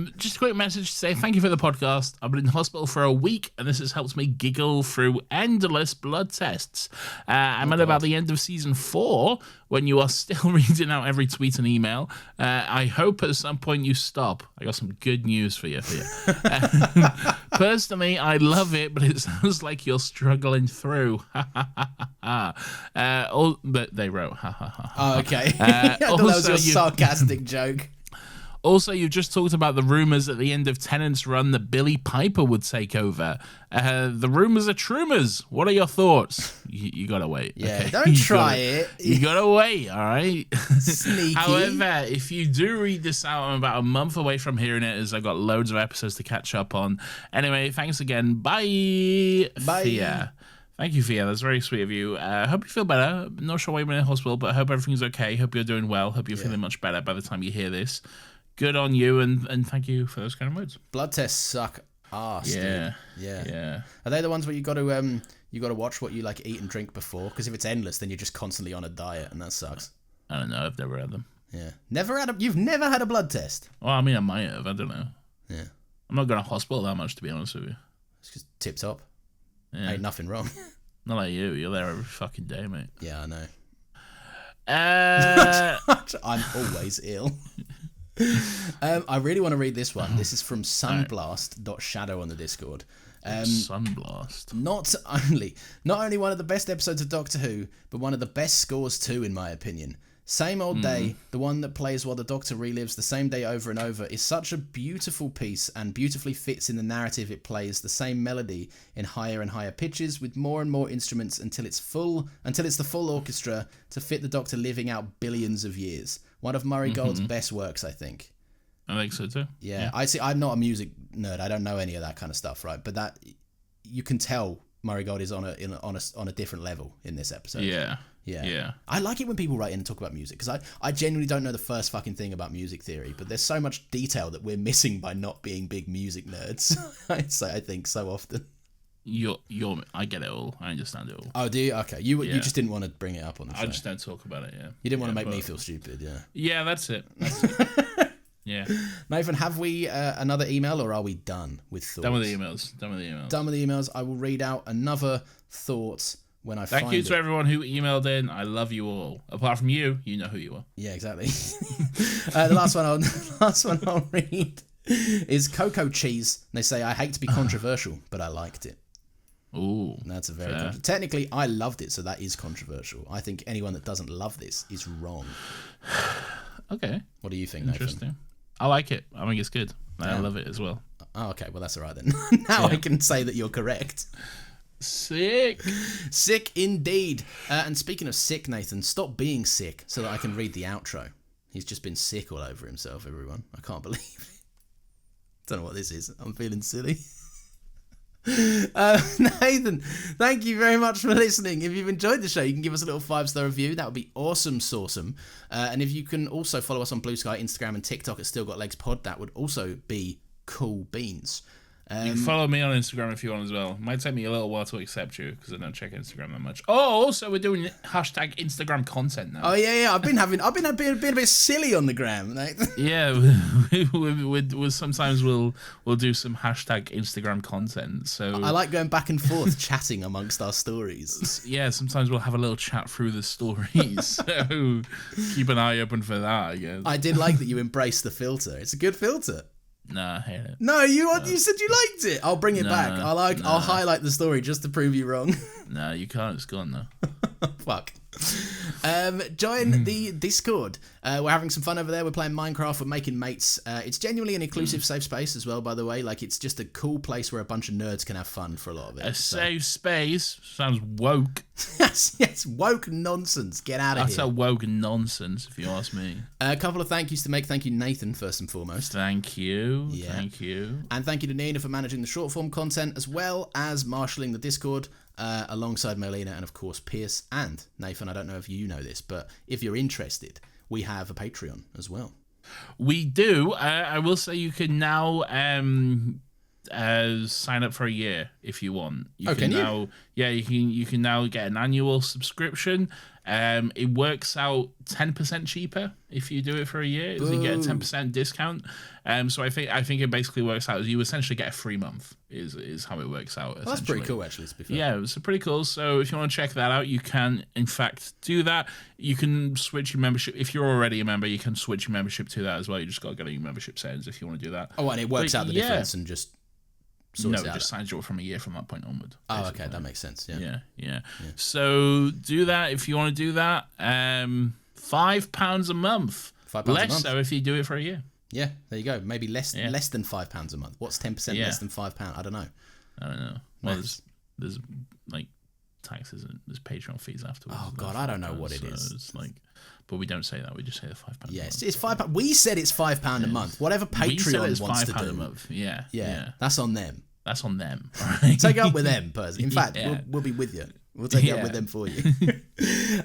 know. Just a quick message to say thank you for the podcast. I've been in hospital for a week, and this has helped me giggle through endless blood tests. I'm at about the end of season 4 when you are still reading out every tweet and email. I hope at some point you stop. I got some good news for you. Personally, I love it, but it sounds like you're struggling through. But they wrote, Oh, okay. I thought that was your sarcastic joke. Also, you just talked about the rumours at the end of Tennant's run that Billy Piper would take over. The rumours are trumors. What are your thoughts? You gotta wait. Yeah, okay? don't try it. You gotta wait, all right? Sneaky. However, if you do read this out, I'm about a month away from hearing it, as I've got loads of episodes to catch up on. Anyway, thanks again. Bye. Bye. Thea. Thank you, Thea. That's very sweet of you. Hope you feel better. Not sure why you're in the hospital, but I hope everything's okay. Hope you're doing well. Hope you're feeling much better by the time you hear this. Good on you, and thank you for those kind of words. Blood tests suck ass. Yeah. Dude. Yeah. Are they the ones where you got to watch what you like eat and drink before? Because if it's endless, then you're just constantly on a diet, and that sucks. I don't know. I've never had them. Yeah. You've never had a blood test? Well, I mean, I might have. I don't know. Yeah. I'm not going to hospital that much, to be honest with you. It's just tip top. Yeah. Ain't nothing wrong. Not like you. You're there every fucking day, mate. Yeah, I know. Uh, I'm always ill. I really want to read this one. This is from sunblast.shadow on the Discord. Sunblast. Not only one of the best episodes of Doctor Who, but one of the best scores too, in my opinion. Same Old Day, the one that plays while the Doctor relives the same day over and over, is such a beautiful piece and beautifully fits in the narrative it plays. The same melody in higher and higher pitches with more and more instruments until it's the full orchestra to fit the Doctor living out billions of years. One of Murray Gold's best works, I think. I think so too. Yeah. I see. I'm not a music nerd. I don't know any of that kind of stuff, right? But that you can tell Murray Gold is on a different level in this episode. Yeah. I like it when people write in and talk about music because I genuinely don't know the first fucking thing about music theory, but there's so much detail that we're missing by not being big music nerds. I think so often. I get it all. I understand it all. Oh, do you? Okay. You just didn't want to bring it up on the show. I just don't talk about it. Yeah. You didn't want to make me feel stupid. Yeah. Yeah, that's it. Yeah. Nathan, have we another email or are we done with thoughts? Done with the emails. I will read out another thought when I find it. Thank you to everyone who emailed in. I love you all. Apart from you, you know who you are. Yeah, exactly. The last one I'll read is Cocoa Cheese. They say, I hate to be controversial, but I liked it. Ooh. That's a very technically I loved it, so that is controversial. I think anyone that doesn't love this is wrong. Okay. What do you think, Interesting. Nathan? I like it. I think it's good. I love it as well. Oh, okay, well that's all right then. Now I can say that you're correct. Sick indeed. And speaking of sick, Nathan, stop being sick so that I can read the outro. He's just been sick all over himself, everyone. I can't believe it. Don't know what this is. I'm feeling silly. Nathan, thank you very much for listening. If you've enjoyed the show, you can give us a little 5-star review. That would be awesome. And if you can also follow us on Blue Sky, Instagram and TikTok at Still Got Legs Pod, that would also be cool beans. You can follow me on Instagram if you want as well. Might take me a little while to accept you because I don't check Instagram that much. Oh, also we're doing hashtag Instagram content now. Oh yeah. I've been being a bit silly on the gram. Yeah, we sometimes we'll do some hashtag Instagram content. So I like going back and forth chatting amongst our stories. Yeah, sometimes we'll have a little chat through the stories. So keep an eye open for that, I guess. I did like that you embraced the filter. It's a good filter. Nah, I hate it. No, you said you liked it. I'll bring it back. I'll highlight the story just to prove you wrong. No, you can't. It's gone now. Fuck. Join the Discord. We're having some fun over there. We're playing Minecraft. We're making mates. It's genuinely an inclusive safe space as well, by the way. Like, it's just a cool place where a bunch of nerds can have fun for a lot of it. Safe space sounds woke. yes, woke nonsense. Get out of here. That's a woke nonsense, if you ask me. A couple of thank yous to make. Thank you, Nathan, first and foremost. Thank you. Yeah. Thank you. And thank you to Nina for managing the short form content, as well as marshalling the Discord. Alongside Molina and of course Pierce and Nathan. I don't know if you know this, but if you're interested, we have a Patreon as well. We do. I will say you can now sign up for a year if you want. You can now get an annual subscription. It works out 10% cheaper if you do it for a year. So you get a 10% discount. So I think it basically works out as you essentially get a free month is how it works out. Well, that's pretty cool, actually, to be fair. Yeah, it's pretty cool. So if you want to check that out, you can in fact do that. You can switch your membership. If you're already a member, you can switch your membership to that as well. You just got to go to your membership settings if you want to do that. Oh, and it works out the difference and just sorts it just signs you up from a year from that point onward. Oh, okay, that makes sense. Yeah. So do that if you want to do that. £5 a month. £5 less a month. so if you do it for a year. Yeah, there you go. Maybe less than £5 a month. What's 10% less than £5? I don't know. Well, there's like taxes and there's Patreon fees afterwards. Oh God, I don't know what it is. It's like, but we don't say that. We just say the £5. Yes, it's £5. We said it's £5 a month. Whatever Patreon wants to do. A month. Yeah. That's on them. That's on them. Right? Take it up with them, person. In fact, we'll be with you. We'll take it up with them for you.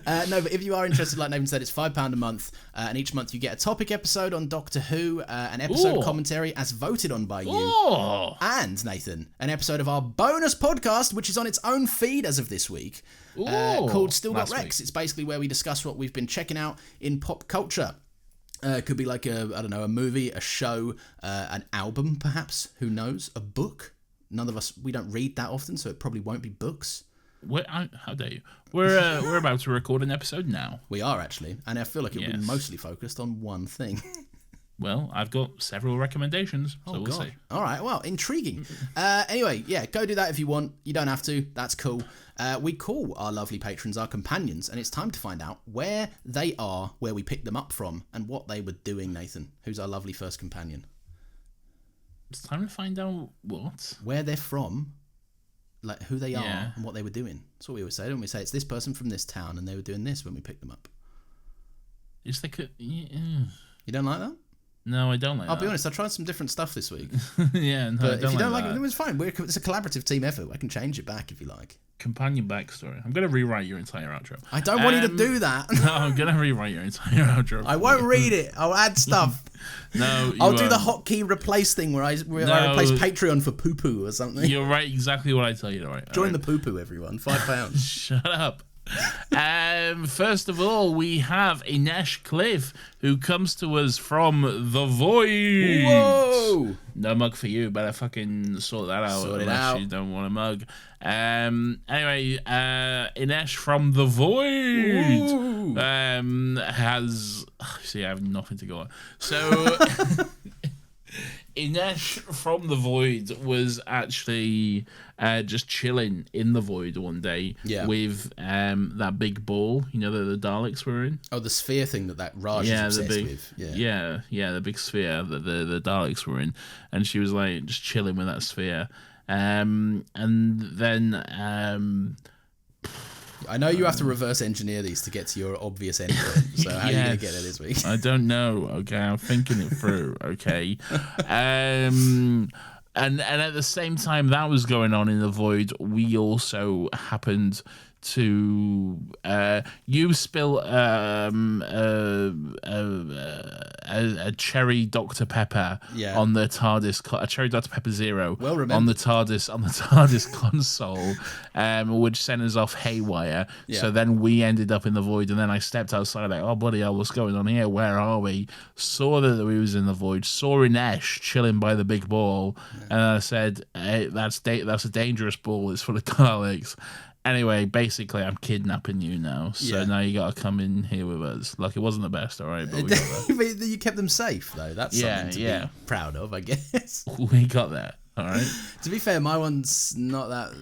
No, but if you are interested, like Nathan said, it's £5 a month, and each month you get a topic episode on Doctor Who, an episode commentary as voted on by you, and Nathan, an episode of our bonus podcast, which is on its own feed as of this week, called Still Got Rex. It's basically where we discuss what we've been checking out in pop culture. It could be like a movie, a show, an album, perhaps. Who knows? A book. None of us, we don't read that often, so it probably won't be books. How dare you? We're about to record an episode now. We are actually, and I feel like it'll be mostly focused on one thing. Well, I've got several recommendations, so we'll see. All right, well, intriguing. Anyway, go do that if you want. You don't have to. That's cool. We call our lovely patrons our companions, and it's time to find out where they are, where we picked them up from, and what they were doing. Nathan, who's our lovely first companion? It's time to find out what? Where they're from. Like who they are and what they were doing. That's what we always say, don't we? Say it's this person from this town and they were doing this when we picked them up. It's like You don't like that? No, I don't like that. I'll be honest, I tried some different stuff this week. But if you don't like that. it, it's fine. It's a collaborative team effort. I can change it back if you like. Companion backstory. I'm going to rewrite your entire outro. I don't want you to do that. No, I'm going to rewrite your entire outro. I won't read it. I'll add stuff. No, I'll do the hotkey replace thing where I replace Patreon for poo poo or something. You'll write exactly what I tell you to write. Join the poo poo, everyone. £5. Shut up. First of all, we have Inesh Cliff, who comes to us from The Void. Whoa! No mug for you, better fucking sort that out. Sort it out. You don't want a mug. Anyway, Inesh from The Void has... See, I have nothing to go on. So... Inesh from The Void was actually just chilling in The Void one day with that big ball, you know, that the Daleks were in. Oh, the sphere thing that Raj is obsessed with. Yeah, the big sphere that the Daleks were in. And she was like just chilling with that sphere. And then... I know you have to reverse engineer these to get to your obvious endpoint. So how are you going to get there this week? I don't know. Okay, I'm thinking it through. Okay, and at the same time that was going on in The Void, we also happened to you spill a cherry Dr Pepper on the TARDIS, a cherry Dr Pepper Zero on the TARDIS console, which sent us off haywire. So then we ended up in The Void, and then I stepped outside like, oh bloody hell, what's going on here? Where are we? Saw that we was in The Void, saw Inesh chilling by the big ball, and I said, hey, that's a dangerous ball. It's full of Daleks. Anyway, basically, I'm kidnapping you now. So now you got to come in here with us. Like, it wasn't the best, all right? But we got there. But you kept them safe, though. That's something to be proud of, I guess. We got there, all right? To be fair, my one's not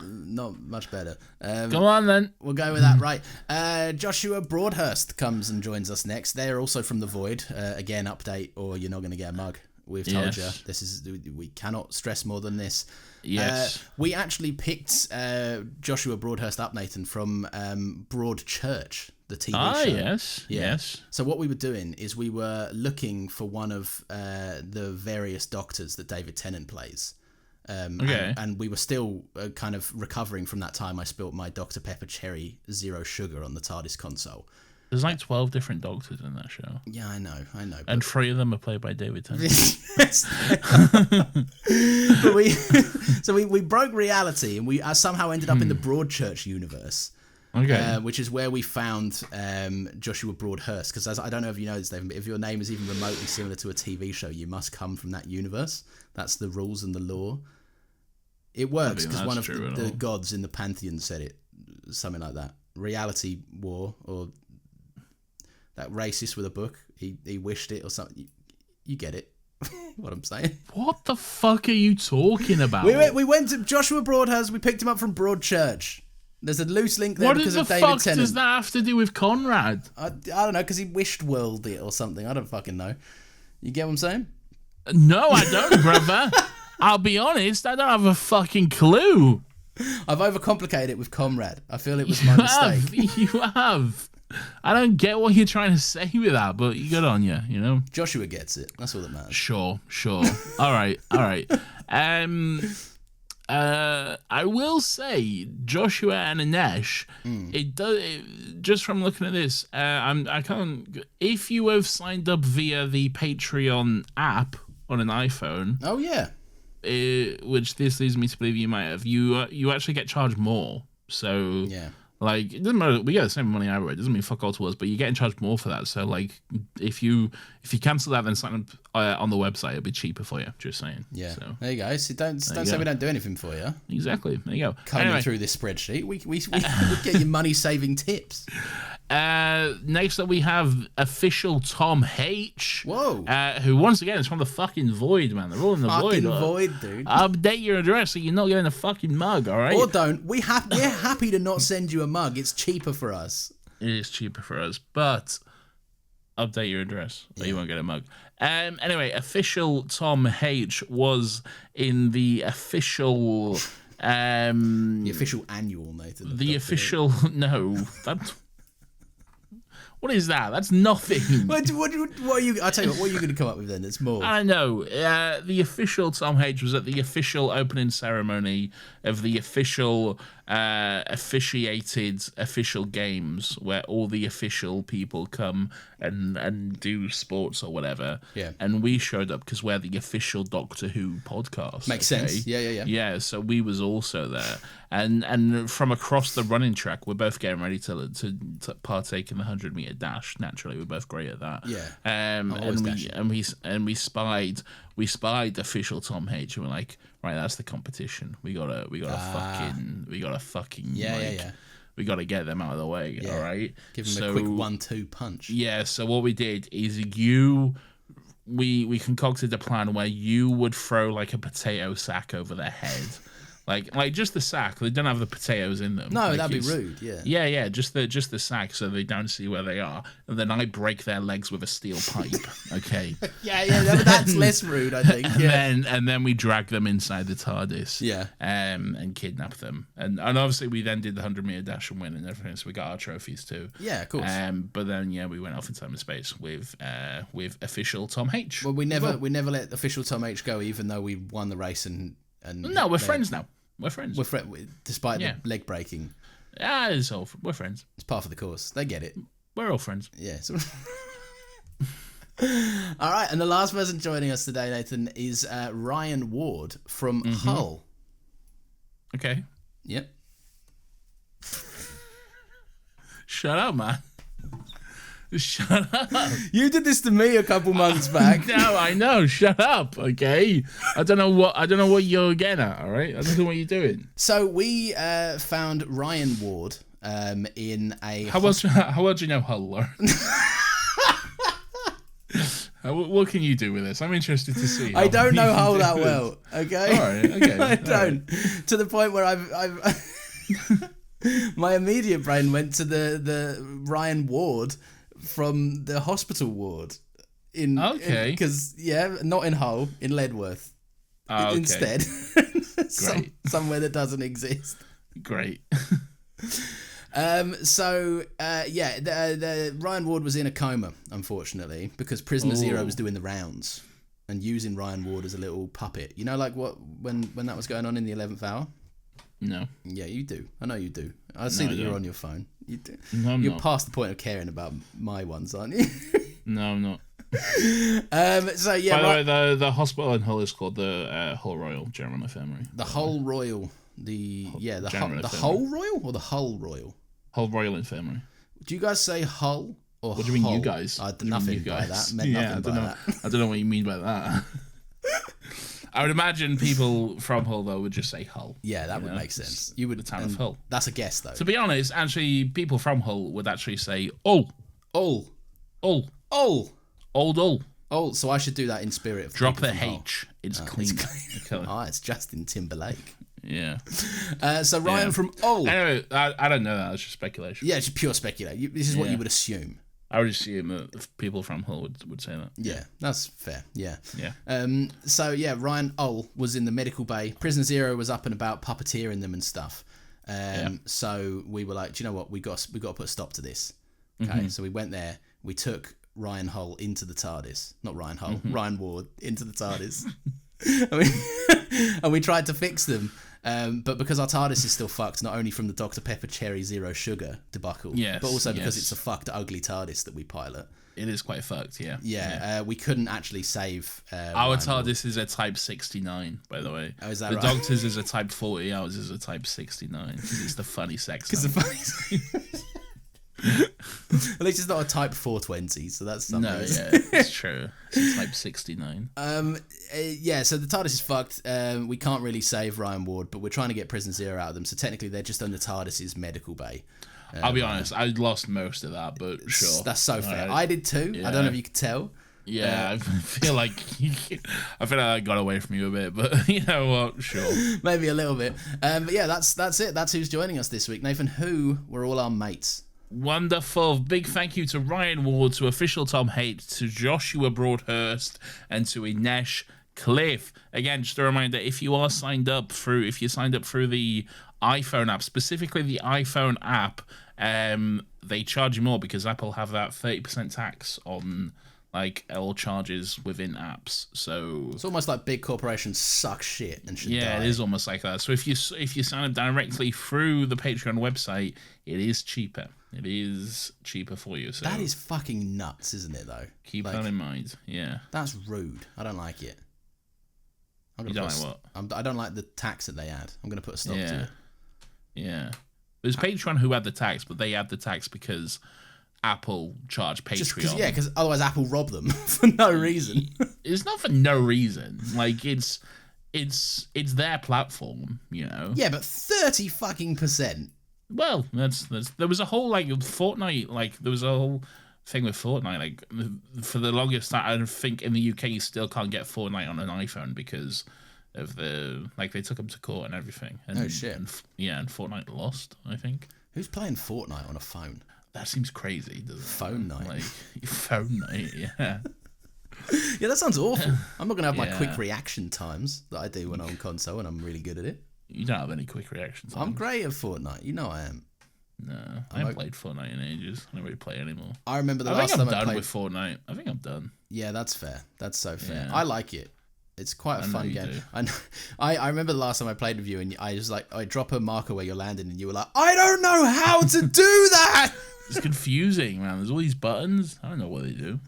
much better. Come on, then. We'll go with that, right. Joshua Broadhurst comes and joins us next. They're also from The Void. Again, update, or you're not going to get a mug. We've told you. We cannot stress more than this. Yes. We actually picked Joshua Broadhurst up, Nathan, from Broadchurch, the TV show. Yes. So what we were doing is we were looking for one of the various doctors that David Tennant plays. And we were still kind of recovering from that time I spilt my Dr Pepper Cherry Zero Sugar on the TARDIS console. There's like 12 different doctors in that show. Yeah, I know. And 3 of them are played by David Tennant. So we broke reality and we somehow ended up in the Broadchurch universe. Okay. Which is where we found Joshua Broadhurst. Because I don't know if you know this, David, but if your name is even remotely similar to a TV show, you must come from that universe. That's the rules and the law. It works because one of the gods in the pantheon said it. Something like that. Reality war, or that racist with a book. He wished it or something. You get it. What I'm saying. What the fuck are you talking about? We went to Joshua Broadhurst. We picked him up from Broadchurch. There's a loose link there because of David Tennant. What the fuck does that have to do with Conrad? I don't know, because he wished world it or something. I don't fucking know. You get what I'm saying? No, I don't, brother. I'll be honest, I don't have a fucking clue. I've overcomplicated it with Comrade. I feel it was my mistake. You have. I don't get what you're trying to say with that, but good on you, you know? Joshua gets it. That's all that matters. Sure. All right. I will say Joshua and Anesh. Just from looking at this, I can't. If you have signed up via the Patreon app on an iPhone, oh yeah, which this leads me to believe you might have. You actually get charged more. So yeah. Like, it doesn't matter. We get the same money either way. It doesn't mean fuck all to us, but you're getting charged more for that. So, like, if you cancel that, then sign up on the website. It'll be cheaper for you. Just saying. Yeah. So, there you go. So don't say we don't do anything for you. Exactly. There you go. Combing through this spreadsheet, we get you money saving tips. Next up, we have official Tom H. Whoa. Who once again is from the fucking Void, man. They're all in the fucking Void. Void, dude. Update your address so you're not getting a fucking mug, all right? Or don't. We're happy to not send you a mug. It's cheaper for us. It is cheaper for us, but update your address or you won't get a mug. Anyway, official Tom H was in the official the official annual, Nathan. The official no. What is that? That's nothing. What are you? I tell you what are you going to come up with then? It's more. I know. The official Tom H was at the official opening ceremony of the official officiated official games, where all the official people come and do sports or whatever. Yeah. And we showed up because we're the official Doctor Who podcast. Makes sense. Yeah. Yeah. So we was also there, and from across the running track, we're both getting ready to partake in the 100-meter dash. Naturally, we're both great at that. Yeah. And we spied official Tom H, and we're like, right, that's the competition. We gotta fucking yeah. We gotta get them out of the way. Yeah. All right. Give them a quick 1-2 punch. Yeah. So what we did is we concocted a plan where you would throw like a potato sack over their head. Like just the sack. They don't have the potatoes in them. No, like, that'd be rude. Yeah. Yeah. Just the sack, so they don't see where they are, and then I break their legs with a steel pipe. Okay. yeah. That's less rude, I think. Yeah. And then we drag them inside the TARDIS. Yeah. And kidnap them, and obviously we then did the 100-meter dash and win and everything, so we got our trophies too. Yeah, of course. But then we went off in time and space with official Tom H. Well, we never let official Tom H go, even though we won the race and. No, we're friends now. We're friends. Despite the leg breaking. Yeah, we're friends. It's part of the course. They get it. We're all friends. Yeah. All right, and the last person joining us today, Nathan, is Ryan Ward from Hull. Okay. Yep. Shut up, man. Shut up. You did this to me a couple months back. No, I know. Shut up. Okay. I don't know what you're getting at. All right. I don't know what you're doing. So we found Ryan Ward in a. How well do you know Hull, Lauren? What can you do with this? I'm interested to see. I don't know Hull that well. Okay. All right. Okay. I don't. To the point where I've my immediate brain went to the Ryan Ward from the hospital ward because not in Hull, in Ledworth instead. Great. Somewhere that doesn't exist. Great. The Ryan Ward was in a coma, unfortunately, because Prisoner Zero was doing the rounds and using Ryan Ward as a little puppet. You know, like when that was going on in the 11th hour. No. Yeah, you do. I know you do. I see that you're on your phone. You do. No, I'm you're not. past the point of caring about my ones, aren't you? No, I'm not. By the way, the hospital in Hull is called the Hull Royal General Infirmary. The Hull Royal. The Hull Royal or the Hull Royal? Hull Royal Infirmary. Do you guys say Hull or What do you mean, Hull? you guys? I did nothing by that. Meant nothing by that. I don't know what you mean by that. I would imagine people from Hull, though, would just say Hull. Yeah, that would make sense. You would the town of Hull. That's a guess, though. To be honest, actually, people from Hull would actually say Hull. Hull. Hull. Hull. Old Hull. Oh, so I should do that in spirit of Drop people the from Hull. H. It's clean. It's Justin Timberlake. Yeah. So Ryan from Hull. Anyway, I don't know that. It's just speculation. Yeah, it's just pure speculation. This is what you would assume. I would assume that people from Hull would say that. Yeah, that's fair. Yeah. Yeah. Ryan Hull was in the medical bay. Prisoner Zero was up and about puppeteering them and stuff. So we were like, do you know what? We got to put a stop to this. Okay. So we went there. We took Ryan Hull into the TARDIS. Not Ryan Hull. Ryan Ward into the TARDIS. and we tried to fix them. But because our TARDIS is still fucked, not only from the Dr Pepper Cherry Zero Sugar debacle, but also because it's a fucked, ugly TARDIS that we pilot. It is quite fucked, yeah. Yeah. We couldn't actually save. Our TARDIS is a Type 69, by the way. Oh, is that the right? Doctor's is a Type 40, ours is a Type 69, because it's the funny sex. At least it's not a Type 420, so that's something. No, yeah, it's true. It's a Type 69. So the TARDIS is fucked. We can't really save Ryan Ward, but we're trying to get Prisoner Zero out of them. So technically, they're just on the TARDIS's medical bay. I'll be honest, I lost most of that, but sure. That's so fair. Right. I did too. Yeah. I don't know if you could tell. Yeah, I feel like I got away from you a bit, but you know what? Sure. Maybe a little bit. But yeah, that's it. That's who's joining us this week. Nathan, who were all our mates? Wonderful. Big thank you to Ryan Ward, to Official Tom Haight, to Joshua Broadhurst, and to Inesh Cliff. Again, just a reminder, if you signed up through the iPhone app, specifically the iPhone app, they charge you more because Apple have that 30% tax on like all charges within apps. So it's almost like big corporations suck shit and should die. Yeah, it is almost like that. So if you sign up directly through the Patreon website, it is cheaper. It is cheaper for you. So that is fucking nuts, isn't it? Though. Keep that in mind. Yeah. That's rude. I don't like it. You don't like what? I don't like the tax that they add. I'm going to put a stop to it. Yeah. There's Patreon who add the tax, but they add the tax because Apple charge Patreon. Because otherwise Apple rob them for no reason. It's not for no reason. Like it's their platform, you know. Yeah, but 30 fucking %. Well, that's there was a whole like Fortnite, like there was a whole thing with Fortnite. Like for the longest time, I think in the UK you still can't get Fortnite on an iPhone because of they took them to court and everything. And, oh shit! And Fortnite lost. I think. Who's playing Fortnite on a phone? That seems crazy. Doesn't phone it? night. Like phone night. Yeah. Yeah, that sounds awful. I'm not gonna have my quick reaction times that I do when I'm on console, and I'm really good at it. You don't have any quick reactions. I'm great at Fortnite. You know I am. No, I haven't played Fortnite in ages. I don't really play anymore. I remember the last time I played. I'm done with Fortnite. I think I'm done. Yeah, that's fair. That's so fair. Yeah. I like it. It's quite a fun game. I remember the last time I played with you, and I was like, I drop a marker where you're landing, and you were like, I don't know how to do that. It's confusing, man. There's all these buttons. I don't know what they do.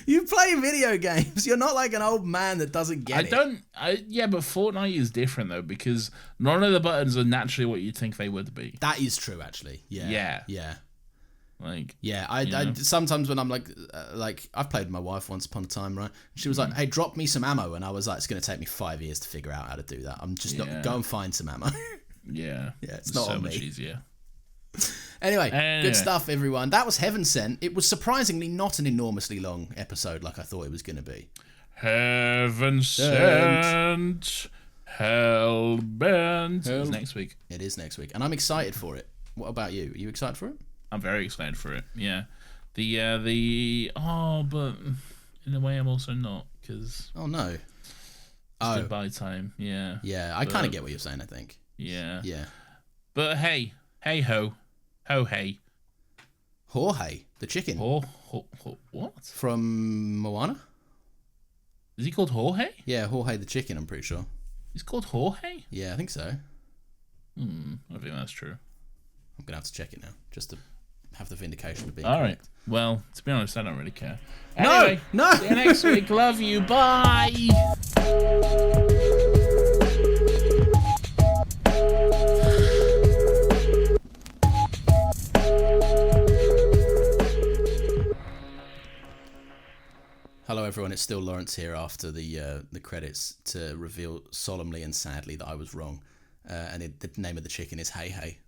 You play video games. You're not like an old man that doesn't get it. Yeah, but Fortnite is different though because none of the buttons are naturally what you'd think they would be. That is true, actually. Yeah. Yeah. Like, yeah, I sometimes when I'm like I've played with my wife once upon a time, right? She was like, "Hey, drop me some ammo," and I was like, "It's going to take me 5 years to figure out how to do that. I'm just not go and find some ammo." Yeah, it's not so on much me. easier. Anyway, good stuff, everyone. That was Heaven Sent. It was surprisingly not an enormously long episode like I thought it was going to be. Heaven Sent, Hell Bent. It's next week. It is next week, and I'm excited for it. What about you? Are you excited for it? I'm very excited for it. Yeah, but in a way I'm also not, because no, goodbye time. Yeah, I kind of get what you're saying. I think. Yeah, but hey ho, hey, Jorge the chicken. What from Moana? Is he called Jorge? Yeah, Jorge the chicken. I'm pretty sure. He's called Jorge. Yeah, I think so. I think that's true. I'm gonna have to check it now, just to have the vindication of being all correct. right. Well, to be honest, I don't really care. Anyway, no. See you next week. Love you. Bye. Hello, everyone. It's still Lawrence here after the credits to reveal solemnly and sadly that I was wrong, and the name of the chicken is Hey Hey.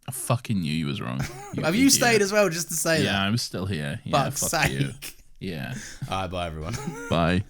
I fucking knew you was wrong. Have you stayed as well just to say that? Yeah, I'm still here. Yeah, Fuck's fuck sake. you. Yeah. All right, bye, everyone. Bye.